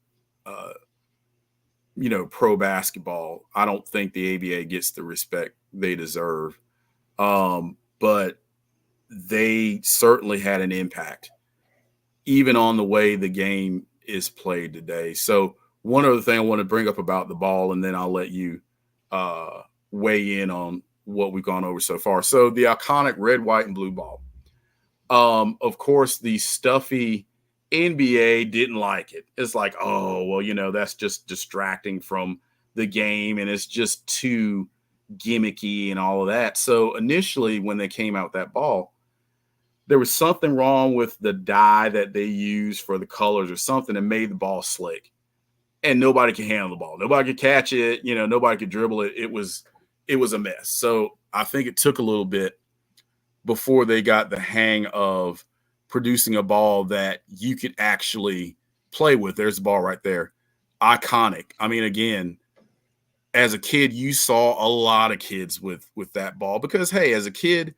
pro basketball. I don't think the ABA gets the respect they deserve. But they certainly had an impact, even on the way the game is played today. So one other thing I want to bring up about the ball, and then I'll let you weigh in on what we've gone over so far. So the iconic red, white, and blue ball. Of course, the stuffy NBA didn't like it. It's like, oh, well, that's just distracting from the game, and it's just too gimmicky and all of that. So initially, when they came out with that ball, there was something wrong with the dye that they used for the colors or something that made the ball slick. And nobody could handle the ball. Nobody could catch it. Nobody could dribble it. It was a mess. So I think it took a little bit before they got the hang of producing a ball that you could actually play with. There's the ball right there. Iconic. I mean, again, as a kid, you saw a lot of kids with that ball because, hey, as a kid,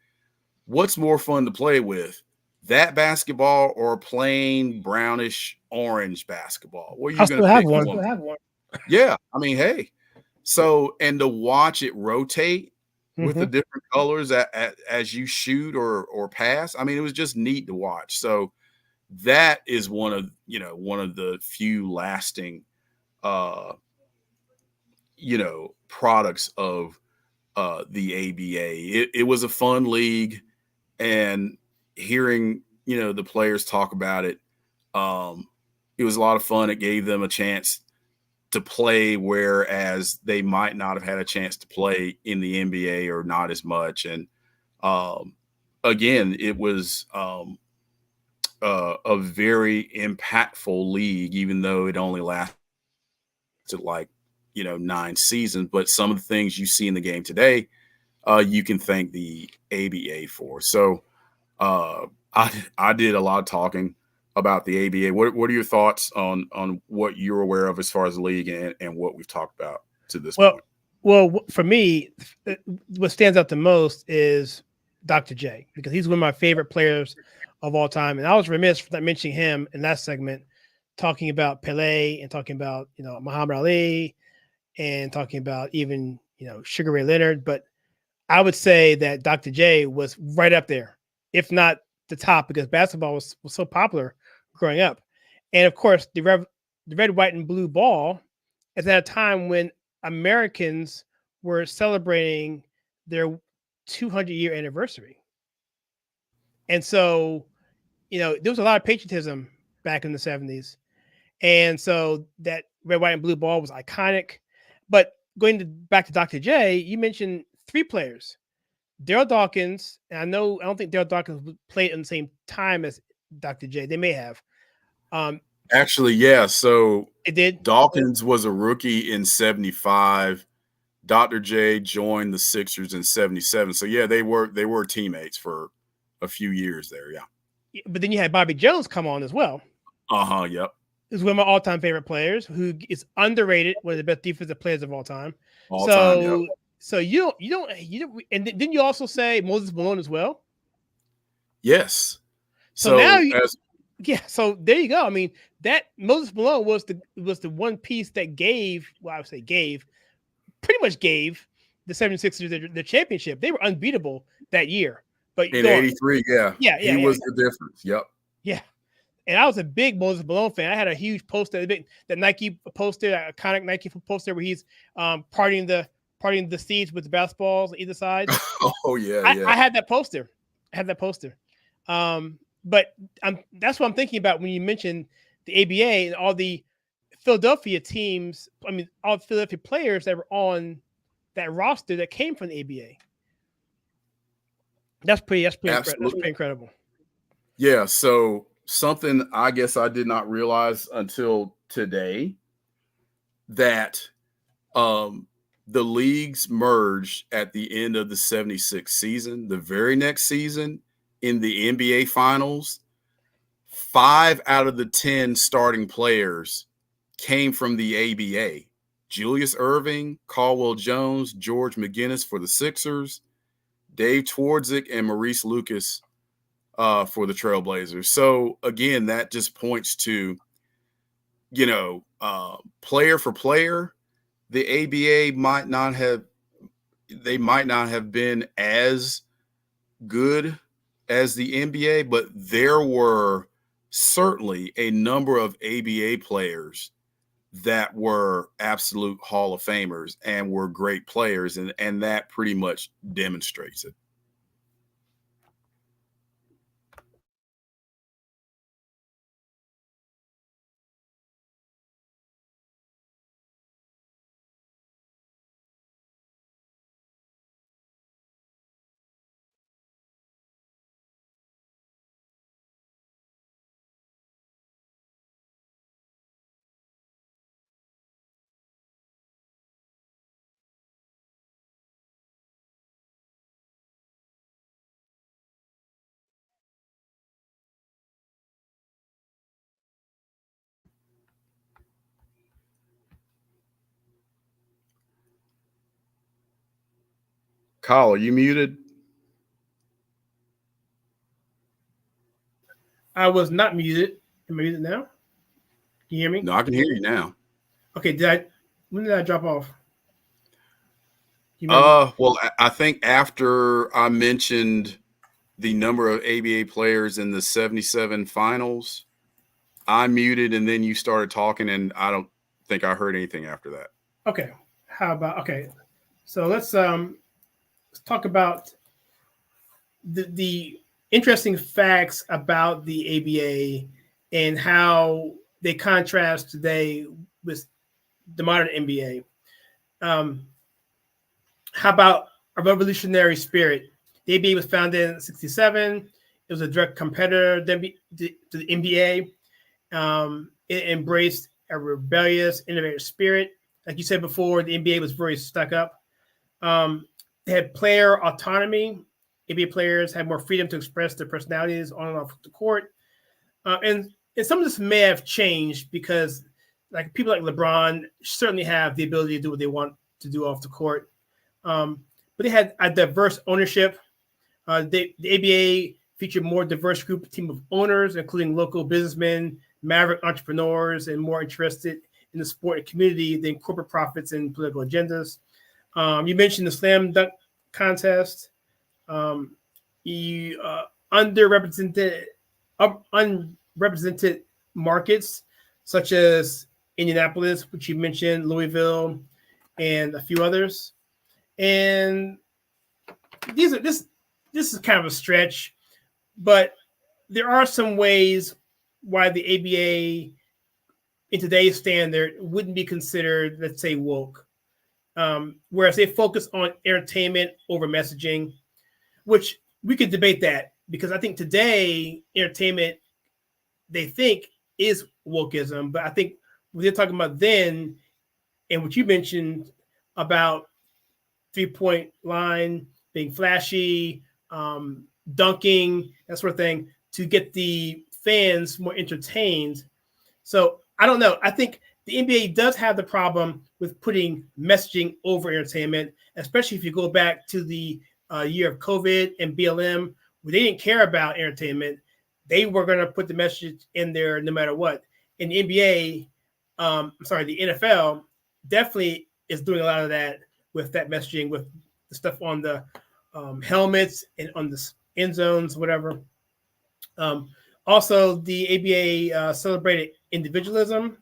what's more fun to play with, that basketball or plain brownish orange basketball? What are you going to pick? I have one. Yeah. I mean, hey, so, and to watch it rotate with the different colors as you shoot or pass, I mean, it was just neat to watch. So that is one of the few lasting, products of the ABA. It was a fun league, and hearing, the players talk about it, it was a lot of fun. It gave them a chance to play, whereas they might not have had a chance to play in the NBA or not as much. And again, it was a very impactful league, even though it only lasted like 9 seasons. But some of the things you see in the game today, you can thank the ABA for. So I did a lot of talking about the ABA. What are your thoughts on what you're aware of as far as the league and what we've talked about to this point? Well, for me, what stands out the most is Dr. J, because he's one of my favorite players of all time. And I was remiss for not mentioning him in that segment, talking about Pele and talking about, Muhammad Ali and talking about even, Sugar Ray Leonard. But I would say that Dr. J was right up there, if not the top, because basketball was so popular growing up. And of course, the red, white, and blue ball is at a time when Americans were celebrating their 200-year anniversary. And so, there was a lot of patriotism back in the 70s. And so that red, white, and blue ball was iconic. But back to Dr. J, you mentioned 3 players. Daryl Dawkins, and I don't think Daryl Dawkins played in the same time as Dr. J. They may have. Actually, yeah. So it did. Dawkins was a rookie in 75. Dr. J joined the Sixers in 77. So yeah, they were teammates for a few years there. Yeah. But then you had Bobby Jones come on as well. Yep. He's one of my all-time favorite players, who is underrated, one of the best defensive players of all time. Yep. So you don't, and didn't you also say Moses Malone as well? Yes. So now, so there you go. I mean, that Moses Malone was the one piece that pretty much gave the 76ers the championship. They were unbeatable that year. But in 83, he was the difference. Yep. Yeah. And I was a big Moses Malone fan. I had a huge poster, that Nike poster, that iconic Nike poster where he's partying the seats with the basketballs on either side. Oh yeah, I had that poster. But that's what I'm thinking about when you mentioned the ABA and all the Philadelphia teams. I mean, all the Philadelphia players that were on that roster that came from the ABA. That's pretty Absolutely. incredible. Yeah. So something I guess I did not realize until today that the leagues merged at the end of the 76 season. The very next season in the NBA Finals, 5 out of the 10 starting players came from the ABA. Julius Erving, Caldwell Jones, George McGinnis for the Sixers, Dave Twardzik, and Maurice Lucas for the Trailblazers. So, again, that just points to, player for player, the ABA might not have been as good as the NBA, but there were certainly a number of ABA players that were absolute Hall of Famers and were great players, and that pretty much demonstrates it. Kyle, are you muted? I was not muted. Am I muted now? Can you hear me? No, I can hear you now. Okay, when did I drop off? Well, I think after I mentioned the number of ABA players in the 77 finals, I muted and then you started talking, and I don't think I heard anything after that. Okay. So let's talk about the interesting facts about the ABA and how they contrast today with the modern NBA. How about a revolutionary spirit? The ABA was founded in 1967. It was a direct competitor to the NBA. It embraced a rebellious, innovative spirit. Like you said before, the NBA was very stuck up. They had player autonomy. NBA players had more freedom to express their personalities on and off the court. And some of this may have changed because like people like LeBron certainly have the ability to do what they want to do off the court. But they had a diverse ownership. The ABA featured more diverse team of owners, including local businessmen, maverick entrepreneurs, and more interested in the sport and community than corporate profits and political agendas. You mentioned the slam dunk contest. Underrepresented markets such as Indianapolis, which you mentioned, Louisville, and a few others. And this is kind of a stretch, but there are some ways why the ABA in today's standard wouldn't be considered, let's say, woke. Whereas they focus on entertainment over messaging, which we could debate that because I think today entertainment they think is wokeism, but I think what they're talking about then and what you mentioned about 3-point line being flashy, dunking, that sort of thing to get the fans more entertained. So I don't know. I think the NBA does have the problem with putting messaging over entertainment, especially if you go back to the year of COVID and BLM, where they didn't care about entertainment. They were going to put the message in there no matter what. And the NBA, the NFL definitely is doing a lot of that with that messaging, with the stuff on the helmets and on the end zones, whatever. Also, the ABA celebrated individualism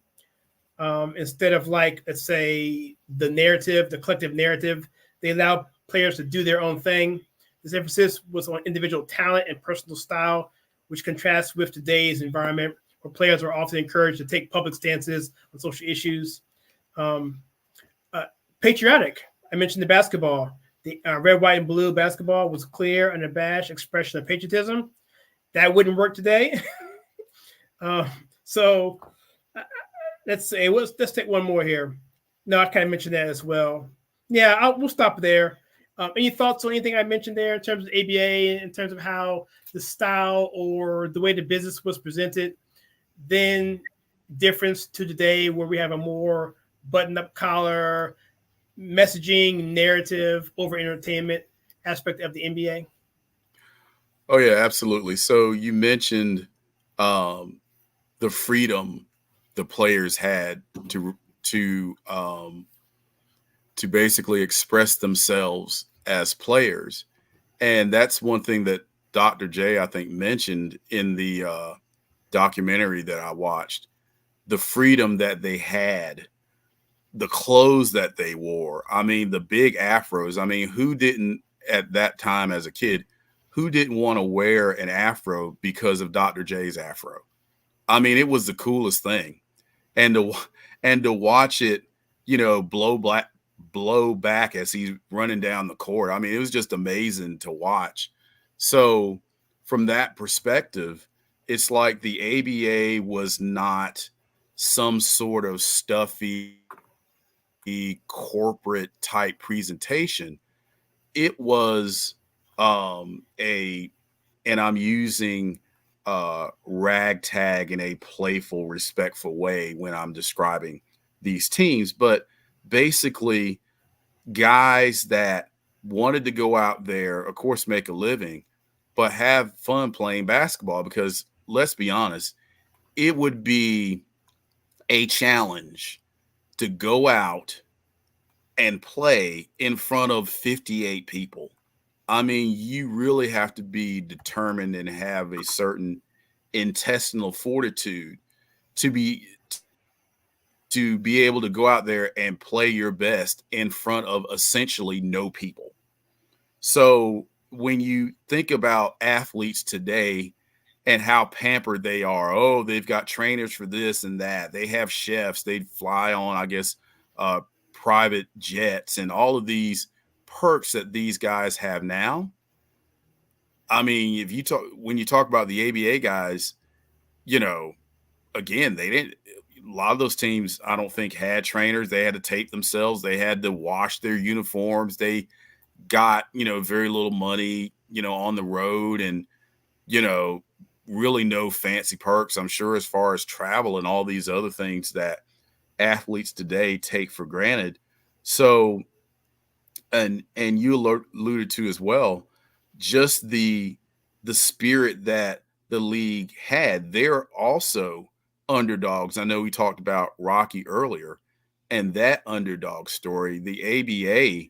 instead of let's say, the collective narrative. They allow players to do their own thing. This emphasis was on individual talent and personal style, which contrasts with today's environment where players are often encouraged to take public stances on social issues. Patriotic. I mentioned the basketball. the red, white, and blue basketball was clear and unabashed expression of patriotism. That wouldn't work today. So let's say let's take one more here. No, I kind of mentioned that as well. Yeah, we'll stop there. Any thoughts on anything I mentioned there in terms of ABA, in terms of how the style or the way the business was presented, then difference to today where we have a more button-up collar, messaging, narrative over entertainment aspect of the NBA? Oh yeah, absolutely. So you mentioned the freedom the players had to basically express themselves as players, and that's one thing that Dr. J, I think, mentioned in the documentary that I watched. The freedom that they had, the clothes that they wore. I mean, the big afros. I mean, who didn't at that time as a kid? Who didn't want to wear an afro because of Dr. J's afro? I mean, it was the coolest thing, and to watch it, blow back as he's running down the court. I mean, it was just amazing to watch. So, from that perspective, it's like the ABA was not some sort of stuffy corporate type presentation. It was and I'm using ragtag in a playful, respectful way when I'm describing these teams, but basically guys that wanted to go out there, of course, make a living, but have fun playing basketball, because let's be honest, it would be a challenge to go out and play in front of 58 people. I mean, you really have to be determined and have a certain intestinal fortitude to be able to go out there and play your best in front of essentially no people. So when you think about athletes today and how pampered they are, oh, they've got trainers for this and that. They have chefs. They fly on, I guess, private jets and all of these perks that these guys have now. I mean, when you talk about the ABA guys, again, they didn't. A lot of those teams, I don't think, had trainers. They had to tape themselves. They had to wash their uniforms. They got, very little money, on the road, and, really no fancy perks, I'm sure, as far as travel and all these other things that athletes today take for granted. So, and you alluded to as well, just the spirit that the league had. They're also underdogs. I know we talked about Rocky earlier, and that underdog story. The ABA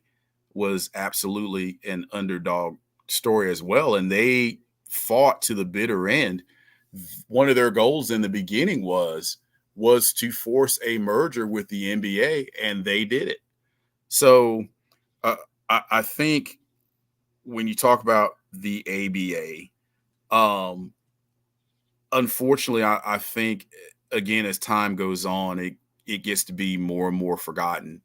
was absolutely an underdog story as well, and they fought to the bitter end. One of their goals in the beginning was to force a merger with the NBA, and they did it. So I think when you talk about the ABA, unfortunately, I think, again, as time goes on, it gets to be more and more forgotten.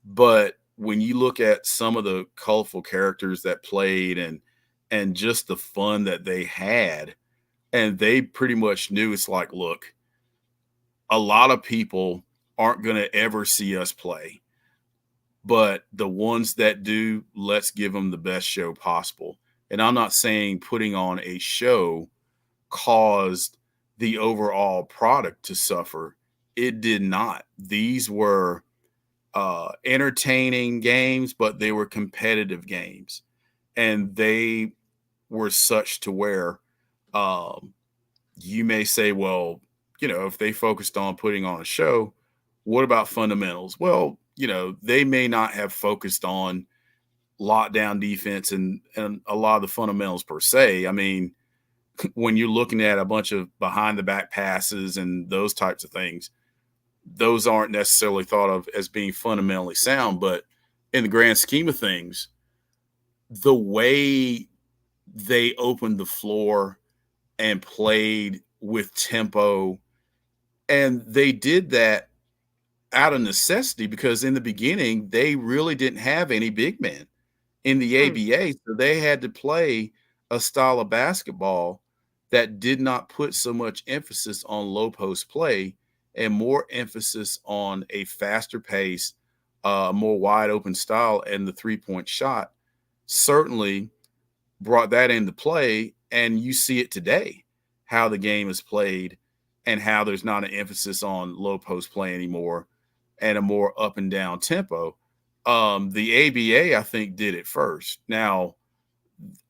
But when you look at some of the colorful characters that played and just the fun that they had, and they pretty much knew, it's like, look, a lot of people aren't going to ever see us play, but the ones that do, let's give them the best show possible. And I'm not saying putting on a show caused the overall product to suffer. It did not. These were entertaining games, but they were competitive games, and they were such to where you may say, well, if they focused on putting on a show, what about fundamentals? Well, they may not have focused on lockdown defense and a lot of the fundamentals per se. I mean, when you're looking at a bunch of behind the back passes and those types of things, those aren't necessarily thought of as being fundamentally sound. But in the grand scheme of things, the way they opened the floor and played with tempo, and they did that out of necessity, because in the beginning, they really didn't have any big men. in the ABA. So they had to play a style of basketball that did not put so much emphasis on low post play and more emphasis on a faster pace, more wide open style, and the 3-point shot certainly brought that into play. And you see it today, how the game is played and how there's not an emphasis on low post play anymore and a more up and down tempo. The ABA, I think, did it first. Now,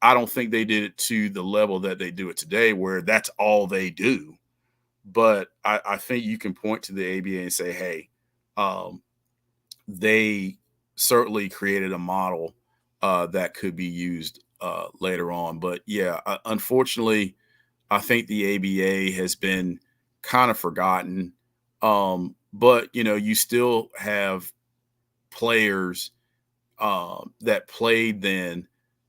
I don't think they did it to the level that they do it today, where that's all they do. But I think you can point to the ABA and say, hey, they certainly created a model that could be used later on. But yeah, unfortunately, I think the ABA has been kind of forgotten. But, you still have players that played then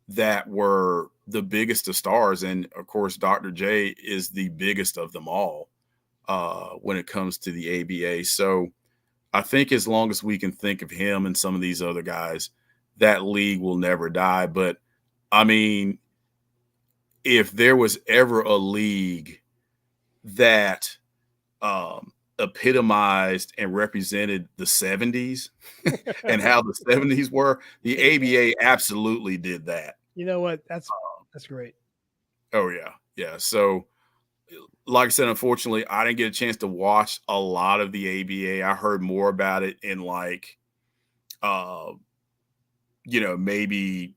that were the biggest of stars. And of course, Dr. J is the biggest of them all when it comes to the ABA. So I think as long as we can think of him and some of these other guys, that league will never die. But I mean, if there was ever a league that epitomized and represented the 70s and how the 70s were, the ABA absolutely did that. You know what? That's great. Oh yeah. Yeah. So like I said, unfortunately, I didn't get a chance to watch a lot of the ABA. I heard more about it in maybe,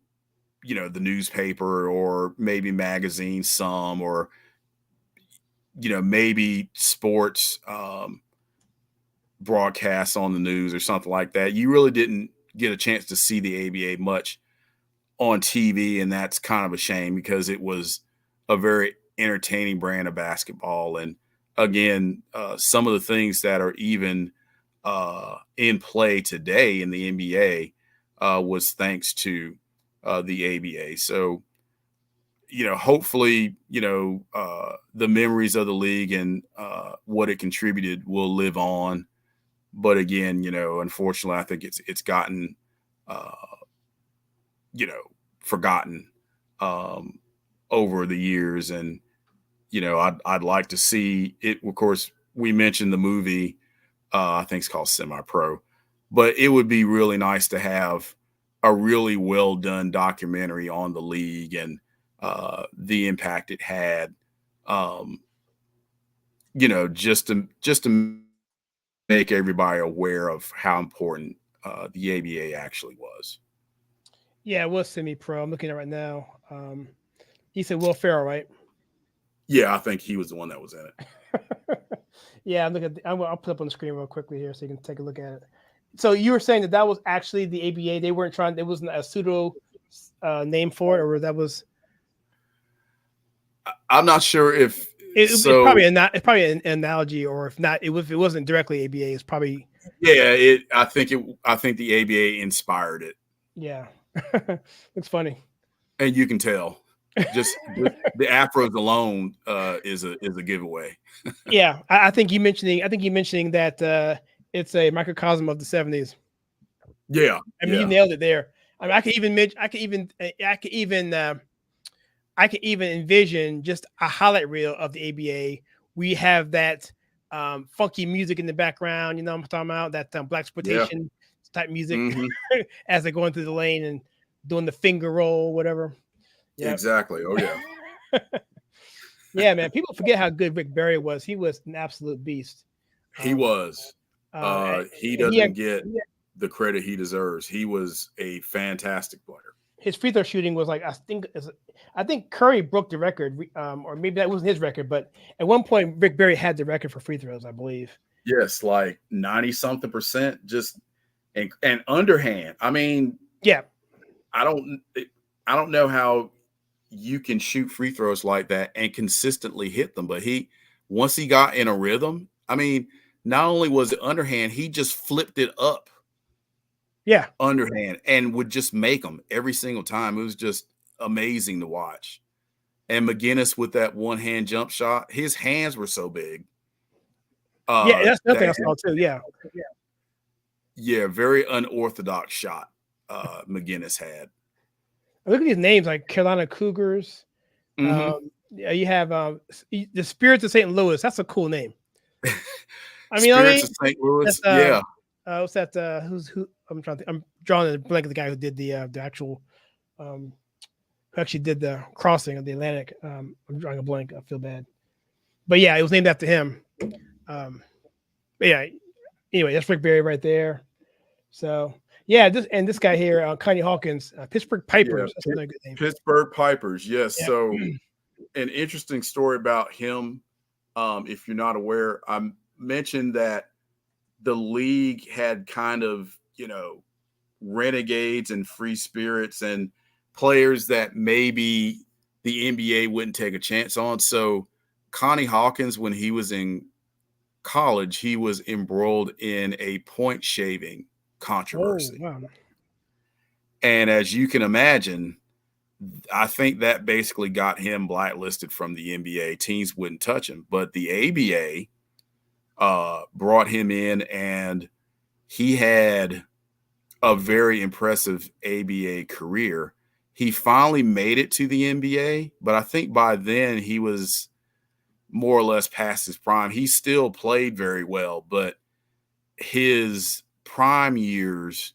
the newspaper or maybe magazines, some, or, maybe sports broadcasts on the news or something like that. You really didn't get a chance to see the ABA much on TV. And that's kind of a shame, because it was a very entertaining brand of basketball. And again, some of the things that are even in play today in the NBA was thanks to the ABA. So, hopefully, the memories of the league and what it contributed will live on. But again, unfortunately, I think it's gotten, forgotten over the years. And, I'd like to see it. Of course, we mentioned the movie, I think it's called Semi-Pro, but it would be really nice to have a really well done documentary on the league and the impact it had, just to make everybody aware of how important the ABA actually was. Yeah, it was Semi-Pro. I'm looking at it right now. You said Will Ferrell, right? Yeah, I think he was the one that was in it. Yeah, I'll put up on the screen real quickly here so you can take a look at it. So you were saying that was actually the ABA. They weren't trying. It wasn't a pseudo name for it, or that was. I'm not sure if it's probably an analogy, or if not, if it wasn't directly ABA, it's probably. Yeah, I think the ABA inspired it. Yeah, it's funny, and you can tell. Just the afros alone is a giveaway. Yeah, I think you mentioning that it's a microcosm of the 70s. Yeah, I mean, you nailed it there. I mean, I could even envision just a highlight reel of the ABA. We have that funky music in the background. You know what I'm talking about? That blaxploitation type music as they're going through the lane and doing the finger roll, whatever. Yep. Exactly. Oh yeah. Yeah, man. People forget how good Rick Barry was. He was an absolute beast. He was. He doesn't get the credit he deserves. He was a fantastic player. His free throw shooting was like, I think Curry broke the record, or maybe that wasn't his record, but at one point Rick Barry had the record for free throws, I believe. Yes, like 90-something%, just and underhand. I mean, yeah. I don't know how you can shoot free throws like that and consistently hit them. But once he got in a rhythm, I mean, not only was it underhand, he just flipped it up. Yeah. Underhand, and would just make them every single time. It was just amazing to watch. And McGinnis with that one hand jump shot, his hands were so big. Yeah, that's nothing I saw too. Yeah. Yeah, very unorthodox shot McGinnis had. Look at these names like Carolina Cougars. Yeah, you have the Spirits of St. Louis. That's a cool name. Spirits of St. Louis. Yeah. What's that? Who? I'm trying to think. I'm drawing a blank of the guy who did the actual, who actually did the crossing of the Atlantic. I'm drawing a blank. I feel bad, but yeah, it was named after him. But yeah. Anyway, that's Rick Barry right there. So yeah, this guy here, Connie Hawkins, Pittsburgh Pipers. That's another good name. Pittsburgh Pipers. Yes. Yeah. So an interesting story about him. If you're not aware, I mentioned that the league had kind of, renegades and free spirits and players that maybe the NBA wouldn't take a chance on. So Connie Hawkins, when he was in college, he was embroiled in a point shaving controversy. Oh, wow. And as you can imagine, I think that basically got him blacklisted from the NBA. Teams wouldn't touch him, but the ABA brought him in, and he had a very impressive ABA career. He finally made it to the NBA, but I think by then he was more or less past his prime. He still played very well, but his prime years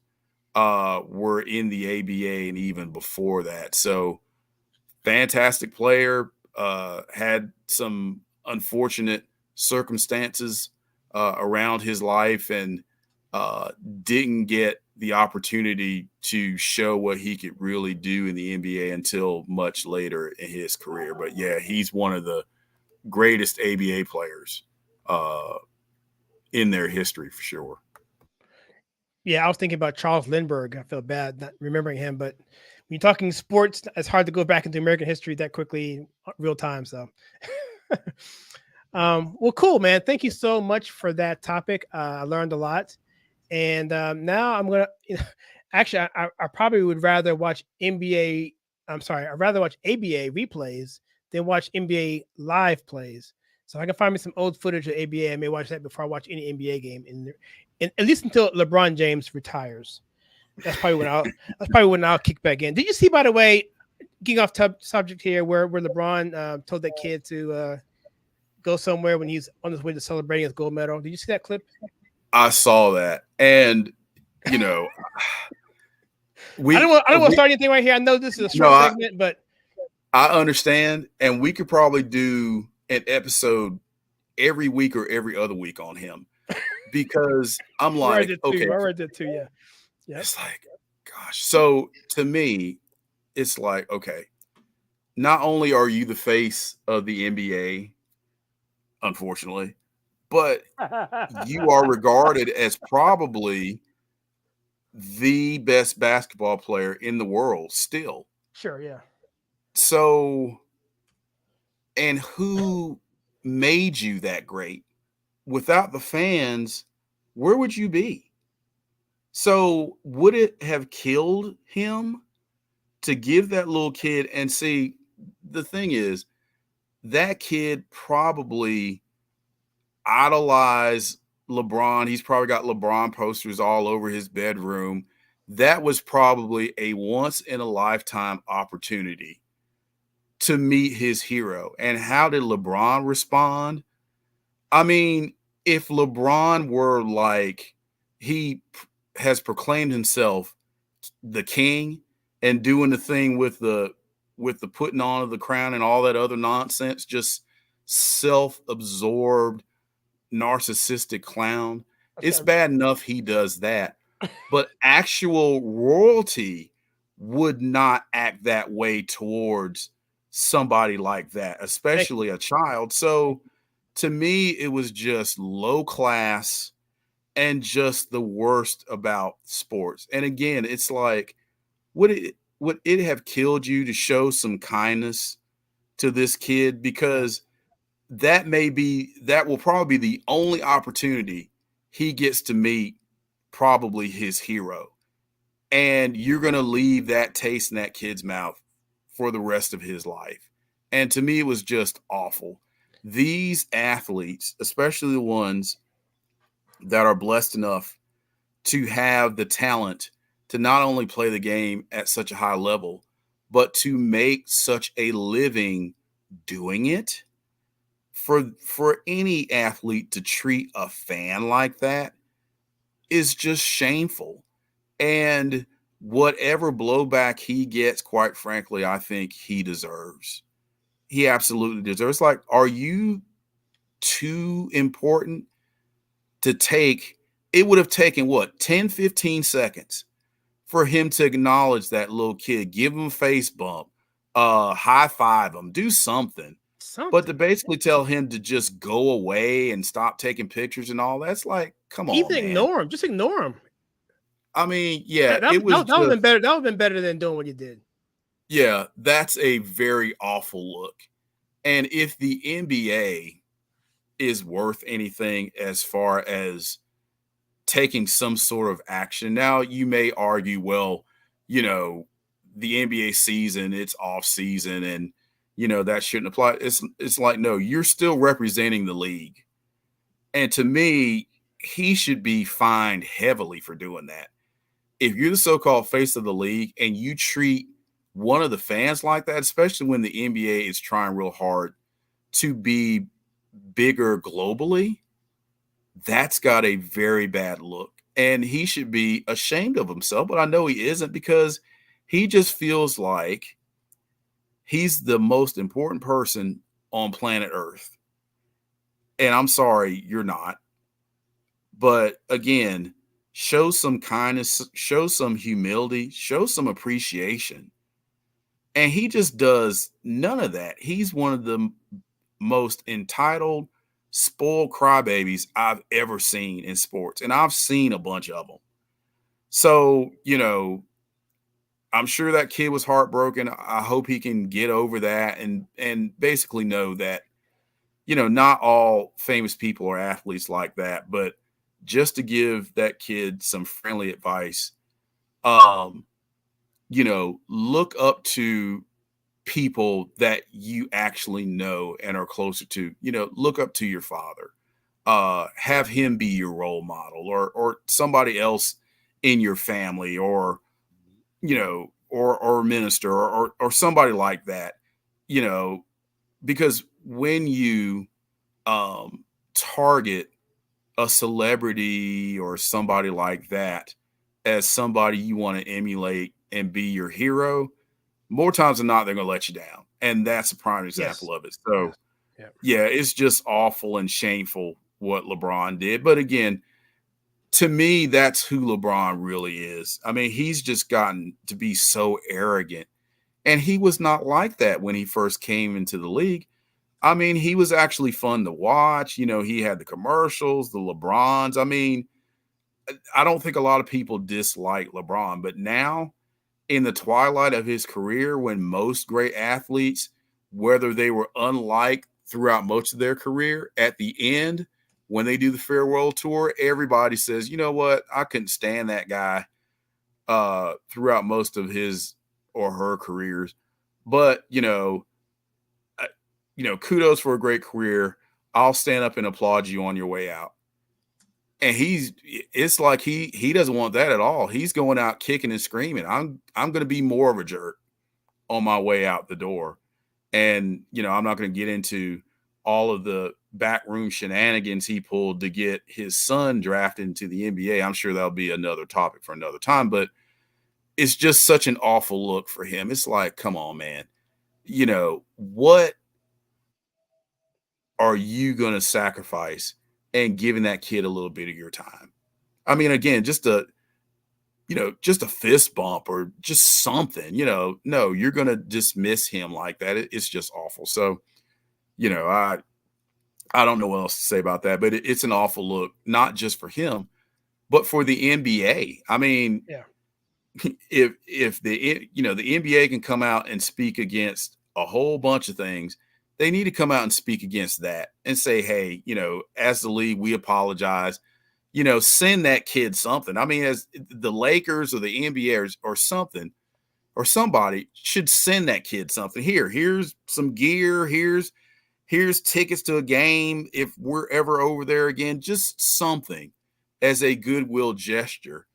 were in the ABA and even before that. So fantastic player, had some unfortunate circumstances around his life, and didn't get the opportunity to show what he could really do in the NBA until much later in his career. But yeah, he's one of the greatest ABA players in their history for sure. Yeah, I was thinking about Charles Lindbergh. I feel bad not remembering him, but when you're talking sports, it's hard to go back into American history that quickly, real time. So, well, cool, man. Thank you so much for that topic. I learned a lot, and now I'm gonna. Actually, I probably would rather watch NBA. I'm sorry, I'd rather watch ABA replays than watch NBA live plays. So if I can find me some old footage of ABA, I may watch that before I watch any NBA game. And at least until LeBron James retires. That's probably when I'll kick back in. Did you see, by the way, getting off subject here, where LeBron told that kid to go somewhere when he's on his way to celebrating his gold medal? Did you see that clip? I saw that, and I don't want to start anything right here. I know this is a short segment, but I understand, and we could probably do an episode every week or every other week on him, because I'm like, okay, I read that too. Yeah. It's like, gosh. So to me, it's like, okay, not only are you the face of the NBA, unfortunately, but you are regarded as probably the best basketball player in the world still. Sure, yeah. So, and who made you that great? Without the fans, where would you be? So would it have killed him to give that little kid, and see, the thing is, that kid probably idolized LeBron. He's probably got LeBron posters all over his bedroom. That was probably a once in a lifetime opportunity to meet his hero. And how did LeBron respond? I mean, if LeBron were like, he has proclaimed himself the king and doing the thing with the putting on of the crown and all that other nonsense, just self-absorbed, narcissistic clown. It's bad enough he does that, but actual royalty would not act that way towards somebody like that, especially a child. So to me, it was just low class and just the worst about sports. And again, it's like, would it have killed you to show some kindness to this kid? Because that will probably be the only opportunity he gets to meet probably his hero. And you're going to leave that taste in that kid's mouth for the rest of his life. And to me, it was just awful. These athletes, especially the ones that are blessed enough to have the talent to not only play the game at such a high level, but to make such a living doing it, for any athlete to treat a fan like that is just shameful. And whatever blowback he gets, quite frankly, I think he deserves. He absolutely deserves. Like, are you too important to take? It would have taken what, 10, 15 seconds for him to acknowledge that little kid, give him a face bump, high five him, do something. But to basically tell him to just go away and stop taking pictures and all, that's like, come on, Even man. ignore him. Just ignore him. I mean, yeah, That it was would have been better. That would have been better than doing what you did. Yeah, that's a very awful look. And if the NBA is worth anything as far as taking some sort of action, now you may argue, well, the NBA season, it's off season, and that shouldn't apply. It's like, no, you're still representing the league. And to me, he should be fined heavily for doing that. If you're the so-called face of the league and you treat one of the fans like that, especially when the NBA is trying real hard to be bigger globally, that's got a very bad look. And he should be ashamed of himself, but I know he isn't, because he just feels like he's the most important person on planet Earth. And I'm sorry, you're not. But again, show some kindness, show some humility, show some appreciation. And he just does none of that. He's one of the most entitled, spoiled crybabies I've ever seen in sports. And I've seen a bunch of them. So, I'm sure that kid was heartbroken. I hope he can get over that and basically know that, not all famous people are athletes like that. But just to give that kid some friendly advice, look up to people that you actually know and are closer to. Look up to your father. Have him be your role model, or somebody else in your family, or or minister, or somebody like that. Because when you target a celebrity or somebody like that as somebody you want to emulate and be your hero, more times than not, they're going to let you down. And that's a prime example of it. So, yeah, it's just awful and shameful what LeBron did. But again, to me, that's who LeBron really is. I mean, he's just gotten to be so arrogant. And he was not like that when he first came into the league. I mean, he was actually fun to watch. He had the commercials, the LeBrons. I mean, I don't think a lot of people dislike LeBron, but now in the twilight of his career, when most great athletes, whether they were unliked throughout most of their career, at the end, when they do the farewell tour, everybody says, you know what? I couldn't stand that guy throughout most of his or her careers. But, kudos for a great career. I'll stand up and applaud you on your way out. And it's like he doesn't want that at all. He's going out kicking and screaming. I'm going to be more of a jerk on my way out the door. And, I'm not going to get into all of the backroom shenanigans he pulled to get his son drafted into the NBA. I'm sure that'll be another topic for another time, but it's just such an awful look for him. It's like, come on, man. What are you going to sacrifice and giving that kid a little bit of your time? I mean, again, just a fist bump or just something, no, you're going to dismiss him like that. It's just awful. So, I don't know what else to say about that, but it's an awful look, not just for him, but for the NBA. I mean, if the NBA can come out and speak against a whole bunch of things, they need to come out and speak against that and say, hey, as the league, we apologize. Send that kid something. I mean, as the Lakers or the NBA or something, or somebody should send that kid something. Here's some gear. Here's tickets to a game if we're ever over there again. Just something as a goodwill gesture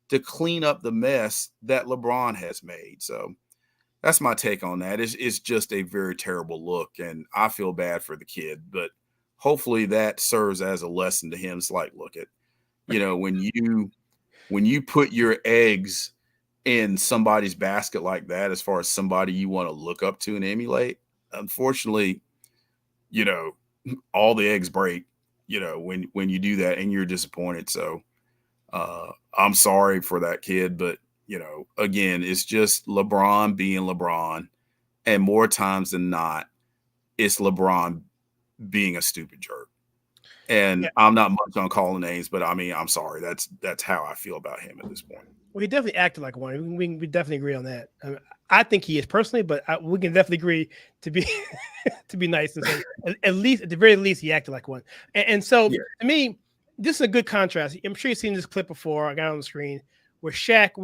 to clean up the mess that LeBron has made. So that's my take on that. It's just a very terrible look, and I feel bad for the kid, but hopefully that serves as a lesson to him. It's like, look at, when you put your eggs in somebody's basket like that, as far as somebody you want to look up to and emulate, unfortunately, all the eggs break, when you do that and you're disappointed. So I'm sorry for that kid, but again, it's just LeBron being LeBron, and more times than not, it's LeBron being a stupid jerk. And I'm not much on calling names, but I mean, I'm sorry. That's how I feel about him at this point. Well, he definitely acted like one. We definitely agree on that. I think he is personally, but we can definitely agree to be to be nice and say at the very least he acted like one. And so to me, this is a good contrast. I'm sure you've seen this clip before. I got it on the screen where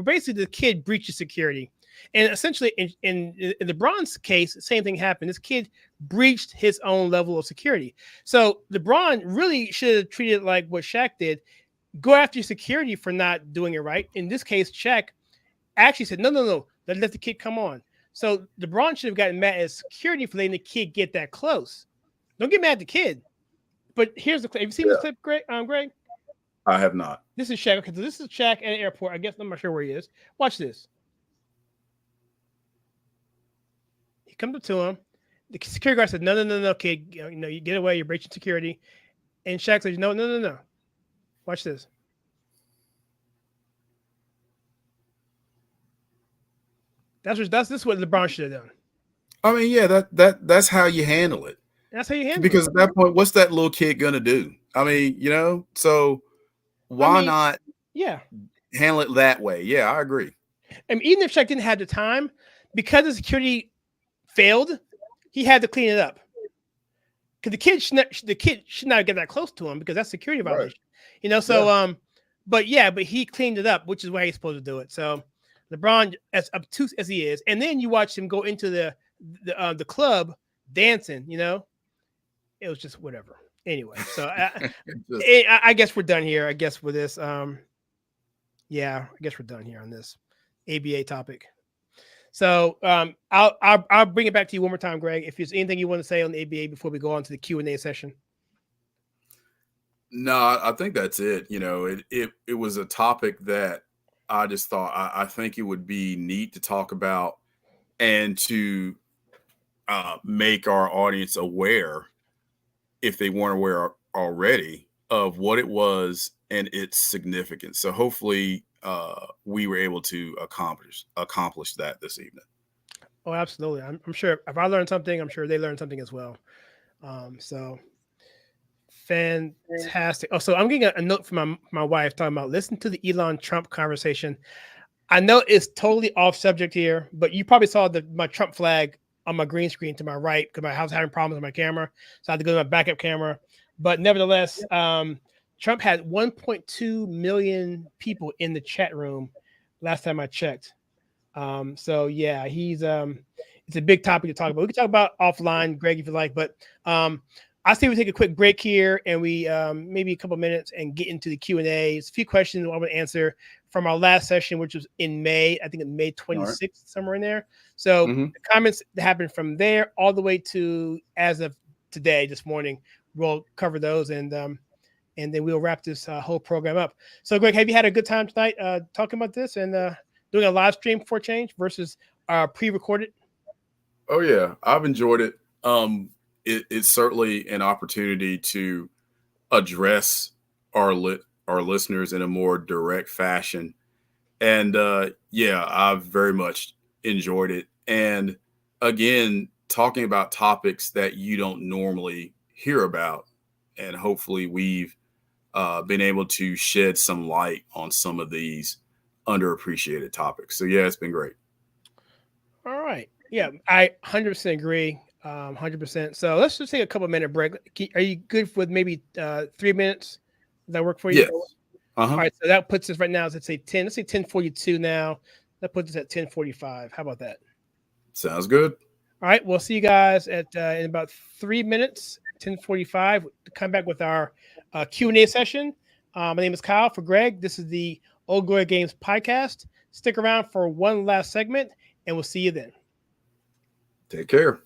basically the kid breaches security, and essentially in LeBron's case, the same thing happened. This kid breached his own level of security. So LeBron really should have treated it like what Shaq did. Go after your security for not doing it right. In this case, Shaq actually said, no, let the kid come on. So LeBron should have gotten mad at security for letting the kid get that close. Don't get mad at the kid. But here's the clip. Have you seen this clip, Greg? I have not. This is Shaq. Okay, so this is Shaq at an airport. I guess I'm not sure where he is. Watch this. He comes up to him. The security guard said, no, kid. You get away. You're breaching security. And Shaq says, no. Watch this. This is what LeBron should have done. I mean, yeah, that's how you handle it. That's how you handle it. Because at that point, what's that little kid gonna do? I mean, so why not handle it that way? Yeah, I agree. I mean, even if Shaq didn't have the time, because the security failed, he had to clean it up. Because the kid should not get that close to him because that's security violation. Right. But he cleaned it up, which is why he's supposed to do it. So LeBron, as obtuse as he is, and then you watch him go into the club dancing, it was just whatever. Anyway, so I guess we're done here. I guess with this, I guess we're done here on this ABA topic. So I'll bring it back to you one more time, Greg. If there's anything you want to say on the ABA before we go on to the Q&A session. No, I think that's it. It was a topic that I just thought I think it would be neat to talk about and to make our audience aware, if they weren't aware already, of what it was and its significance. So hopefully we were able to accomplish that this evening. Oh, absolutely. I'm sure if I learned something, I'm sure they learned something as well. So fantastic. Oh, so I'm getting a note from my wife talking about listen to the Elon Trump conversation. I know it's totally off subject here, but you probably saw my Trump flag on my green screen to my right because my house was having problems with my camera. So I had to go to my backup camera. But nevertheless, Trump had 1.2 million people in the chat room last time I checked. So yeah, he's it's a big topic to talk about. We can talk about offline, Greg, if you like, but I say we take a quick break here and we maybe a couple minutes and get into the Q&A. It's a few questions I want to answer from our last session, which was in May, I think in May 26th, somewhere in there. So the comments that happened from there all the way to as of today, this morning, we'll cover those and then we'll wrap this whole program up. So Greg, have you had a good time tonight talking about this and doing a live stream for change versus pre-recorded? Oh yeah, I've enjoyed it. It's certainly an opportunity to address our listeners in a more direct fashion. And I've very much enjoyed it. And again, talking about topics that you don't normally hear about. And hopefully we've been able to shed some light on some of these underappreciated topics. So yeah, it's been great. All right. Yeah, I 100% agree. 100%. So let's just take a couple minute break. Are you good with maybe 3 minutes? Does that work for you? Yes. All right. So that puts us right now. Let's say 10:42 now. That puts us at 10:45. How about that? Sounds good. All right. We'll see you guys at in about 3 minutes. 10:45. Come back with our Q&A session. My name is Kyle. For Greg, this is the Old Glory Games podcast. Stick around for one last segment, and we'll see you then. Take care.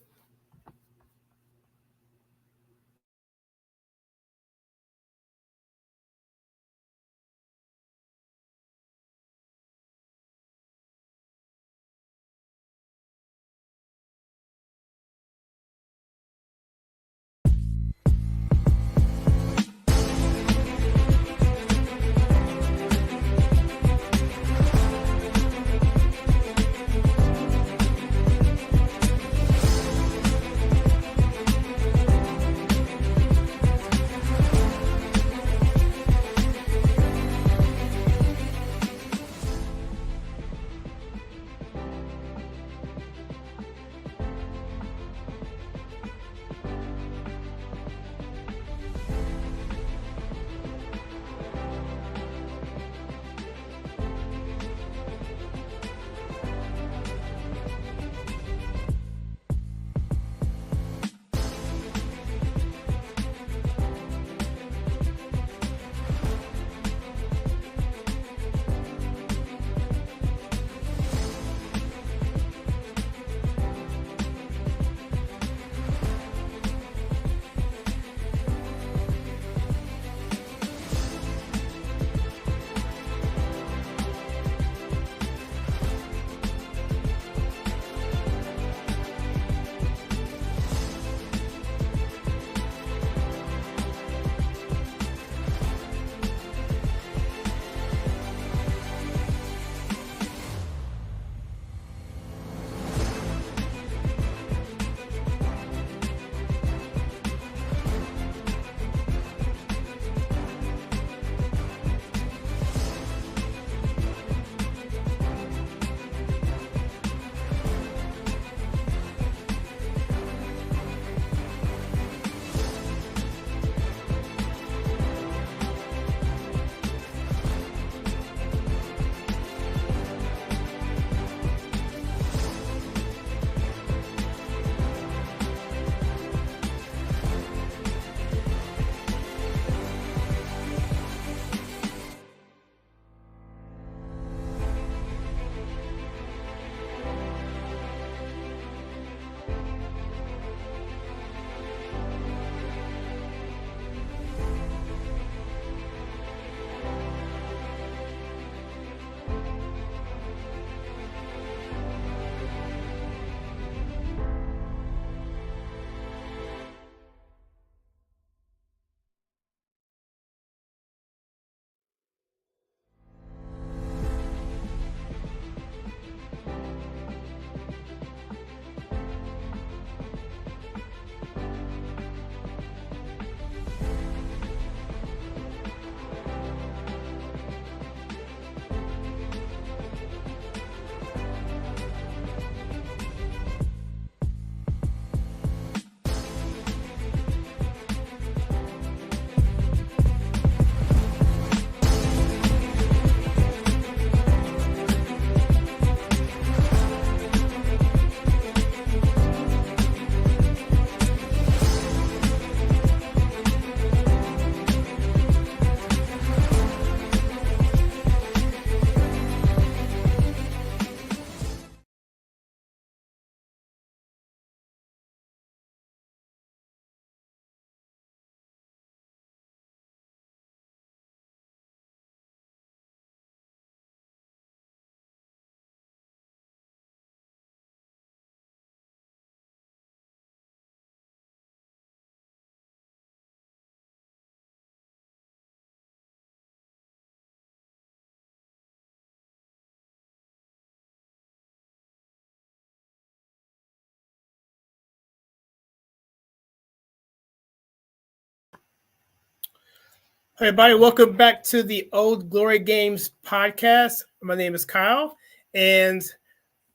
Hey, everybody, welcome back to the Old Glory Games podcast. My name is Kyle, and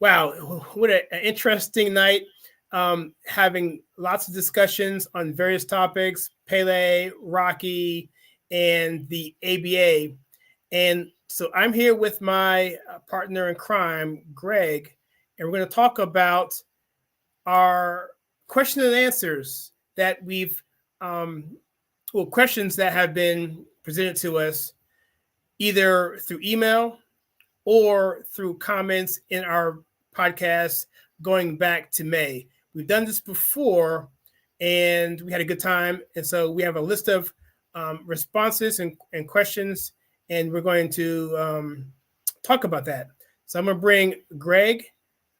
wow, what an interesting night. Having lots of discussions on various topics, Pele, Rocky, and the ABA. And so I'm here with my partner in crime, Greg, and we're going to talk about our question and answers that we've questions that have been presented to us either through email or through comments in our podcast going back to May. We've done this before, and we had a good time. And so we have a list of responses and questions, and we're going to talk about that. So I'm going to bring Greg,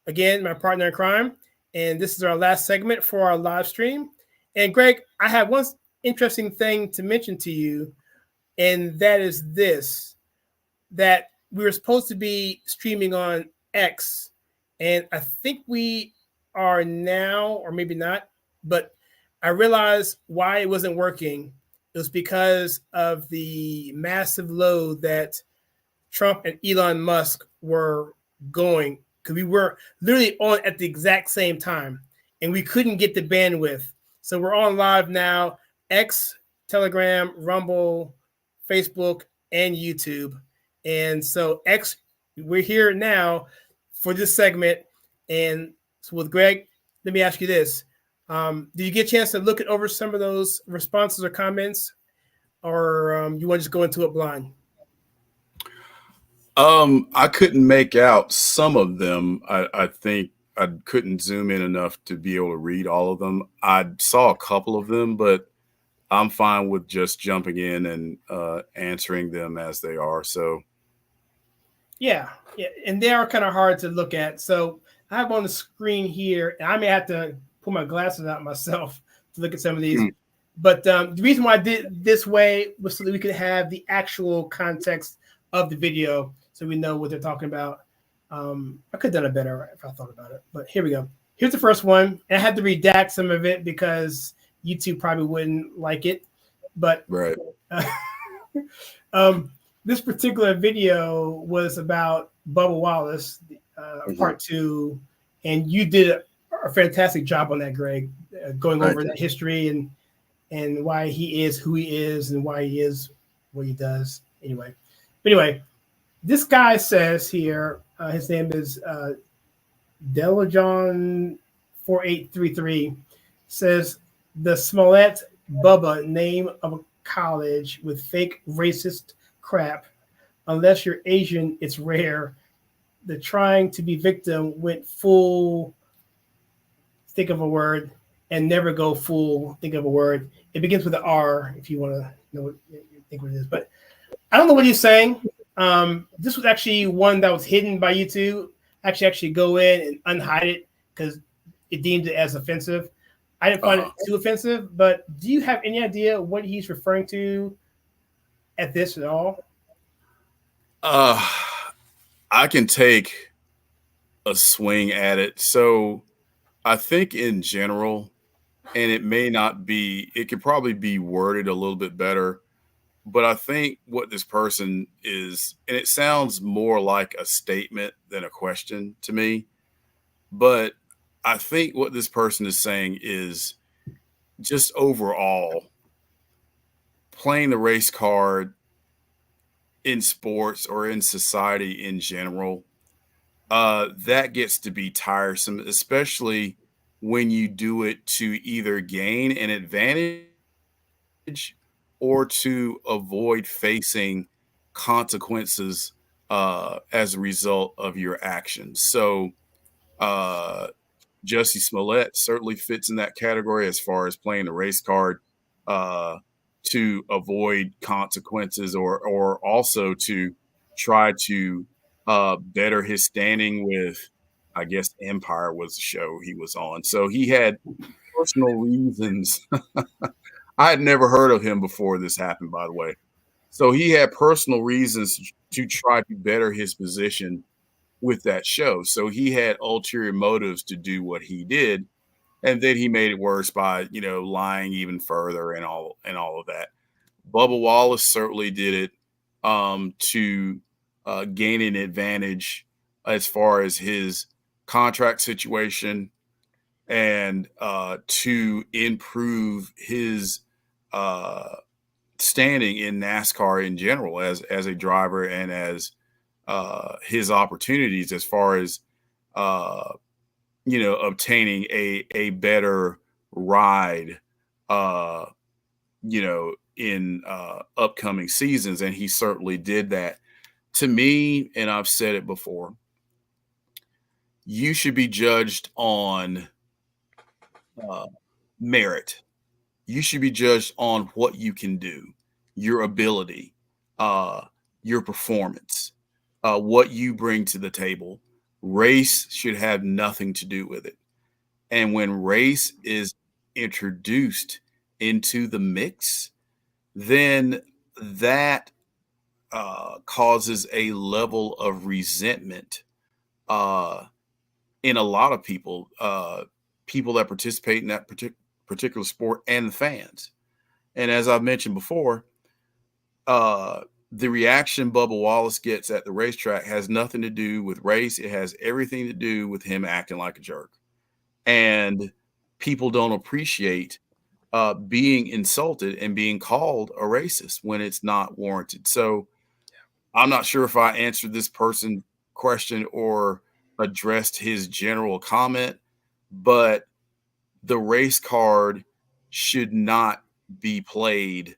again, my partner in crime, and this is our last segment for our live stream. And Greg, I have one interesting thing to mention to you, and that is this, that we were supposed to be streaming on X, and I think we are now, or maybe not, but I realized why it wasn't working. It was because of the massive load that Trump and Elon Musk were going, because we were literally on at the exact same time, and we couldn't get the bandwidth. So we're on live now, X, Telegram, Rumble, Facebook, and YouTube. And so X, we're here now for this segment. And so with Greg, let me ask you this. Did you get a chance to look over some of those responses or comments, or you want to just go into it blind? I couldn't make out some of them. I think I couldn't zoom in enough to be able to read all of them. I saw a couple of them, but I'm fine with just jumping in and answering them as they are. So, yeah, and they are kind of hard to look at. So I have on the screen here, and I may have to pull my glasses out myself to look at some of these. But the reason why I did it this way was so that we could have the actual context of the video, so we know what they're talking about. I could have done it better if I thought about it, but here we go. Here's the first one, and I had to redact some of it because YouTube probably wouldn't like it. But right. This particular video was about Bubba Wallace, part 2, and you did a fantastic job on that, Greg, going over that history and why he is who he is and why he is what he does. Anyway, this guy says here, his name is Delajon 4833, says the Smollett Bubba name of a college with fake racist crap. Unless you're Asian, it's rare. The trying to be victim went full, think of a word, and never go full, think of a word. It begins with an R if you want to know what you think what it is. But I don't know what he's saying. This was actually one that was hidden by YouTube. Actually go in and unhide it because it deemed it as offensive. I didn't find it too offensive, but do you have any idea what he's referring to at this at all? I can take a swing at it. So I think in general, and it could probably be worded a little bit better, but I think what this person is, and it sounds more like a statement than a question to me, but I think what this person is saying is just overall playing the race card in sports or in society in general, that gets to be tiresome, especially when you do it to either gain an advantage or to avoid facing consequences as a result of your actions. So Jussie Smollett certainly fits in that category as far as playing the race card to avoid consequences or also to try to better his standing with, I guess, Empire was the show he was on. So he had personal reasons. I had never heard of him before this happened, by the way. So he had personal reasons to try to better his position with that show. So he had ulterior motives to do what he did. And then he made it worse by, lying even further and all of that. Bubba Wallace certainly did it to gain an advantage as far as his contract situation and to improve his standing in NASCAR in general as a driver and as his opportunities as far as obtaining a better ride in upcoming seasons, and he certainly did that. To me, and I've said it before, you should be judged on uh, merit. You should be judged on what you can do, your ability, your performance, what you bring to the table. Race should have nothing to do with it. And when race is introduced into the mix, then that causes a level of resentment uh, in a lot of people, people that participate in that particular sport and the fans. And as I've mentioned before, the reaction Bubba Wallace gets at the racetrack has nothing to do with race. It has everything to do with him acting like a jerk. And people don't appreciate being insulted and being called a racist when it's not warranted. So I'm not sure if I answered this person question or addressed his general comment, but the race card should not be played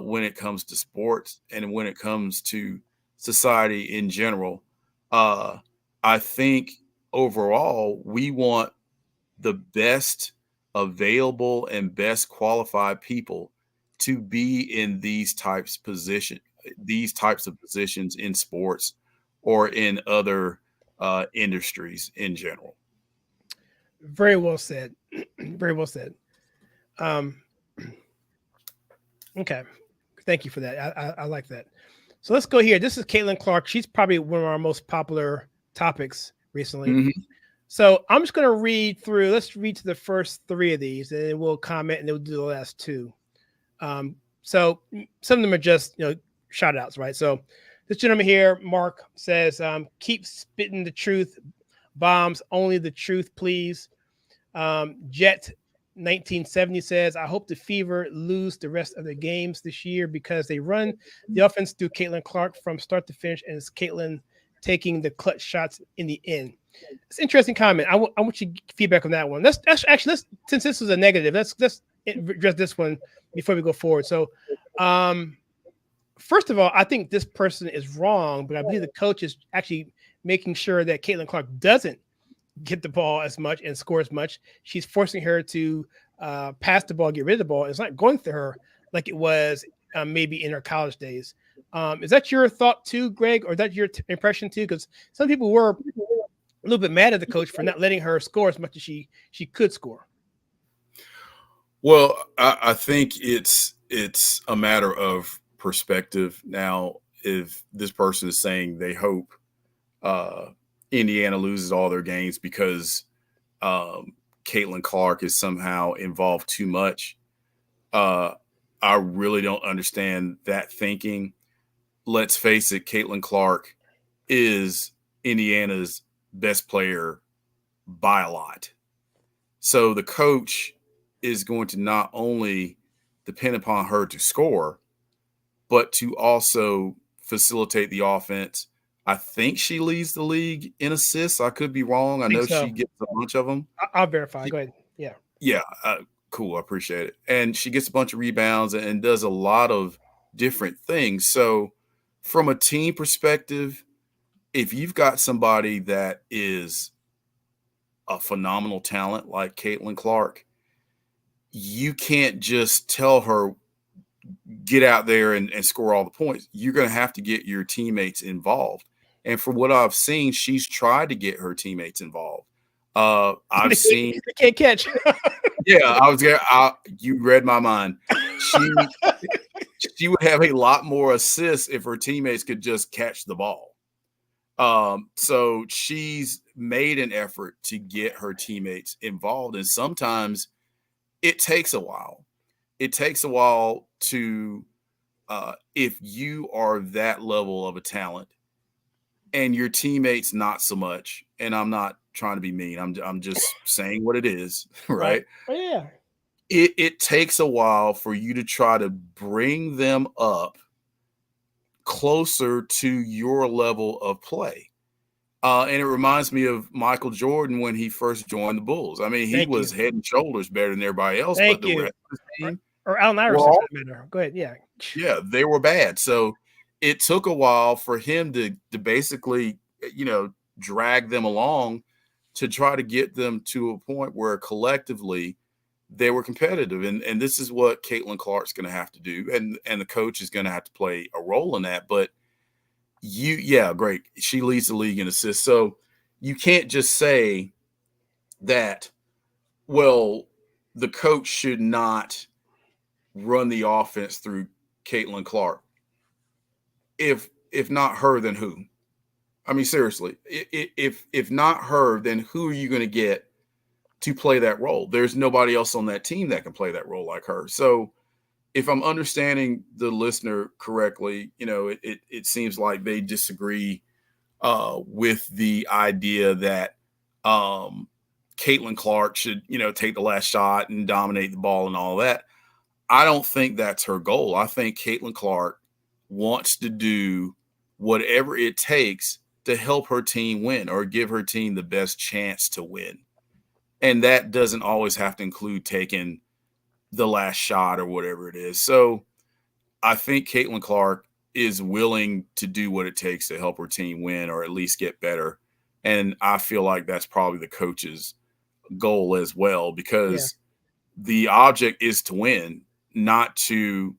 when it comes to sports and when it comes to society in general. I think overall we want the best available and best qualified people to be in these types of positions in sports or in other industries in general. Very well said. Very well said. Okay. Thank you for that. I like that. So let's go here. This is Caitlin Clark. She's probably one of our most popular topics recently. Mm-hmm. So I'm just going to read through. Let's read to the first three of these, and then we'll comment, and then we'll do the last two. So some of them are just, shout outs, right? So this gentleman here, Mark, says, keep spitting the truth. Bombs, only the truth, please. Jet 1970 says, I hope the Fever lose the rest of the games this year because they run the offense through Caitlin Clark from start to finish, and it's Caitlin taking the clutch shots in the end. It's an interesting comment. I want you feedback on that one. Let's since this was a negative, let's address this one before we go forward. So, first of all, I think this person is wrong, but I believe the coach is actually making sure that Caitlin Clark doesn't get the ball as much and score as much. She's forcing her to pass the ball, get rid of the ball. It's not going through her like it was maybe in her college days. Is that your thought too, Greg, or is that your impression too? Because some people were a little bit mad at the coach for not letting her score as much as she could score. Well, I think it's a matter of perspective. Now, if this person is saying they hope Indiana loses all their games because Caitlin Clark is somehow involved too much, I really don't understand that thinking. Let's face it, Caitlin Clark is Indiana's best player by a lot. So the coach is going to not only depend upon her to score, but to also facilitate the offense. I think she leads the league in assists. I could be wrong. I know so. She gets a bunch of them. I'll verify. Go ahead. Yeah. Yeah. Cool. I appreciate it. And she gets a bunch of rebounds and does a lot of different things. So from a team perspective, if you've got somebody that is a phenomenal talent like Caitlin Clark, you can't just tell her, get out there and score all the points. You're going to have to get your teammates involved. And from what I've seen, she's tried to get her teammates involved. I've seen – can't catch. Yeah, you read my mind. She would have a lot more assists if her teammates could just catch the ball. So she's made an effort to get her teammates involved. And sometimes it takes a while. It takes a while to, if you are that level of a talent and your teammates not so much, and I'm not trying to be mean, I'm just saying what it is, right? Oh, yeah. It takes a while for you to try to bring them up closer to your level of play. And it reminds me of Michael Jordan when he first joined the Bulls. I mean, he was head and shoulders better than everybody else. Thank but the rest of the team, or Allen Iverson. Go ahead. Yeah. Yeah, they were bad. So it took a while for him to basically, drag them along to try to get them to a point where collectively they were competitive. And this is what Caitlin Clark's going to have to do. And the coach is going to have to play a role in that. But great. She leads the league in assists. So you can't just say that, well, the coach should not run the offense through Caitlin Clark. If not her, then who? I mean, seriously, if not her, then who are you going to get to play that role? There's nobody else on that team that can play that role like her. So if I'm understanding the listener correctly, it seems like they disagree with the idea that Caitlin Clark should, take the last shot and dominate the ball and all that. I don't think that's her goal. I think Caitlin Clark wants to do whatever it takes to help her team win or give her team the best chance to win. And that doesn't always have to include taking the last shot or whatever it is. So I think Caitlin Clark is willing to do what it takes to help her team win or at least get better. And I feel like that's probably the coach's goal as well, because the object is to win, not to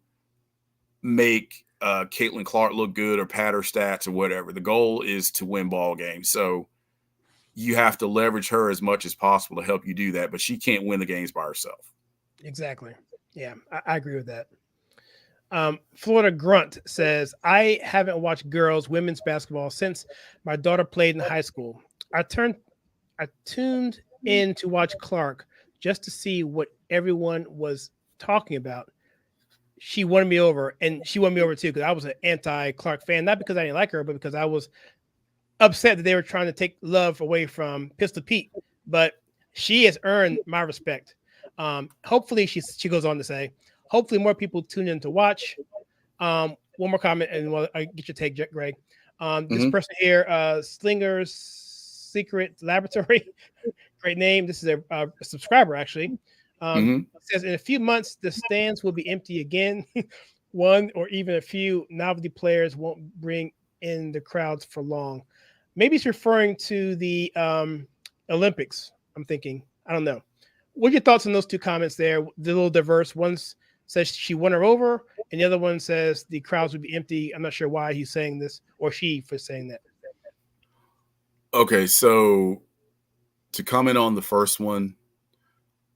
make Caitlin Clark look good or pad her stats or whatever. The goal is to win ball games. So you have to leverage her as much as possible to help you do that, but she can't win the games by herself. Exactly. Yeah, I agree with that. Florida Grunt says, I haven't watched women's basketball since my daughter played in high school. I tuned in to watch Clark just to see what everyone was talking about. She won me over, and she won me over too, because I was an anti-Clark fan, not because I didn't like her, but because I was upset that they were trying to take love away from Pistol Pete. But she has earned my respect. She goes on to say, hopefully more people tune in to watch. One more comment, and I get your take, Greg. This person here, Slinger's Secret Laboratory, great name. This is a subscriber, actually. Says, in a few months, the stands will be empty again. One or even a few novelty players won't bring in the crowds for long. Maybe it's referring to the Olympics, I'm thinking. I don't know. What are your thoughts on those two comments there? They're a little diverse. One says she won her over, and the other one says the crowds would be empty. I'm not sure why he's saying this, or she for saying that. Okay, so to comment on the first one,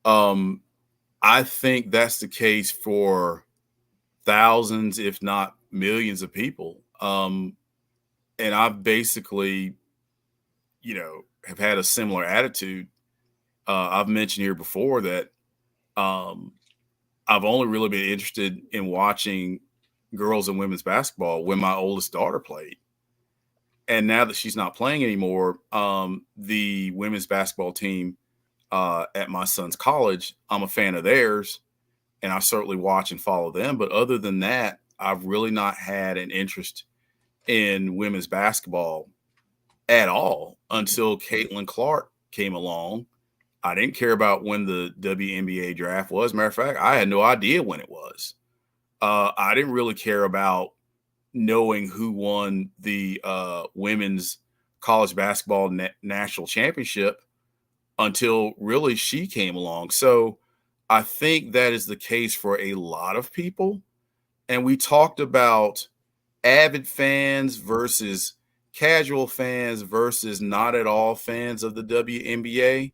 I think that's the case for thousands, if not millions of people. And I've basically, have had a similar attitude. I've mentioned here before that I've only really been interested in watching girls and women's basketball when my oldest daughter played. And now that she's not playing anymore, the women's basketball team at my son's college, I'm a fan of theirs, and I certainly watch and follow them. But other than that, I've really not had an interest in women's basketball at all until Caitlin Clark came along. I didn't care about when the WNBA draft was. Matter of fact, I had no idea when it was. I didn't really care about knowing who won the women's college basketball national championship until really she came along. So I think that is the case for a lot of people. And we talked about avid fans versus casual fans versus not at all fans of the WNBA.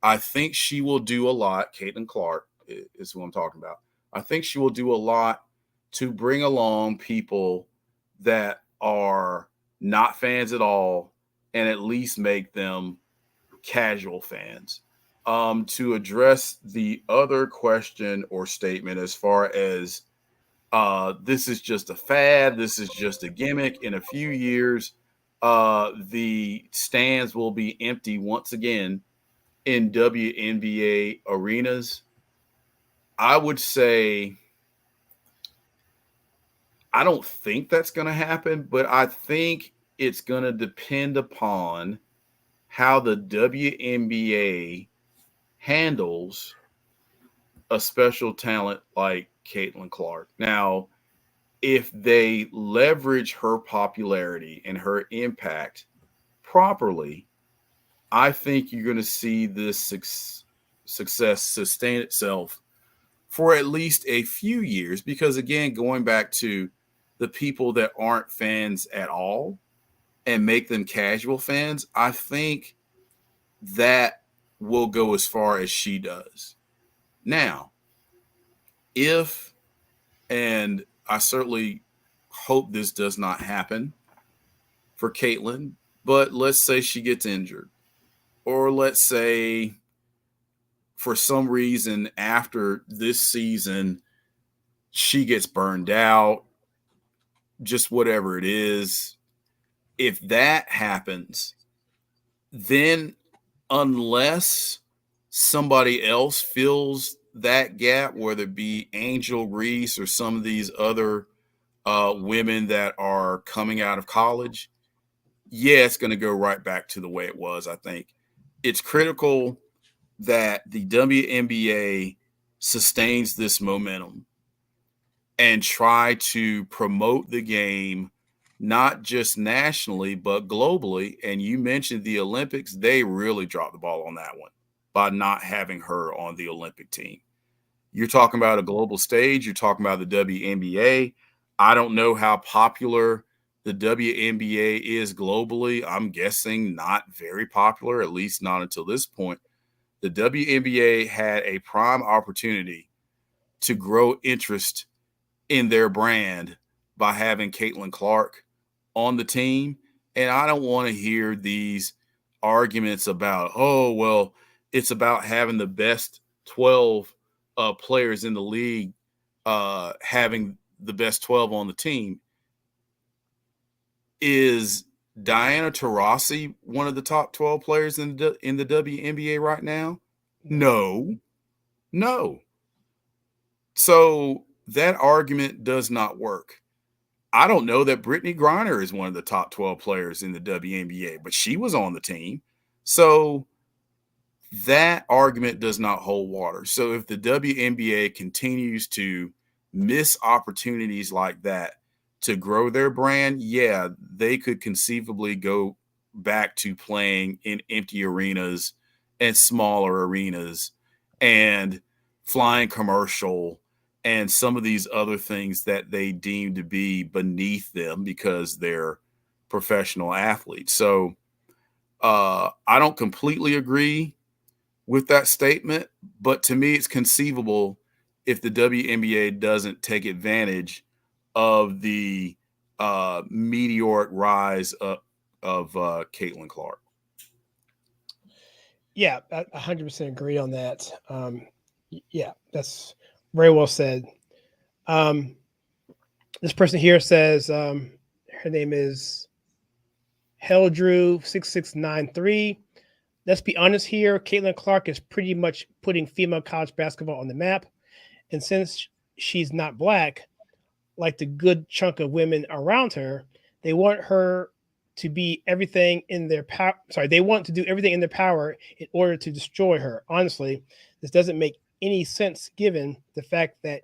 I think she will do a lot. Caitlin Clark is who I'm talking about. I think she will do a lot to bring along people that are not fans at all and at least make them casual fans. To address the other question or statement as far as this is just a fad, this is just a gimmick, in a few years, the stands will be empty once again in WNBA arenas. I would say I don't think that's going to happen, but I think it's going to depend upon how the WNBA handles a special talent like Caitlin Clark. Now, if they leverage her popularity and her impact properly, I think you're going to see this success sustain itself for at least a few years, because again, going back to the people that aren't fans at all and make them casual fans, I think that will go as far as she does. Now, if, and I certainly hope this does not happen for Caitlyn, but let's say she gets injured, or let's say for some reason after this season she gets burned out, just whatever it is. If that happens, then unless somebody else fills that gap, whether it be Angel Reese or some of these other women that are coming out of college, yeah, it's going to go right back to the way it was. I think it's critical that the WNBA sustains this momentum and try to promote the game, not just nationally, but globally. And you mentioned the Olympics. They really dropped the ball on that one by not having her on the Olympic team. You're talking about a global stage. You're talking about the WNBA. I don't know how popular the WNBA is globally. I'm guessing not very popular, at least not until this point. The WNBA had a prime opportunity to grow interest in their brand by having Caitlin Clark on the team. And I don't want to hear these arguments about, oh, well, it's about having the best 12 players in the league, having the best 12 on the team. Is Diana Taurasi one of the top 12 players in the WNBA right now? No. So that argument does not work. I don't know that Brittany Griner is one of the top 12 players in the WNBA, but she was on the team. So that argument does not hold water. So if the WNBA continues to miss opportunities like that to grow their brand, yeah, they could conceivably go back to playing in empty arenas and smaller arenas and flying commercial and some of these other things that they deem to be beneath them because they're professional athletes. So I don't completely agree with that statement, but to me, it's conceivable if the WNBA doesn't take advantage of the meteoric rise of Caitlin Clark. Yeah, I 100% agree on that. Yeah, that's very well said. This person here says her name is Heldrew6693. Let's be honest here. Caitlin Clark is pretty much putting female college basketball on the map. And since she's not black, like the good chunk of women around her, they want her to be everything in their power. Sorry, they want to do everything in their power in order to destroy her. Honestly, this doesn't make any sense given the fact that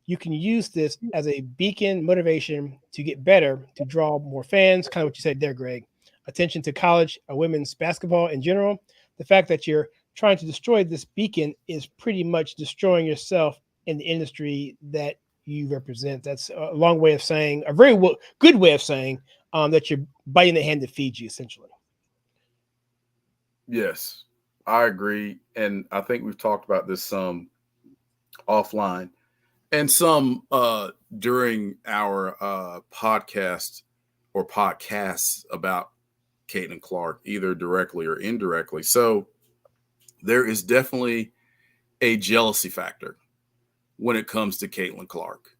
you can use this as a beacon motivation to get better, to draw more fans, kind of what you said there, Greg. Attention to college or women's basketball in general. The fact that you're trying to destroy this beacon is pretty much destroying yourself in the industry that you represent. That's a long way of saying, a very good way of saying that you're biting the hand that feeds you, essentially. Yes, I agree. And I think we've talked about this some offline and some during our podcast or podcasts about Caitlin Clark, either directly or indirectly. So there is definitely a jealousy factor when it comes to Caitlin Clark.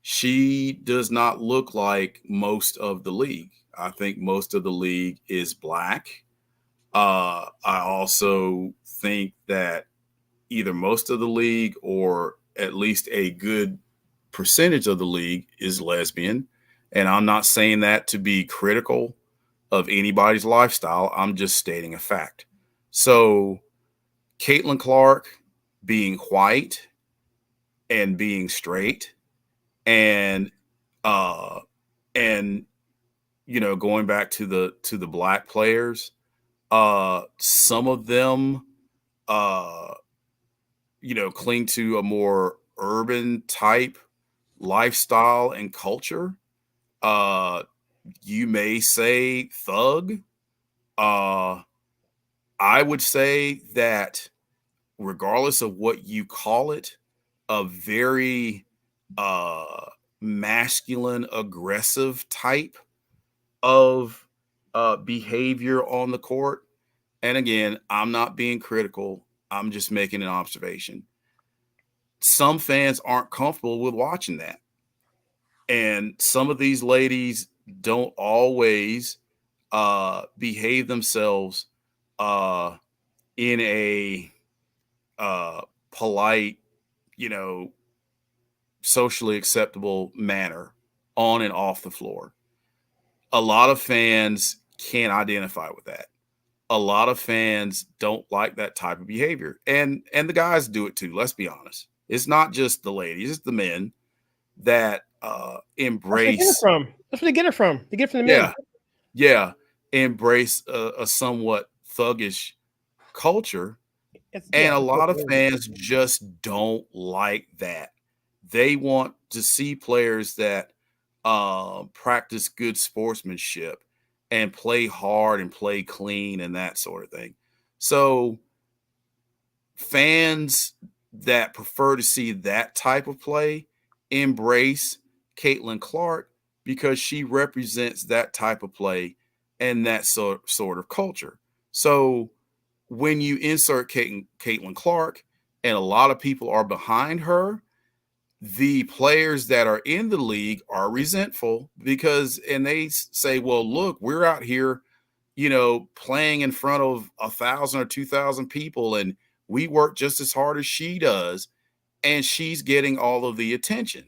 She does not look like most of the league. I think most of the league is black. I also think that either most of the league or at least a good percentage of the league is lesbian. And I'm not saying that to be critical of anybody's lifestyle. I'm just stating a fact. So Caitlin Clark being white and being straight and you know, going back to the black players, Some of them, cling to a more urban type lifestyle and culture. You may say thug. I would say that regardless of what you call it, a very masculine, aggressive type of behavior on the court. And again, I'm not being critical. I'm just making an observation. Some fans aren't comfortable with watching that. And some of these ladies don't always behave themselves in a polite, socially acceptable manner on and off the floor. A lot of fans can't identify with that. A lot of fans don't like that type of behavior. And the guys do it too, let's be honest. It's not just the ladies, it's the men that embrace. That's where they get it from. They get it from the men. Yeah. Embrace a somewhat thuggish culture. And a lot of fans just don't like that. They want to see players that practice good sportsmanship and play hard and play clean and that sort of thing. So fans that prefer to see that type of play embrace Caitlin Clark because she represents that type of play and that sort of culture. So when you insert Caitlin Clark and a lot of people are behind her, the players that are in the league are resentful and they say, well, look, we're out here, playing in front of 1,000 or 2,000 people, and we work just as hard as she does, and she's getting all of the attention.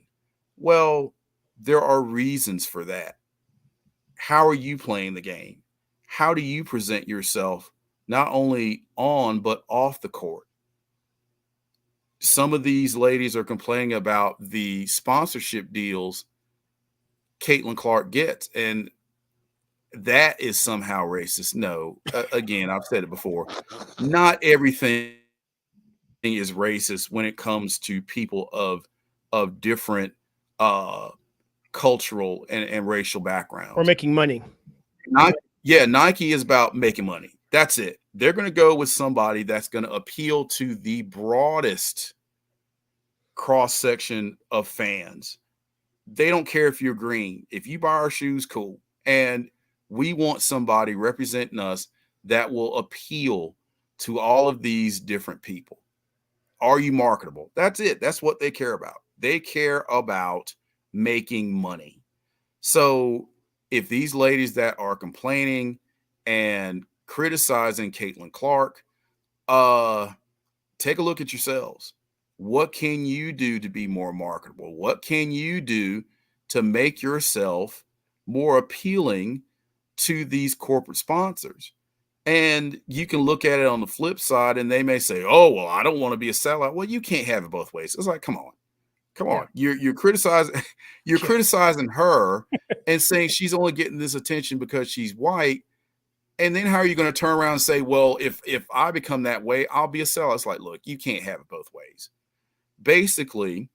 Well, there are reasons for that. How are you playing the game? How do you present yourself, not only on, but off the court? Some of these ladies are complaining about the sponsorship deals Caitlin Clark gets, and that is somehow racist. No, again, I've said it before. Not everything is racist when it comes to people of different cultural and racial backgrounds. Or making money. Nike is about making money. That's it. They're going to go with somebody that's going to appeal to the broadest cross-section of fans. They don't care if you're green. If you buy our shoes, cool. And we want somebody representing us that will appeal to all of these different people. Are you marketable? That's it. That's what they care about. They care about making money. So if these ladies that are complaining and criticizing Caitlin Clark, take a look at yourselves. What can you do to be more marketable? What can you do to make yourself more appealing to these corporate sponsors? And you can look at it on the flip side, and they may say, oh, well, I don't want to be a sellout. Well, you can't have it both ways. It's like, come on. You're criticizing her and saying she's only getting this attention because she's white. And then how are you going to turn around and say, well, if I become that way, I'll be a sellout? It's like, look, you can't have it both ways. Basically,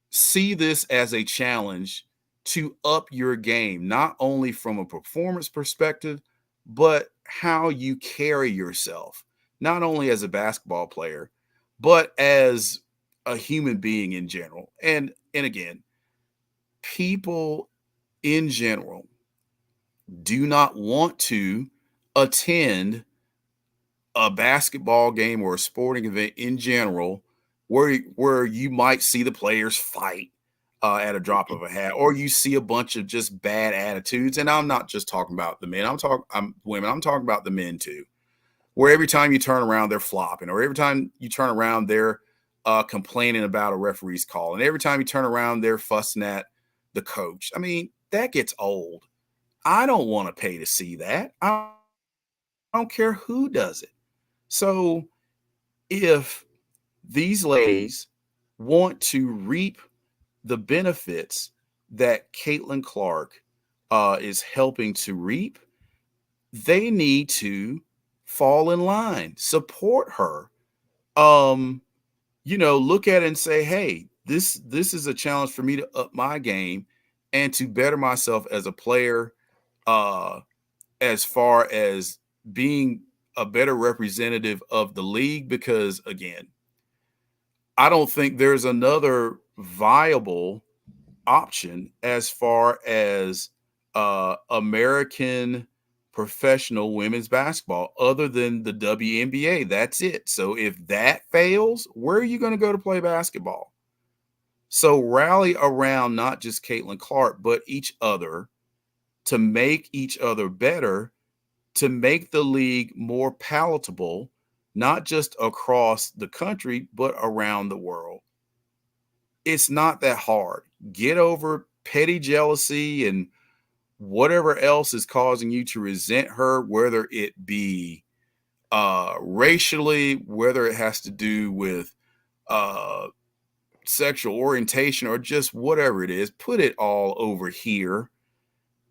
see this as a challenge to up your game, not only from a performance perspective, but how you carry yourself, not only as a basketball player, but as a human being in general. And again, people in general do not want to attend a basketball game or a sporting event in general where you might see the players fight at a drop of a hat, or you see a bunch of just bad attitudes. And I'm not just talking about the men. I'm women. I'm talking about the men too, where every time you turn around, they're flopping, or every time you turn around, they're complaining about a referee's call. And every time you turn around, they're fussing at the coach. I mean, that gets old. I don't want to pay to see that. I don't care who does it. So if these ladies want to reap the benefits that Caitlin Clark is helping to reap, they need to fall in line, support her. Look at it and say, hey, this is a challenge for me to up my game and to better myself as a player, as far as being a better representative of the league. Because again, I don't think there's another viable option as far as American professional women's basketball other than the WNBA. That's it. So if that fails, where are you going to go to play basketball? So rally around not just Caitlin Clark, but each other to make each other better, to make the league more palatable, not just across the country, but around the world. It's not that hard. Get over petty jealousy and whatever else is causing you to resent her, whether it be racially, whether it has to do with sexual orientation, or just whatever it is. Put it all over here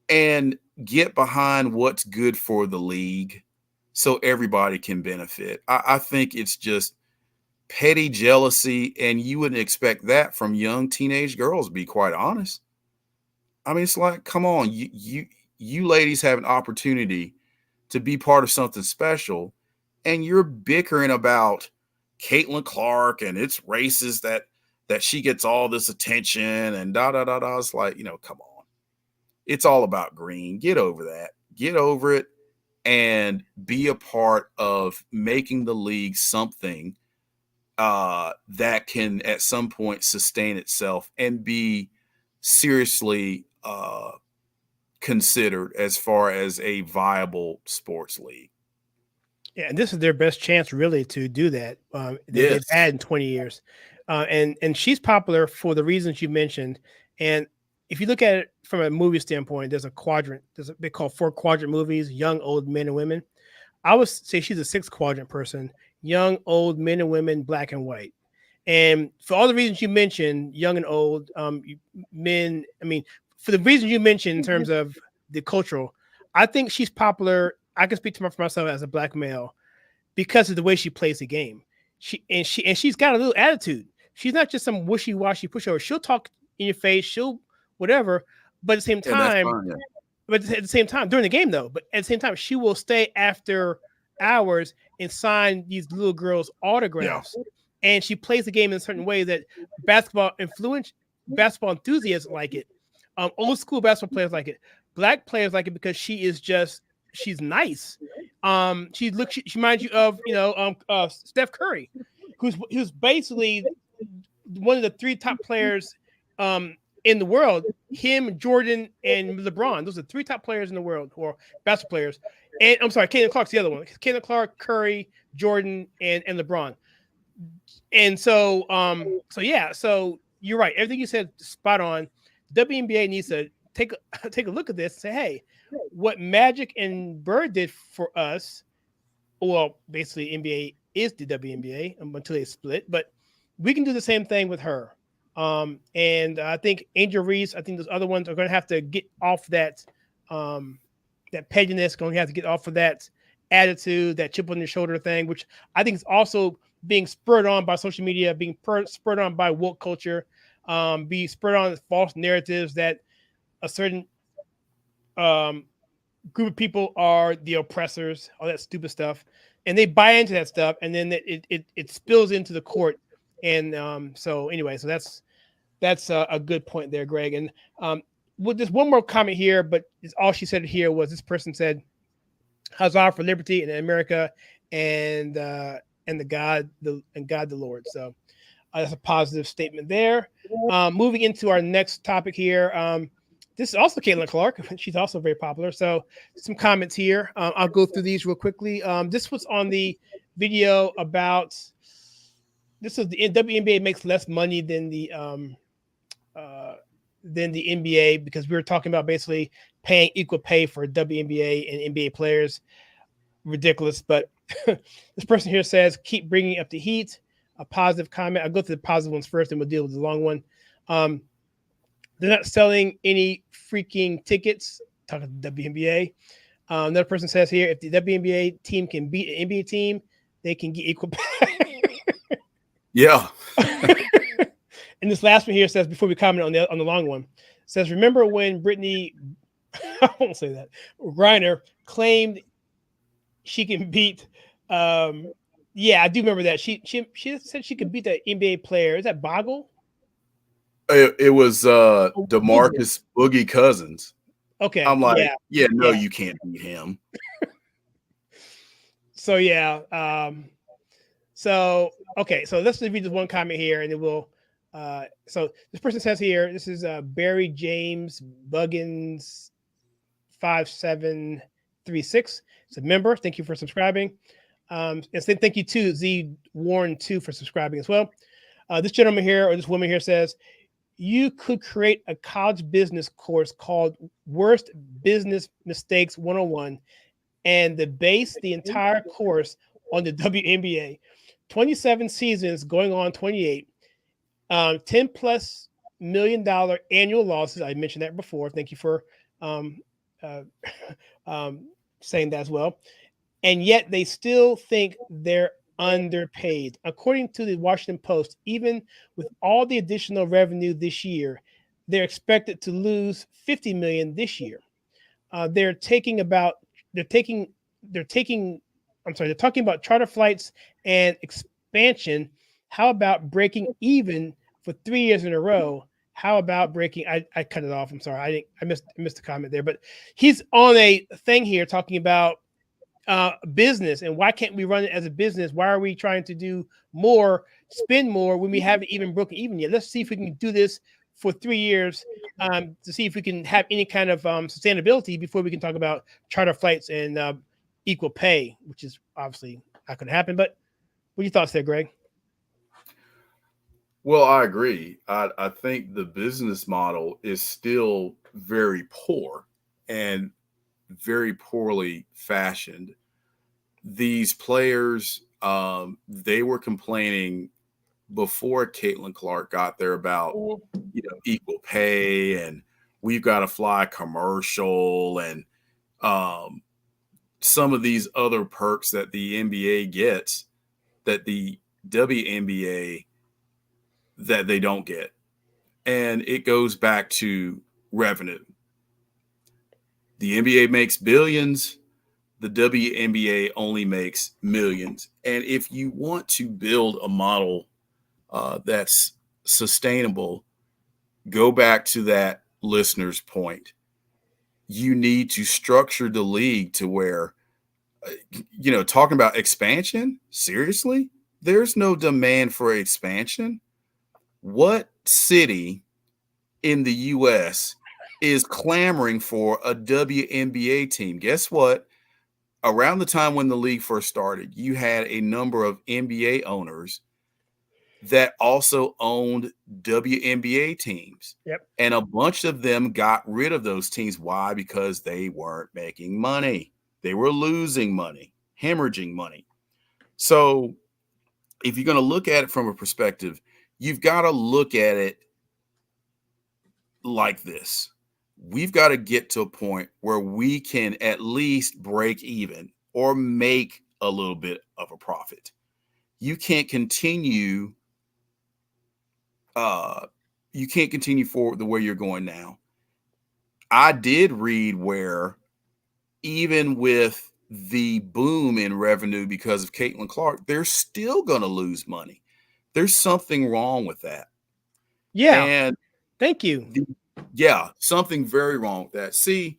and get behind what's good for the league so everybody can benefit. I think it's just petty jealousy, and you wouldn't expect that from young teenage girls, to be quite honest. I mean, it's like, come on, you ladies have an opportunity to be part of something special, and you're bickering about Caitlin Clark and it's racist that she gets all this attention and da da da da. It's like, come on. It's all about green. Get over that. Get over it and be a part of making the league something that can at some point sustain itself and be seriously considered as far as a viable sports league. Yeah, and this is their best chance really to do that. They've had in 20 years. And she's popular for the reasons you mentioned. And if you look at it from a movie standpoint, there's a quadrant. They call 4 quadrant movies: young, old, men, and women. I would say she's a 6th quadrant person: young, old, men and women, black and white. And for all the reasons you mentioned, young and old, men, I mean, for the reasons you mentioned in terms of the cultural, I think she's popular. I can speak for myself as a black male because of the way she plays the game. She's got a little attitude. She's not just some wishy-washy pushover. She'll talk in your face, she'll whatever, but at the same time, during the game though, but at the same time, she will stay after hours and sign these little girls' autographs. Yeah. And she plays the game in a certain way that basketball enthusiasts like it. Old school basketball players like it. Black players like it because she's nice. She reminds you of Steph Curry, who's basically one of the 3 top players in the world. Him, Jordan, and LeBron. Those are 3 top players in the world who are basketball players. And I'm sorry, Caitlin Clark's the other one. Caitlin Clark, Curry, Jordan, and LeBron. And so you're right. Everything you said, spot on. WNBA needs to take a look at this and say, hey, what Magic and Bird did for us, well, basically NBA is the WNBA until they split, but we can do the same thing with her. And I think Angel Reese, I think those other ones are going to have to get off that pettiness, going to have to get off of that attitude, that chip on your shoulder thing, which I think is also being spurred on by social media, being spurred on by woke culture, be spurred on false narratives that a certain group of people are the oppressors, all that stupid stuff, and they buy into that stuff, and then it spills into the court. And so that's a good point there, Greg. And with just one more comment here, but all she said here was this person said, "Huzzah for liberty in America and God the Lord." So that's a positive statement there. Moving into our next topic here. This is also Caitlin Clark. She's also very popular. So some comments here. I'll go through these real quickly. This was on the video about this is the WNBA makes less money than the NBA because we were talking about basically paying equal pay for WNBA and NBA players. Ridiculous. But this person here says, keep bringing up the heat. A positive comment. I'll go through the positive ones first and we'll deal with the long one. They're not selling any freaking tickets. Talking to the WNBA. Another person says here, if the WNBA team can beat an NBA team, they can get equal pay. Yeah. And this last one here says, before we comment on the long one, says, remember when Brittany, I won't say that, Griner claimed she can beat. Yeah, I do remember that. She said she could beat the NBA player. Is that Boggle? It was DeMarcus Boogie Cousins. Okay. I'm like, yeah, you can't beat him. So yeah. So okay, so let's read this one comment here, and then we'll. So this person says here, this is Barry James Buggins 5736. It's a member. Thank you for subscribing. And thank you to Z Warren 2 for subscribing as well. This gentleman here, or this woman here, says you could create a college business course called Worst Business Mistakes 101 and base the entire course on the WNBA. 27 seasons going on 28. $10+ million annual losses. I mentioned that before. Thank you for saying that as well. And yet they still think they're underpaid. According to the Washington Post, even with all the additional revenue this year, they're expected to lose $50 million this year. They're talking about charter flights and expansion. How about breaking even for 3 years in a row? How about breaking? I cut it off. I'm sorry. I missed the comment there, but he's on a thing here talking about business and why can't we run it as a business? Why are we trying to do more, spend more when we haven't even broken even yet? Let's see if we can do this for 3 years to see if we can have any kind of sustainability before we can talk about charter flights and equal pay, which is obviously not going to happen. But what are your thoughts there, Greg? Well, I agree. I think the business model is still very poor and very poorly fashioned. These players, they were complaining before Caitlin Clark got there about equal pay and we've got to fly commercial and some of these other perks that the NBA gets that the WNBA that they don't get. And it goes back to revenue. The NBA makes billions. The WNBA only makes millions. And if you want to build a model that's sustainable, go back to that listener's point. You need to structure the league to where, talking about expansion, seriously, there's no demand for expansion. What city in the U.S. is clamoring for a WNBA team? Guess what? Around the time when the league first started, you had a number of NBA owners that also owned WNBA teams. Yep. And a bunch of them got rid of those teams. Why? Because they weren't making money. They were losing money, hemorrhaging money. So if you're going to look at it from a perspective, you've got to look at it like this. We've got to get to a point where we can at least break even or make a little bit of a profit. You can't continue forward the way you're going now. I did read where even with the boom in revenue because of Caitlin Clark, they're still going to lose money. There's something wrong with that. Yeah. And thank you. Something very wrong with that. See,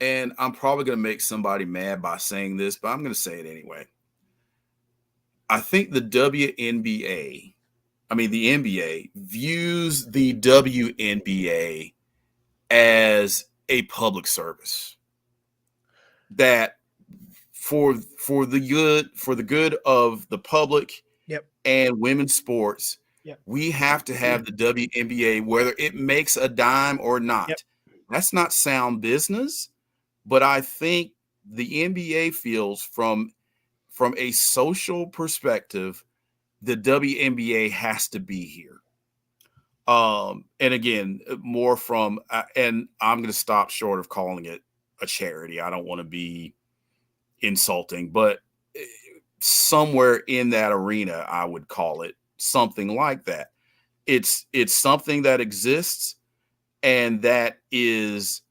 and I'm probably going to make somebody mad by saying this, but I'm going to say it anyway. I think the NBA views the WNBA as a public service that for the good of the public and women's sports, we have to have the WNBA, whether it makes a dime or not. That's not sound business, but I think the NBA feels from a social perspective, the WNBA has to be here. And again, more from, and I'm going to stop short of calling it a charity. I don't want to be insulting, but somewhere in that arena, I would call it something like that. It's something that exists and that is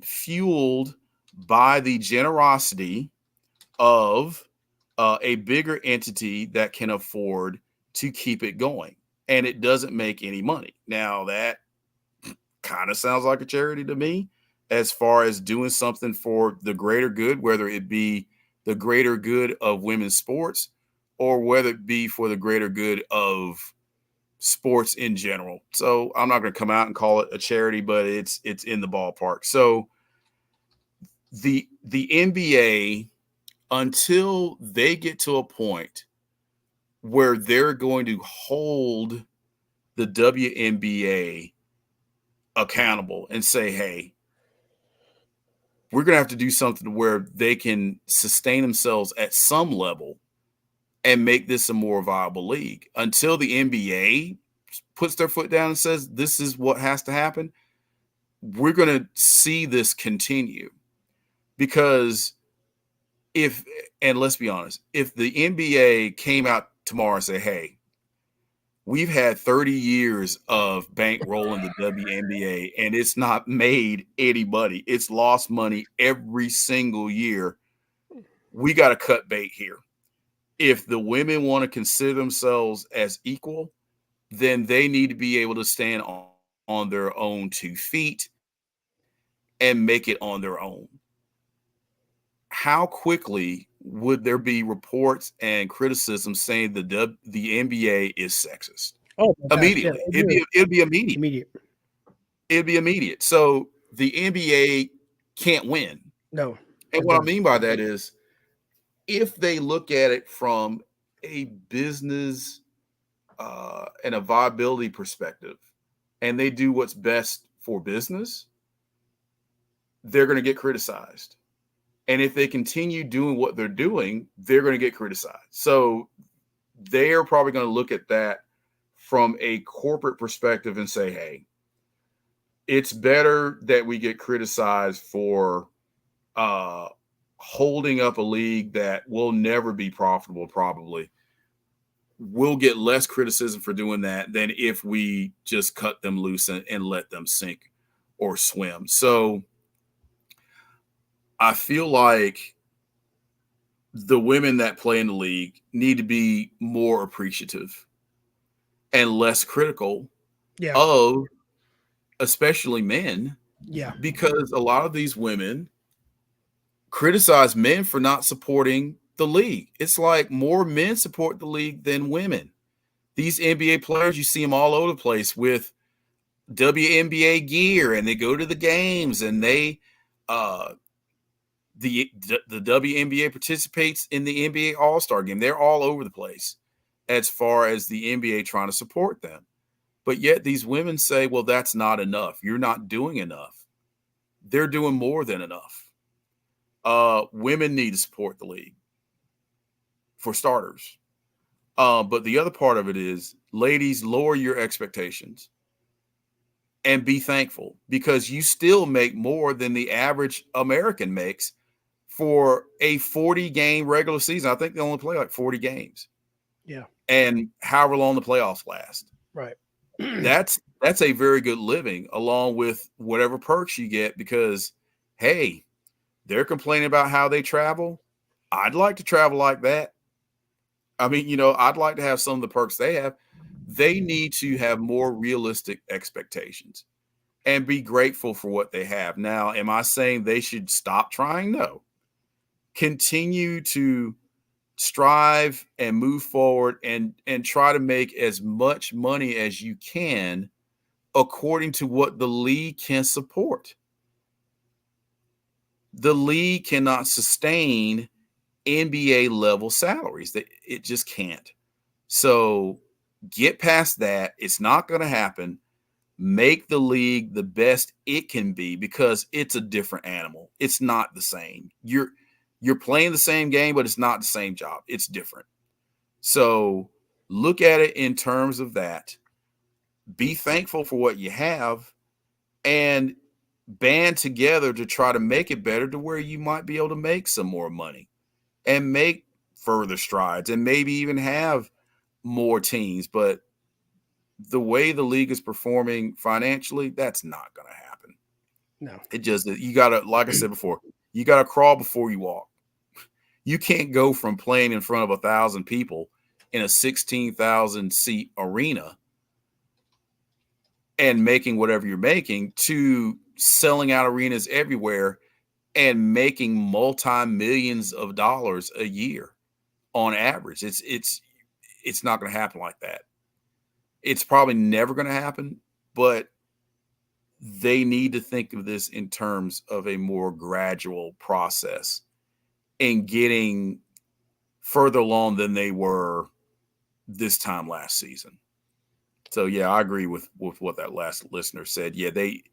fueled by the generosity of a bigger entity that can afford to keep it going, and it doesn't make any money. Now that kind of sounds like a charity to me, as far as doing something for the greater good, whether it be the greater good of women's sports or whether it be for the greater good of sports in general. So I'm not going to come out and call it a charity, but it's in the ballpark. So the NBA, until they get to a point where they're going to hold the WNBA accountable and say, hey, we're going to have to do something where they can sustain themselves at some level and make this a more viable league. Until the NBA puts their foot down and says this is what has to happen, we're going to see this continue. Because and let's be honest, if the NBA came out tomorrow and said, hey, we've had 30 years of bankrolling the WNBA and it's not made anybody, it's lost money every single year, we got to cut bait here. If the women want to consider themselves as equal, then they need to be able to stand on their own 2 feet and make it on their own. How quickly would there be reports and criticism saying the NBA is sexist? Oh, immediately. Yeah, it'd be immediate. It'd be immediate. So the NBA can't win. No. And what I mean by that is, if they look at it from a business and a viability perspective, and they do what's best for business, they're going to get criticized. And if they continue doing what they're doing, they're going to get criticized. So they are probably going to look at that from a corporate perspective and say, hey, it's better that we get criticized for holding up a league that will never be profitable, probably. We'll get less criticism for doing that than if we just cut them loose and let them sink or swim. So I feel like the women that play in the league need to be more appreciative and less critical of especially men. Yeah. Because a lot of these women criticize men for not supporting the league. It's like more men support the league than women. These NBA players, you see them all over the place with WNBA gear, and they go to the games, and they the WNBA participates in the NBA All-Star game. They're all over the place as far as the NBA trying to support them. But yet these women say, well, that's not enough. You're not doing enough. They're doing more than enough. Women need to support the league, for starters. But the other part of it is, ladies, lower your expectations and be thankful, because you still make more than the average American makes for a 40-game regular season. I think they only play like 40 games. Yeah. And however long the playoffs last. Right. That's a very good living, along with whatever perks you get, because, hey, they're complaining about how they travel. I'd like to travel like that. I mean, I'd like to have some of the perks they have. They need to have more realistic expectations and be grateful for what they have. Now, am I saying they should stop trying? No. Continue to strive and move forward and try to make as much money as you can according to what the league can support. The league cannot sustain NBA level salaries. It just can't. So get past that. It's not going to happen. Make the league the best it can be, because it's a different animal. It's not the same. You're playing the same game, but it's not the same job. It's different. So look at it in terms of that. Be thankful for what you have. And band together to try to make it better to where you might be able to make some more money and make further strides and maybe even have more teams. But the way the league is performing financially, that's not going to happen. No. It just, you got to, like I said before, you got to crawl before you walk. You can't go from playing in front of 1,000 people in a 16,000 seat arena and making whatever you're making to selling out arenas everywhere and making multi-millions of dollars a year on average. It's not going to happen like that. It's probably never going to happen, but they need to think of this in terms of a more gradual process and getting further along than they were this time last season. So yeah, I agree with what that last listener said. Yeah, they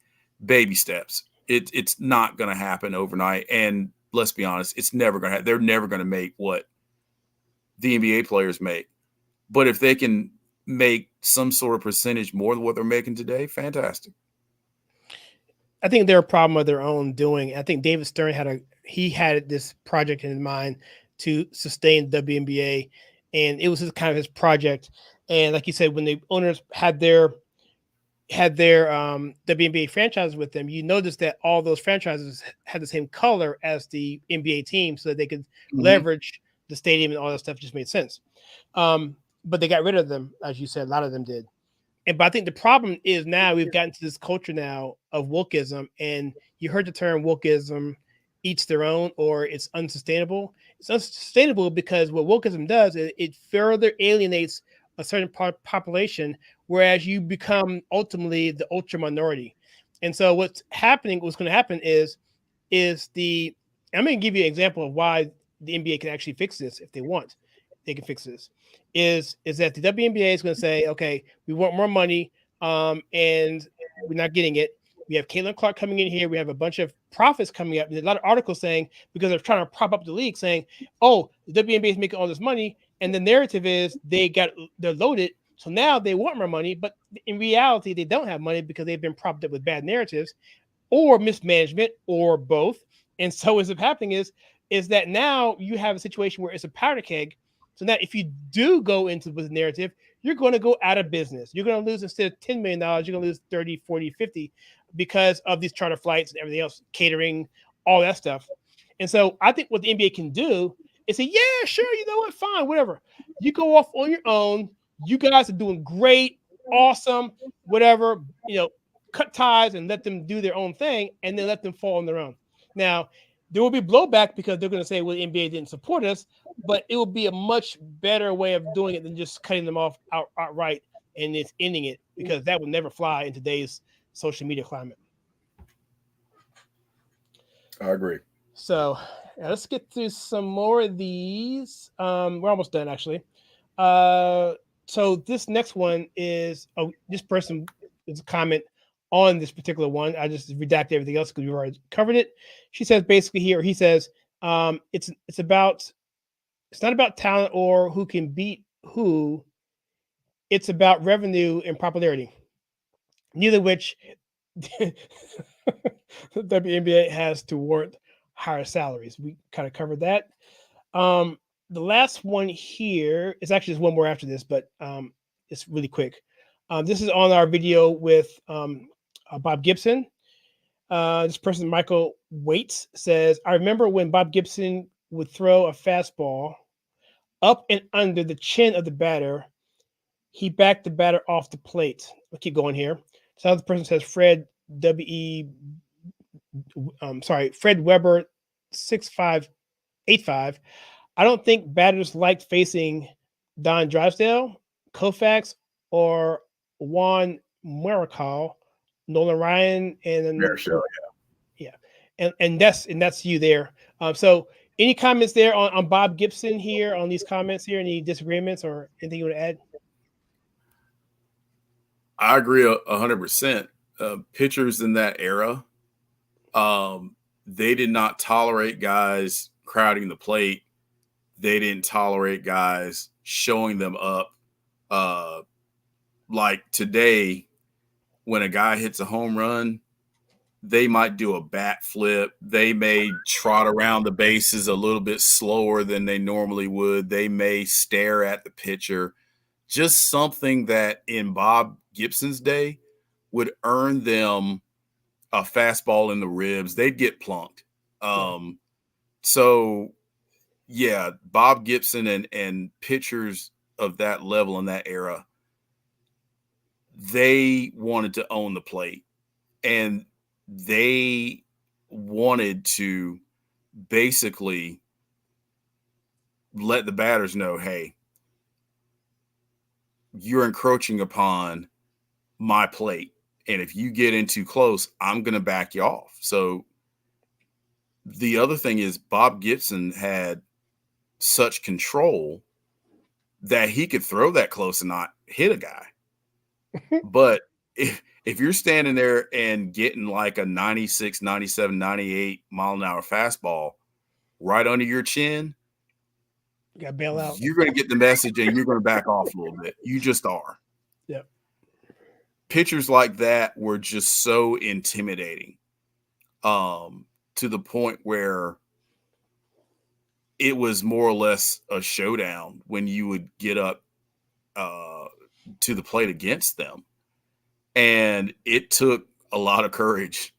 baby steps. It's not going to happen overnight, and let's be honest, it's never going to. They're never going to make what the NBA players make. But if they can make some sort of percentage more than what they're making today, fantastic. I think they're a problem of their own doing. I think David Stern had this project in mind to sustain WNBA, and it was kind of his project. And like you said, when the owners had their WNBA franchises with them, you notice that all those franchises had the same color as the NBA team, so that they could leverage the stadium and all that stuff. Just made sense. But they got rid of them, as you said. A lot of them did. But I think the problem is now we've gotten to this culture now of wokeism, and you heard the term wokeism, each their own, or it's unsustainable. It's unsustainable because what wokeism does is it further alienates a certain population, whereas you become ultimately the ultra minority. And so what's going to happen is I'm going to give you an example of why the NBA can actually fix this if they want. They can fix this. Is that the WNBA is going to say, okay, we want more money, and we're not getting it. We have Caitlin Clark coming in here. We have a bunch of profits coming up. There's a lot of articles saying, because they're trying to prop up the league, saying, oh, the WNBA is making all this money. And the narrative is they're loaded. So now they want more money, but in reality, they don't have money because they've been propped up with bad narratives or mismanagement or both. And so what's happening is that now you have a situation where it's a powder keg. So now if you do go into the narrative, you're going to go out of business. You're going to lose, instead of $10 million, you're going to lose 30, 40, 50 because of these charter flights and everything else, catering, all that stuff. And so I think what the NBA can do is say, yeah, sure, you know what, fine, whatever. You go off on your own. You guys are doing great, awesome, whatever, cut ties and let them do their own thing and then let them fall on their own. Now, there will be blowback because they're going to say, well, the NBA didn't support us, but it will be a much better way of doing it than just cutting them off outright and it's ending it, because that would never fly in today's social media climate. I agree. So let's get through some more of these. We're almost done, actually. So this next one is this person is a comment on this particular one. I just redacted everything else because we've already covered it. She says basically here, he says, it's not about talent or who can beat who. It's about revenue and popularity, neither of which the WNBA has to warrant higher salaries. We kind of covered that. The last one here is actually just one more after this, but it's really quick. This is on our video with Bob Gibson. This person, Michael Waits, says, I remember when Bob Gibson would throw a fastball up and under the chin of the batter. He backed the batter off the plate. I'll keep going here. So the person says, Fred Weber 6585. I don't think batters liked facing Don Drysdale, Koufax, or Juan Marichal, Nolan Ryan, and and that's you there. So any comments there on Bob Gibson here on these comments here? Any disagreements or anything you want to add? I agree 100%. Pitchers in that era, they did not tolerate guys crowding the plate. They didn't tolerate guys showing them up. Like today, when a guy hits a home run, they might do a bat flip. They may trot around the bases a little bit slower than they normally would. They may stare at the pitcher. Just something that in Bob Gibson's day would earn them a fastball in the ribs. They'd get plunked. So, yeah, Bob Gibson and pitchers of that level in that era, they wanted to own the plate. And they wanted to basically let the batters know, hey, you're encroaching upon my plate. And if you get in too close, I'm going to back you off. So the other thing is Bob Gibson had such control that he could throw that close and not hit a guy. But if you're standing there and getting like a 96, 97, 98 mile an hour fastball right under your chin, you got to bail out. You're going to get the message and you're going to back off a little bit. You just are. Yep. Pitchers like that were just so intimidating, to the point where it was more or less a showdown when you would get up to the plate against them. And it took a lot of courage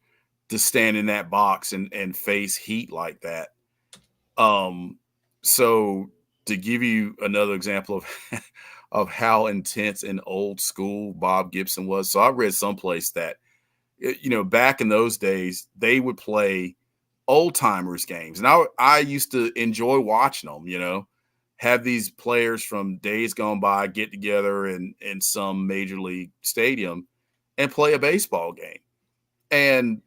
to stand in that box and face heat like that. So to give you another example of how intense and old school Bob Gibson was. So I read someplace that, back in those days, they would play old timers games. And I used to enjoy watching them, have these players from days gone by get together in some major league stadium and play a baseball game. And,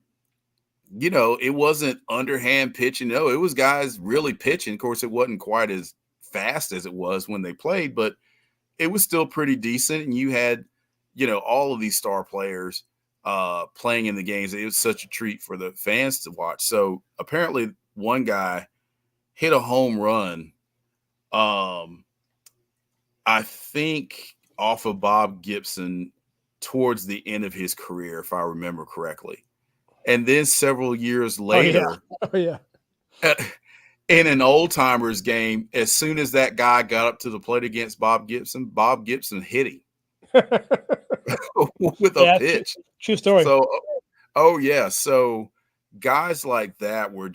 it wasn't underhand pitching. No, it was guys really pitching. Of course, it wasn't quite as fast as it was when they played, but it was still pretty decent. And you had, all of these star players playing in the games. It was such a treat for the fans to watch. So apparently one guy hit a home run, I think off of Bob Gibson towards the end of his career, if I remember correctly. And then several years later, in an old timers game, as soon as that guy got up to the plate against Bob Gibson hit him with a pitch. True story. So, So guys like that were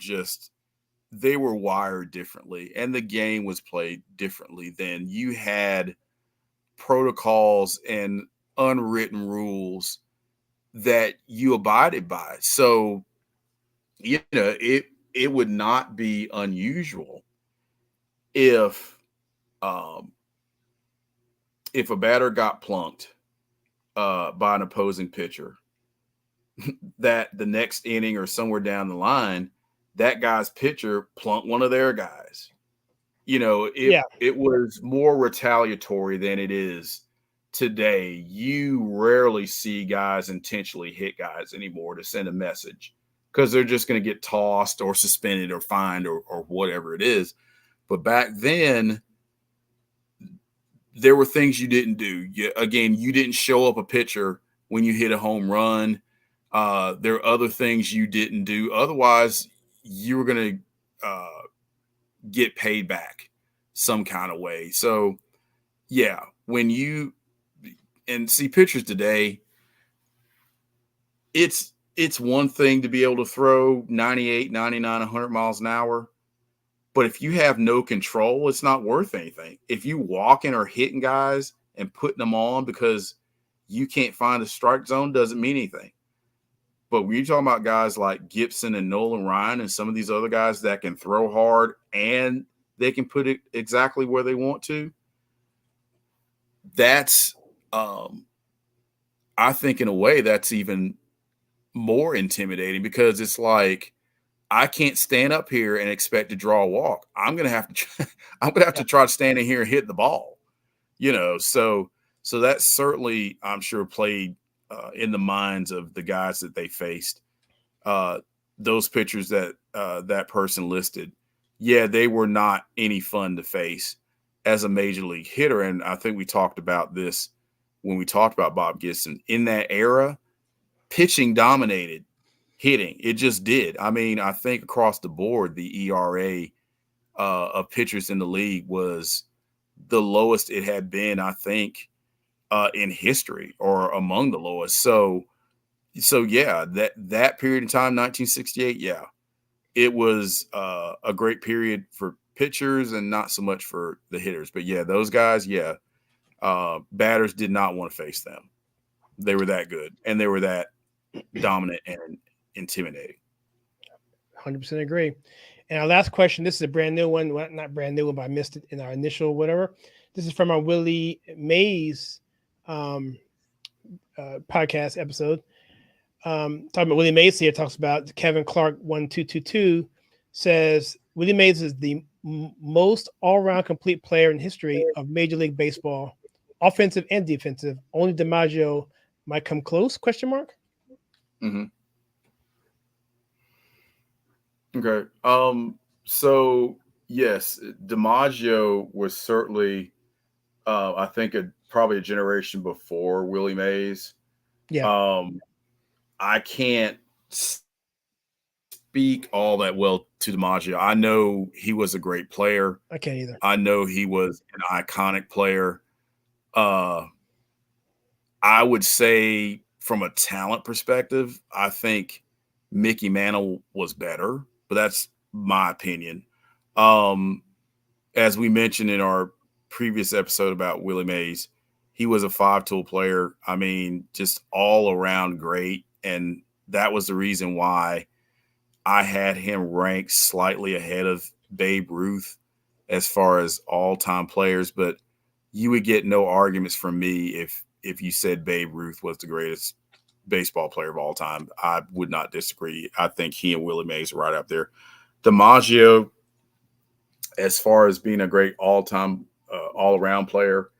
they were wired differently, and the game was played differently. Then you had protocols and unwritten rules that you abided by. So, it would not be unusual if a batter got plunked by an opposing pitcher, that the next inning or somewhere down the line, that guy's pitcher plunked one of their guys. It was more retaliatory than it is today. You rarely see guys intentionally hit guys anymore to send a message, because they're just going to get tossed or suspended or fined or whatever it is. But back then, there were things you didn't do. You didn't show up a pitcher when you hit a home run. There are other things you didn't do. Otherwise, you were going to get paid back some kind of way. So, when you see pitchers today, it's one thing to be able to throw 98, 99, 100 miles an hour. But if you have no control, it's not worth anything. If you walking or hitting guys and putting them on because you can't find a strike zone, doesn't mean anything. But when you're talking about guys like Gibson and Nolan Ryan and some of these other guys that can throw hard and they can put it exactly where they want to, that's, I think in a way that's even more intimidating, because it's like, I can't stand up here and expect to draw a walk. I'm going to have to try to stand in here and hit the ball, so that's certainly, I'm sure, played in the minds of the guys that they faced. Those pitchers that that person listed, they were not any fun to face as a major league hitter. And I think we talked about this when we talked about Bob Gibson. In that era, pitching dominated hitting. It just did. I mean, I think across the board, the ERA of pitchers in the league was the lowest it had been, I think, in history, or among the lowest. So yeah, that period of time, 1968, yeah, it was a great period for pitchers and not so much for the hitters. But yeah, those guys, yeah, batters did not want to face them. They were that good, and they were that dominant and intimidating. 100% agree. And our last question, this is a brand new one. Well, not brand new one, but I missed it in our initial whatever. This is from our Willie Mays podcast episode. Talking about Willie Mays here, talks about Kevin Clark 1222 says Willie Mays is the most all-around complete player in history of Major League Baseball, offensive and defensive. Only DiMaggio might come close? ? Mm-hmm. Okay. So yes, DiMaggio was certainly, I think, probably a generation before Willie Mays. Yeah. I can't speak all that well to DiMaggio. I know he was a great player. I can't either. I know he was an iconic player. I would say from a talent perspective, I think Mickey Mantle was better, but that's my opinion. As we mentioned in our previous episode about Willie Mays, he was a 5-tool player. I mean, just all around great. And that was the reason why I had him ranked slightly ahead of Babe Ruth as far as all-time players. But you would get no arguments from me if you said Babe Ruth was the greatest baseball player of all time. I would not disagree. I think he and Willie Mays are right up there. DiMaggio, as far as being a great all-time, all-around player,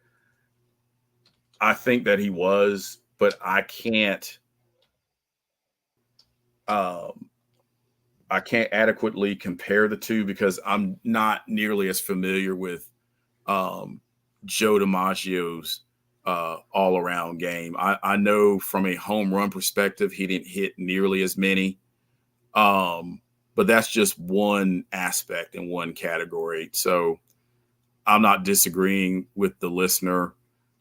I think that he was, but I can't adequately compare the two because I'm not nearly as familiar with Joe DiMaggio's all-around game. I know from a home run perspective, he didn't hit nearly as many, but that's just one aspect in one category. So I'm not disagreeing with the listener.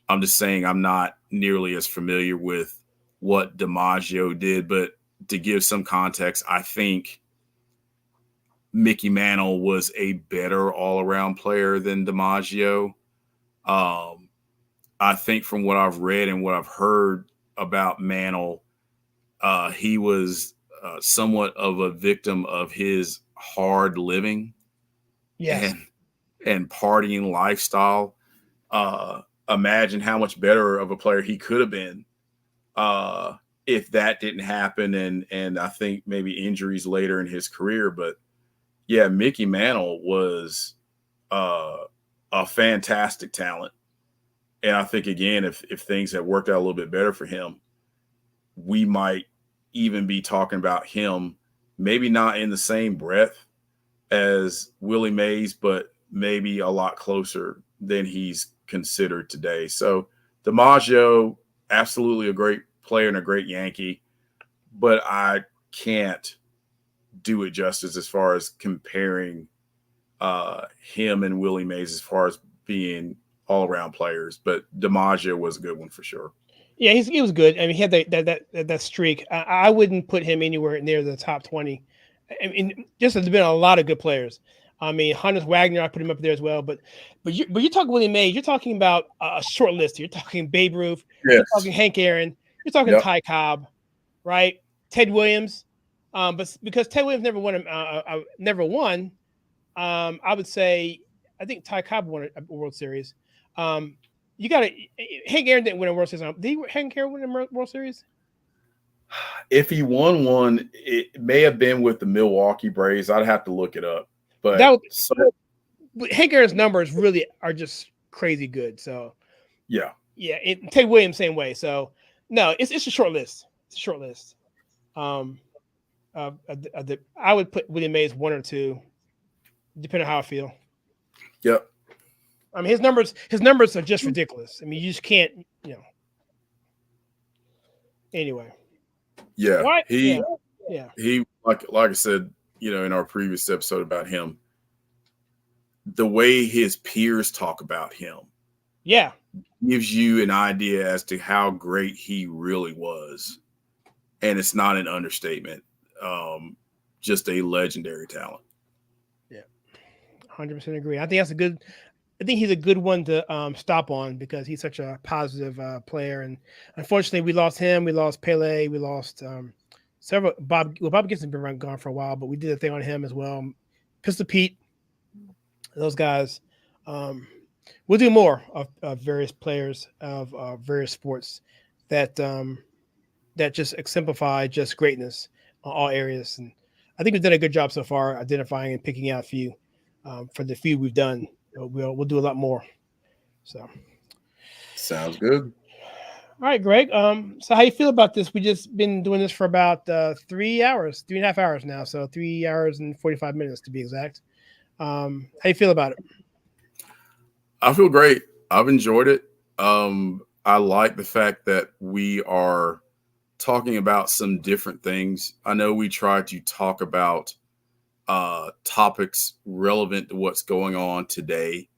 I'm just saying I'm not nearly as familiar with what DiMaggio did. But to give some context, I think Mickey Mantle was a better all-around player than DiMaggio. I think from what I've read and what I've heard about Mantle, he was somewhat of a victim of his hard living and partying lifestyle. Imagine how much better of a player he could have been if that didn't happen. And I think maybe injuries later in his career. But yeah, Mickey Mantle was a fantastic talent. And I think, again, if things had worked out a little bit better for him, we might even be talking about him, maybe not in the same breath as Willie Mays, but maybe a lot closer than he's considered today. So DiMaggio, absolutely a great player and a great Yankee, but I can't do it justice as far as comparing him and Willie Mays as far as being all-around players. But DiMaggio was a good one for sure. Yeah, he was good. I mean, he had that streak. I wouldn't put him anywhere near the top 20. I mean, just there's been a lot of good players. I mean, Honus Wagner, I put him up there as well. But you talk Willie Mays, you're talking about a short list. You're talking Babe Ruth. Yes. You're talking Hank Aaron. You're talking Ty Cobb, right? Ted Williams. But because Ted Williams never won, I would say I think Ty Cobb won a World Series. You got to Hank Aaron didn't win a World Series. Did Hank Aaron win a World Series? If he won one, it may have been with the Milwaukee Braves. I'd have to look it up. But Hank Aaron's numbers really are just crazy good. So yeah. Ted Williams same way. So no, it's a short list. It's a short list. I would put Willie Mays 1 or 2, depending on how I feel. Yep. I mean, his numbers are just ridiculous. I mean, you just can't, Anyway. Yeah. Yeah. He like I said, in our previous episode about him, the way his peers talk about him, yeah, gives you an idea as to how great he really was, and it's not an understatement. Just a legendary talent. Yeah, 100% agree. I think that's a good. I think he's a good one to stop on because he's such a positive player. And unfortunately, we lost him. We lost Pele. We lost several. Bob Gibson's been gone for a while, but we did a thing on him as well. Pistol Pete, those guys. We'll do more of various players of various sports that that just exemplify just greatness on all areas. And I think we've done a good job so far identifying and picking out a few for the few we've done. We'll do a lot more. So sounds good. All right, Greg. So how you feel about this? We just been doing this for about 3 hours, 3.5 hours now. So 3 hours and 45 minutes to be exact. How you feel about it? I feel great. I've enjoyed it. I like the fact that we are talking about some different things. I know we try to talk about topics relevant to what's going on today,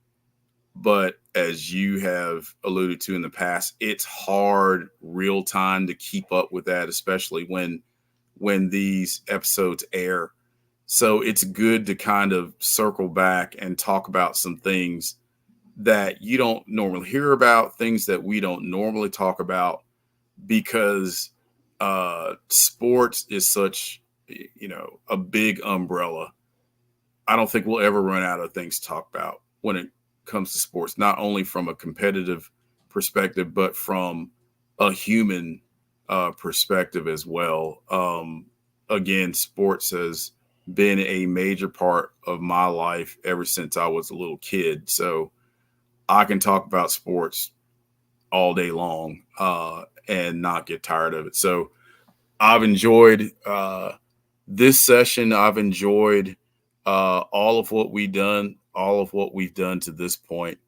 but as you have alluded to in the past, it's hard real time to keep up with that, especially when these episodes air. So it's good to kind of circle back and talk about some things that you don't normally hear about, things that we don't normally talk about, because sports is such, a big umbrella. I don't think we'll ever run out of things to talk about when it comes to sports, not only from a competitive perspective, but from a human perspective as well. Again, sports has been a major part of my life ever since I was a little kid. So I can talk about sports all day long and not get tired of it. So I've enjoyed this session. I've enjoyed all of what we've done to this point.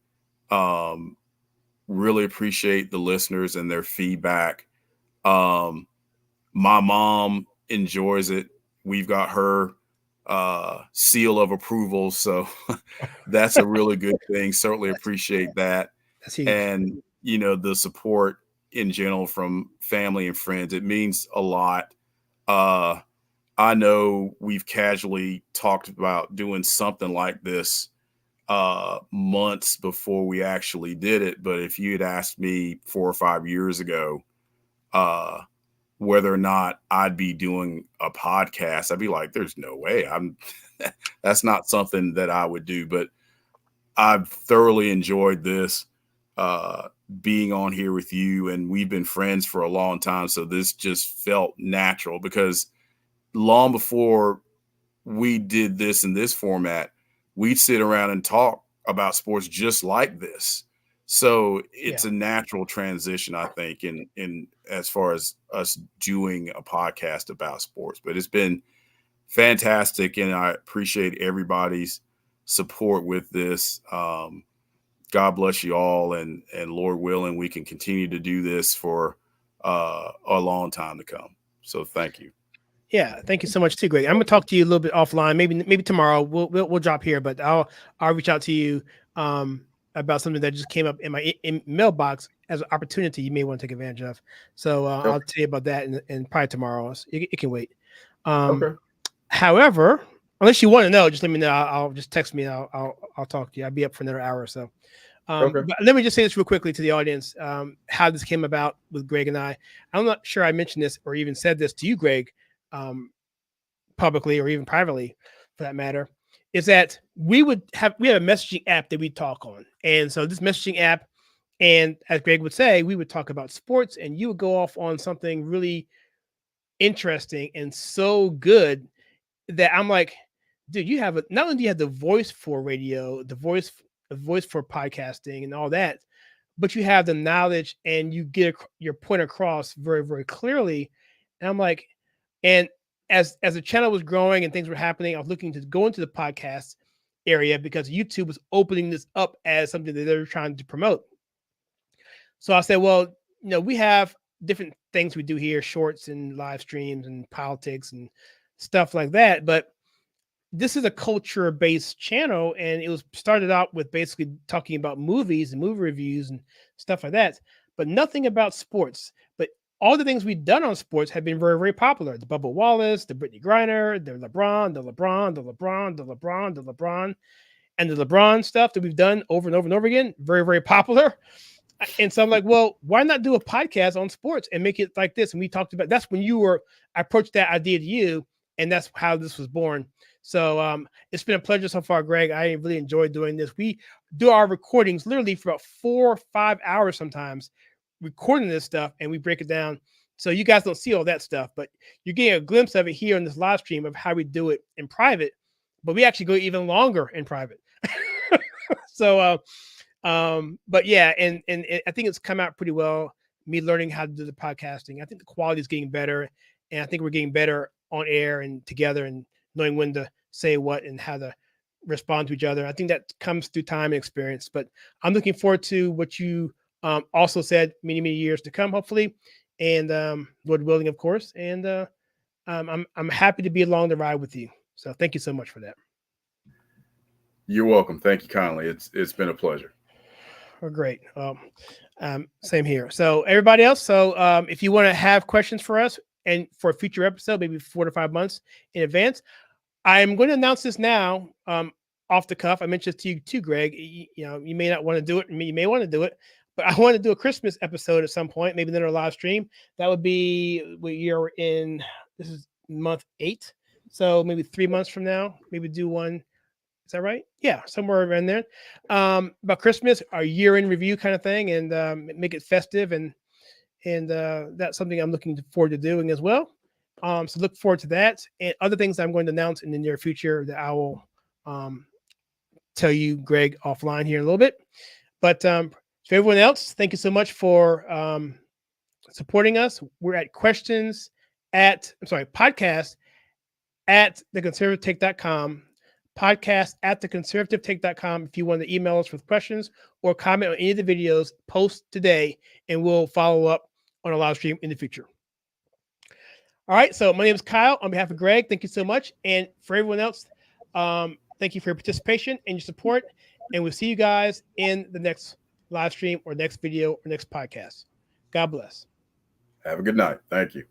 Really appreciate the listeners and their feedback. My mom enjoys it. We've got her seal of approval. So that's a really good thing. Certainly appreciate that. And, the support in general from family and friends. It means a lot. I know we've casually talked about doing something like this months before we actually did it. But if you had asked me 4 or 5 years ago whether or not I'd be doing a podcast, I'd be like, there's no way. That's not something that I would do. But I've thoroughly enjoyed this being on here with you, and we've been friends for a long time. So this just felt natural, because long before we did this in this format, we'd sit around and talk about sports just like this. So it's a natural transition, I think, in as far as us doing a podcast about sports. But it's been fantastic, and I appreciate everybody's support with this. God bless you all, and Lord willing, we can continue to do this for a long time to come. So thank you. Yeah, thank you so much too, Greg. I'm gonna talk to you a little bit offline. Maybe tomorrow we'll drop here, but I'll reach out to you about something that just came up in my mailbox as an opportunity you may want to take advantage of. So I'll tell you about that and probably tomorrow. It can wait. Okay. However, unless you want to know, just let me know. I'll just text me. And I'll talk to you. I'll be up for another hour or so. But let me just say this real quickly to the audience, how this came about with Greg and I. I'm not sure I mentioned this or even said this to you, Greg, publicly or even privately for that matter, is that we have a messaging app that we talk on. And so this messaging app, and as Greg would say, we would talk about sports and you would go off on something really interesting and so good that I'm like, dude, you have not only do you have the voice for radio, the voice for podcasting and all that, but you have the knowledge and you get your point across very, very clearly. And I'm like, and as the channel was growing and things were happening, I was looking to go into the podcast area because YouTube was opening this up as something that they were trying to promote. So I said, well, we have different things we do here, shorts and live streams and politics and stuff like that. But this is a culture-based channel, and it was started out with basically talking about movies and movie reviews and stuff like that, but nothing about sports. But all the things we've done on sports have been very, very popular. The Bubba Wallace, the Brittany Griner, the LeBron, and the LeBron stuff that we've done over and over and over again, very, very popular. And so I'm like, well, why not do a podcast on sports and make it like this? And we talked about, that's when I approached that idea to you, and that's how this was born. So it's been a pleasure so far, Greg. I really enjoyed doing this. We do our recordings literally for about 4 or 5 hours sometimes, recording this stuff, and we break it down. So you guys don't see all that stuff, but you're getting a glimpse of it here in this live stream of how we do it in private. But we actually go even longer in private. So, but yeah, and I think it's come out pretty well. Me learning how to do the podcasting. I think the quality is getting better, and I think we're getting better on air and together and knowing when to say what and how to respond to each other. I think that comes through time and experience. But I'm looking forward to what you also said many, many years to come, hopefully, and Lord willing, of course. And I'm happy to be along the ride with you. So thank you so much for that. You're welcome. Thank you kindly. It's been a pleasure. Oh, great. Same here. So everybody else. So if you want to have questions for us and for a future episode, maybe 4 to 5 months in advance, I'm going to announce this now off the cuff. I mentioned to you too, Greg. You may not want to do it. You may want to do it, but I want to do a Christmas episode at some point, maybe then a live stream. That would be this is month 8. So maybe 3 months from now, maybe do one. Is that right? Yeah, somewhere around there. About Christmas, our year-end review kind of thing, and make it festive, and that's something I'm looking forward to doing as well. So look forward to that, and other things I'm going to announce in the near future that I will tell you, Greg, offline here in a little bit. But for everyone else, thank you so much for supporting us. We're at podcast at theconservativetake.com. Podcast at theconservativetake.com if you want to email us with questions or comment on any of the videos post today, and we'll follow up on a live stream in the future. All right, so my name is Kyle. On behalf of Greg, thank you so much. And for everyone else, thank you for your participation and your support, and we'll see you guys in the next live stream or next video or next podcast. God bless. Have a good night. Thank you.